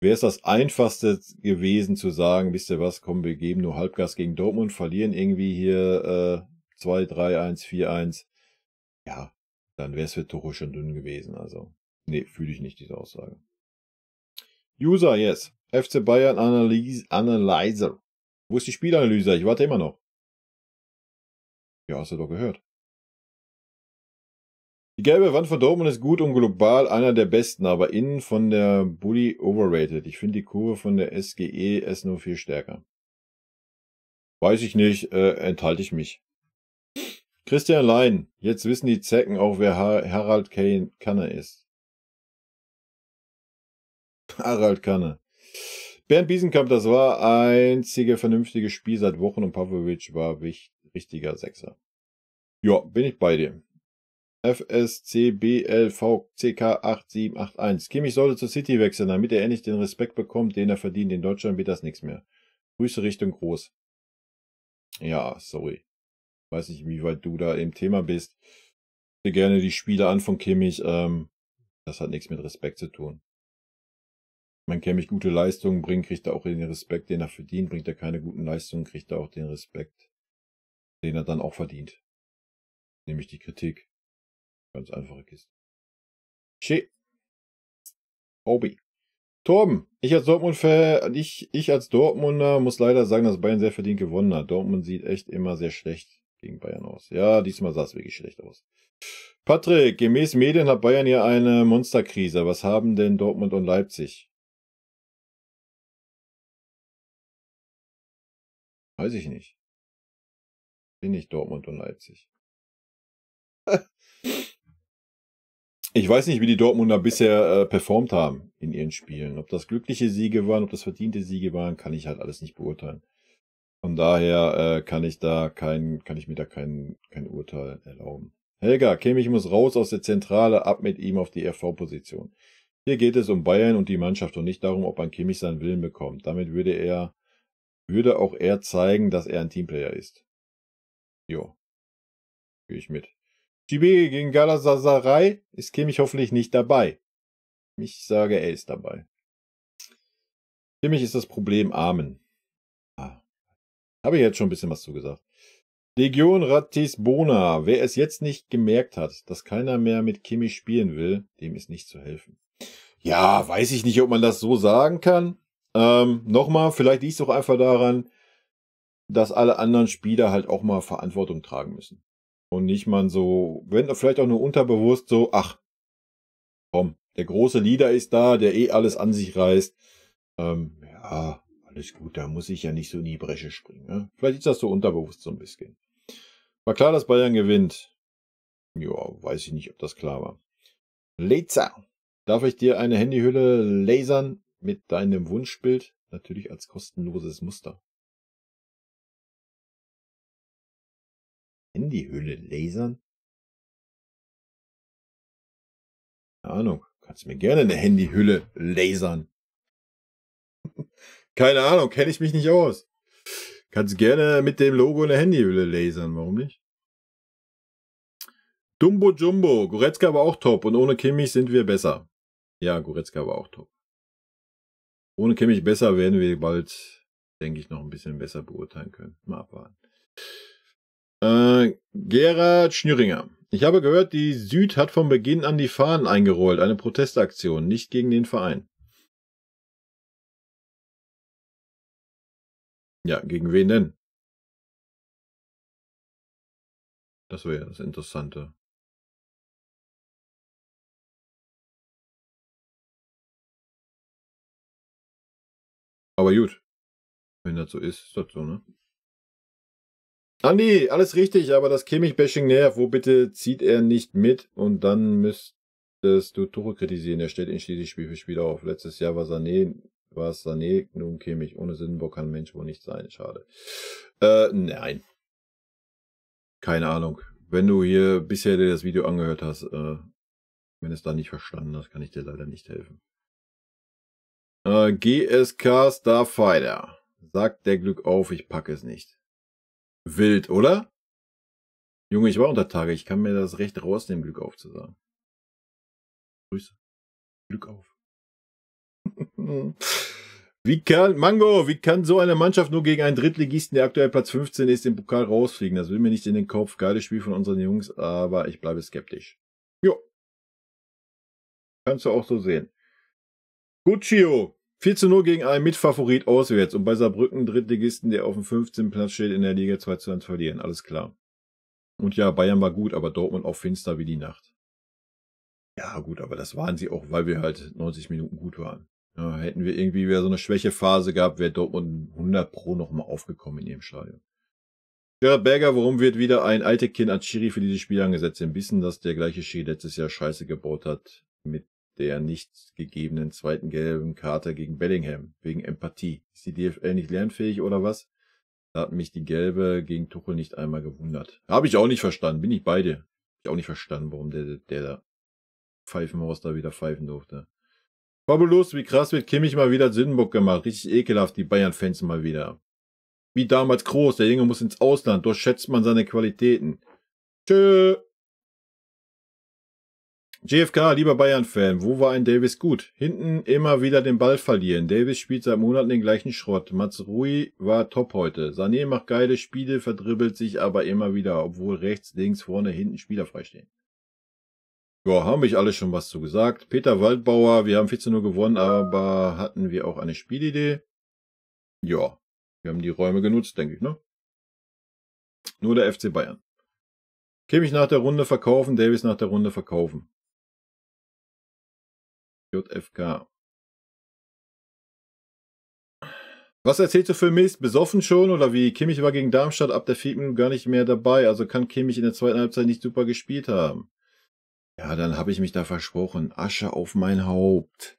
es das Einfachste gewesen zu sagen, wisst ihr was, komm, wir geben nur Halbgas gegen Dortmund, verlieren irgendwie hier 2, 3-1, 4-1. Ja, dann wäre es für Tuchel schon dünn gewesen. Also, nee, fühle ich nicht, diese Aussage. User, yes. FC Bayern Analyzer. Wo ist die Spielanalyse? Ich warte immer noch. Ja, hast du doch gehört. Die gelbe Wand von Dortmund ist gut und global einer der besten, aber innen von der Bully overrated. Ich finde die Kurve von der SGE S04 stärker. Weiß ich nicht, enthalte ich mich. Christian Lein, jetzt wissen die Zecken auch, wer Harald Kanne ist. Harald Kanne. Bernd Biesenkamp, das war einzige vernünftige Spiel seit Wochen und Pavlovic war richtiger Sechser. Ja, bin ich bei dir. FSCBLVCK8781. Kimmich sollte zur City wechseln, damit er endlich den Respekt bekommt, den er verdient. In Deutschland wird das nichts mehr. Grüße Richtung Groß. Ja, sorry. Weiß nicht, wie weit du da im Thema bist. Ich sehe gerne die Spiele an von Kimmich. Das hat nichts mit Respekt zu tun. Wenn Kimmich gute Leistungen bringt, kriegt er auch den Respekt, den er verdient. Bringt er keine guten Leistungen, kriegt er auch den Respekt, den er dann auch verdient. Nämlich die Kritik. Ganz einfache Kiste. Shit. Obi. Torben, ich als Dortmunder muss leider sagen, dass Bayern sehr verdient gewonnen hat. Dortmund sieht echt immer sehr schlecht gegen Bayern aus. Ja, diesmal sah es wirklich schlecht aus. Patrick, gemäß Medien hat Bayern ja eine Monsterkrise. Was haben denn Dortmund und Leipzig? Weiß ich nicht. Bin ich Dortmund und Leipzig. Ich weiß nicht, wie die Dortmunder bisher performt haben in ihren Spielen. Ob das glückliche Siege waren, ob das verdiente Siege waren, kann ich halt alles nicht beurteilen. Von daher kann ich mir da kein Urteil erlauben. Helga, Kimmich muss raus aus der Zentrale, ab mit ihm auf die RV-Position. Hier geht es um Bayern und die Mannschaft und nicht darum, ob ein Kimmich seinen Willen bekommt. Damit würde auch er zeigen, dass er ein Teamplayer ist. Jo, gehe ich mit. GB gegen Galatasaray ist Kimmich hoffentlich nicht dabei. Ich sage, er ist dabei. Kimmich ist das Problem, Amen. Habe ich jetzt schon ein bisschen was zugesagt. Legion Ratisbona. Wer es jetzt nicht gemerkt hat, dass keiner mehr mit Kimmich spielen will, dem ist nicht zu helfen. Ja, weiß ich nicht, ob man das so sagen kann. Nochmal, vielleicht liegt es auch einfach daran, dass alle anderen Spieler halt auch mal Verantwortung tragen müssen. Und nicht man so, wenn vielleicht auch nur unterbewusst so, ach, komm, der große Leader ist da, der eh alles an sich reißt. Ja, alles gut, da muss ich ja nicht so in die Bresche springen. Ne? Vielleicht ist das so unterbewusst so ein bisschen. War klar, dass Bayern gewinnt. Ja, weiß ich nicht, ob das klar war. Laser. Darf ich dir eine Handyhülle lasern mit deinem Wunschbild? Natürlich als kostenloses Muster. Handyhülle lasern? Keine Ahnung. Kannst mir gerne eine Handyhülle lasern. Keine Ahnung, kenne ich mich nicht aus. Kannst gerne mit dem Logo eine Handyhülle lasern, warum nicht? Dumbo Jumbo, Goretzka war auch top und ohne Kimmich sind wir besser. Ja, Goretzka war auch top. Ohne Kimmich besser werden wir bald, denke ich, noch ein bisschen besser beurteilen können. Mal abwarten. Gerhard Schnüringer. Ich habe gehört, die Süd hat von Beginn an die Fahnen eingerollt. Eine Protestaktion, nicht gegen den Verein. Ja, gegen wen denn? Das wäre ja das Interessante. Aber gut. Wenn das so ist, ist das so, ne? Andi, alles richtig, aber das Kimmich-Bashing nervt. Wo bitte zieht er nicht mit? Und dann müsstest du Tuchel kritisieren. Er stellt ihn schließlich Spiel für Spiel auf. Letztes Jahr war es Sané, nun Kimmich. Ohne Sündenbock kann ein Mensch wohl nicht sein. Schade. Nein. Keine Ahnung. Wenn du hier bisher dir das Video angehört hast, wenn es da nicht verstanden hast, kann ich dir leider nicht helfen. GSK Starfighter. Sagt der Glück auf, ich packe es nicht. Wild, oder? Junge, ich war unter Tage. Ich kann mir das Recht rausnehmen, Glück auf zu sagen. Grüße. Glück auf. Wie kann so eine Mannschaft nur gegen einen Drittligisten, der aktuell Platz 15 ist, im Pokal rausfliegen? Das will mir nicht in den Kopf. Geiles Spiel von unseren Jungs, aber ich bleibe skeptisch. Jo. Kannst du auch so sehen. Guccio. 4:0 gegen einen Mitfavorit auswärts und bei Saarbrücken Drittligisten, der auf dem 15. Platz steht, in der Liga 2:1 verlieren. Alles klar. Und ja, Bayern war gut, aber Dortmund auch finster wie die Nacht. Ja gut, aber das waren sie auch, weil wir halt 90 Minuten gut waren. Ja, hätten wir irgendwie wieder so eine Schwächephase gehabt, wäre Dortmund 100% nochmal aufgekommen in ihrem Stadion. Gerhard Berger, warum wird wieder ein Altekin als Schiri für dieses Spiel angesetzt? Im Wissen, dass der gleiche Schiri letztes Jahr Scheiße gebaut hat mit der nicht gegebenen zweiten gelben Karte gegen Bellingham. Wegen Empathie. Ist die DFL nicht lernfähig oder was? Da hat mich die gelbe gegen Tuchel nicht einmal gewundert. Habe ich auch nicht verstanden. Bin ich bei dir. Habe ich auch nicht verstanden, warum der da Pfeifenhaus da wieder pfeifen durfte. Fabulos, wie krass wird Kimmich mal wieder Sündenbock gemacht. Richtig ekelhaft, die Bayern-Fans mal wieder. Wie damals Groß, der Junge muss ins Ausland, dort schätzt man seine Qualitäten. Tschö. GFK, lieber Bayern-Fan, wo war ein Davis gut? Hinten immer wieder den Ball verlieren. Davis spielt seit Monaten den gleichen Schrott. Mats Rui war top heute. Sané macht geile Spiele, verdribbelt sich aber immer wieder, obwohl rechts, links, vorne, hinten Spieler freistehen. Ja, haben wir alle schon was zu gesagt. Peter Waldbauer, wir haben 14:0 gewonnen, aber hatten wir auch eine Spielidee? Ja, wir haben die Räume genutzt, denke ich, ne? Nur der FC Bayern. Kimmich nach der Runde verkaufen, Davis nach der Runde verkaufen. JFK. Was erzählst du für Mist? Besoffen schon oder wie? Kimmich war gegen Darmstadt ab der 4. Minute gar nicht mehr dabei, also kann Kimmich in der zweiten Halbzeit nicht super gespielt haben. Ja, dann habe ich mich da versprochen. Asche auf mein Haupt.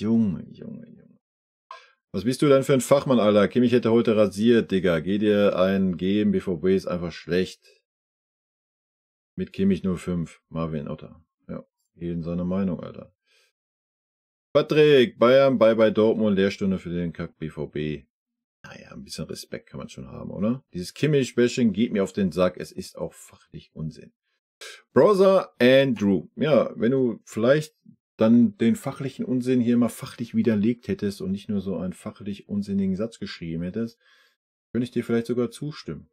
Junge. Was bist du denn für ein Fachmann, Alter? Kimmich hätte heute rasiert, Digga. Geh dir ein geben, BVB ist einfach schlecht. Mit Kimmich 05. Marvin Otter. Ja, jeden seine Meinung, Alter. Patrick, Bayern, bye Dortmund, Lehrstunde für den Kack BVB. Naja, ein bisschen Respekt kann man schon haben, oder? Dieses Kimmich-Bashing geht mir auf den Sack. Es ist auch fachlich Unsinn. Browser Andrew. Ja, wenn du vielleicht dann den fachlichen Unsinn hier mal fachlich widerlegt hättest und nicht nur so einen fachlich unsinnigen Satz geschrieben hättest, könnte ich dir vielleicht sogar zustimmen.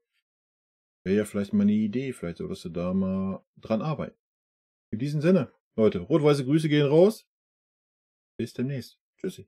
Wäre ja vielleicht mal eine Idee, vielleicht solltest du da mal dran arbeiten. In diesem Sinne, Leute, rot-weiße Grüße gehen raus. Bis demnächst. Tschüssi.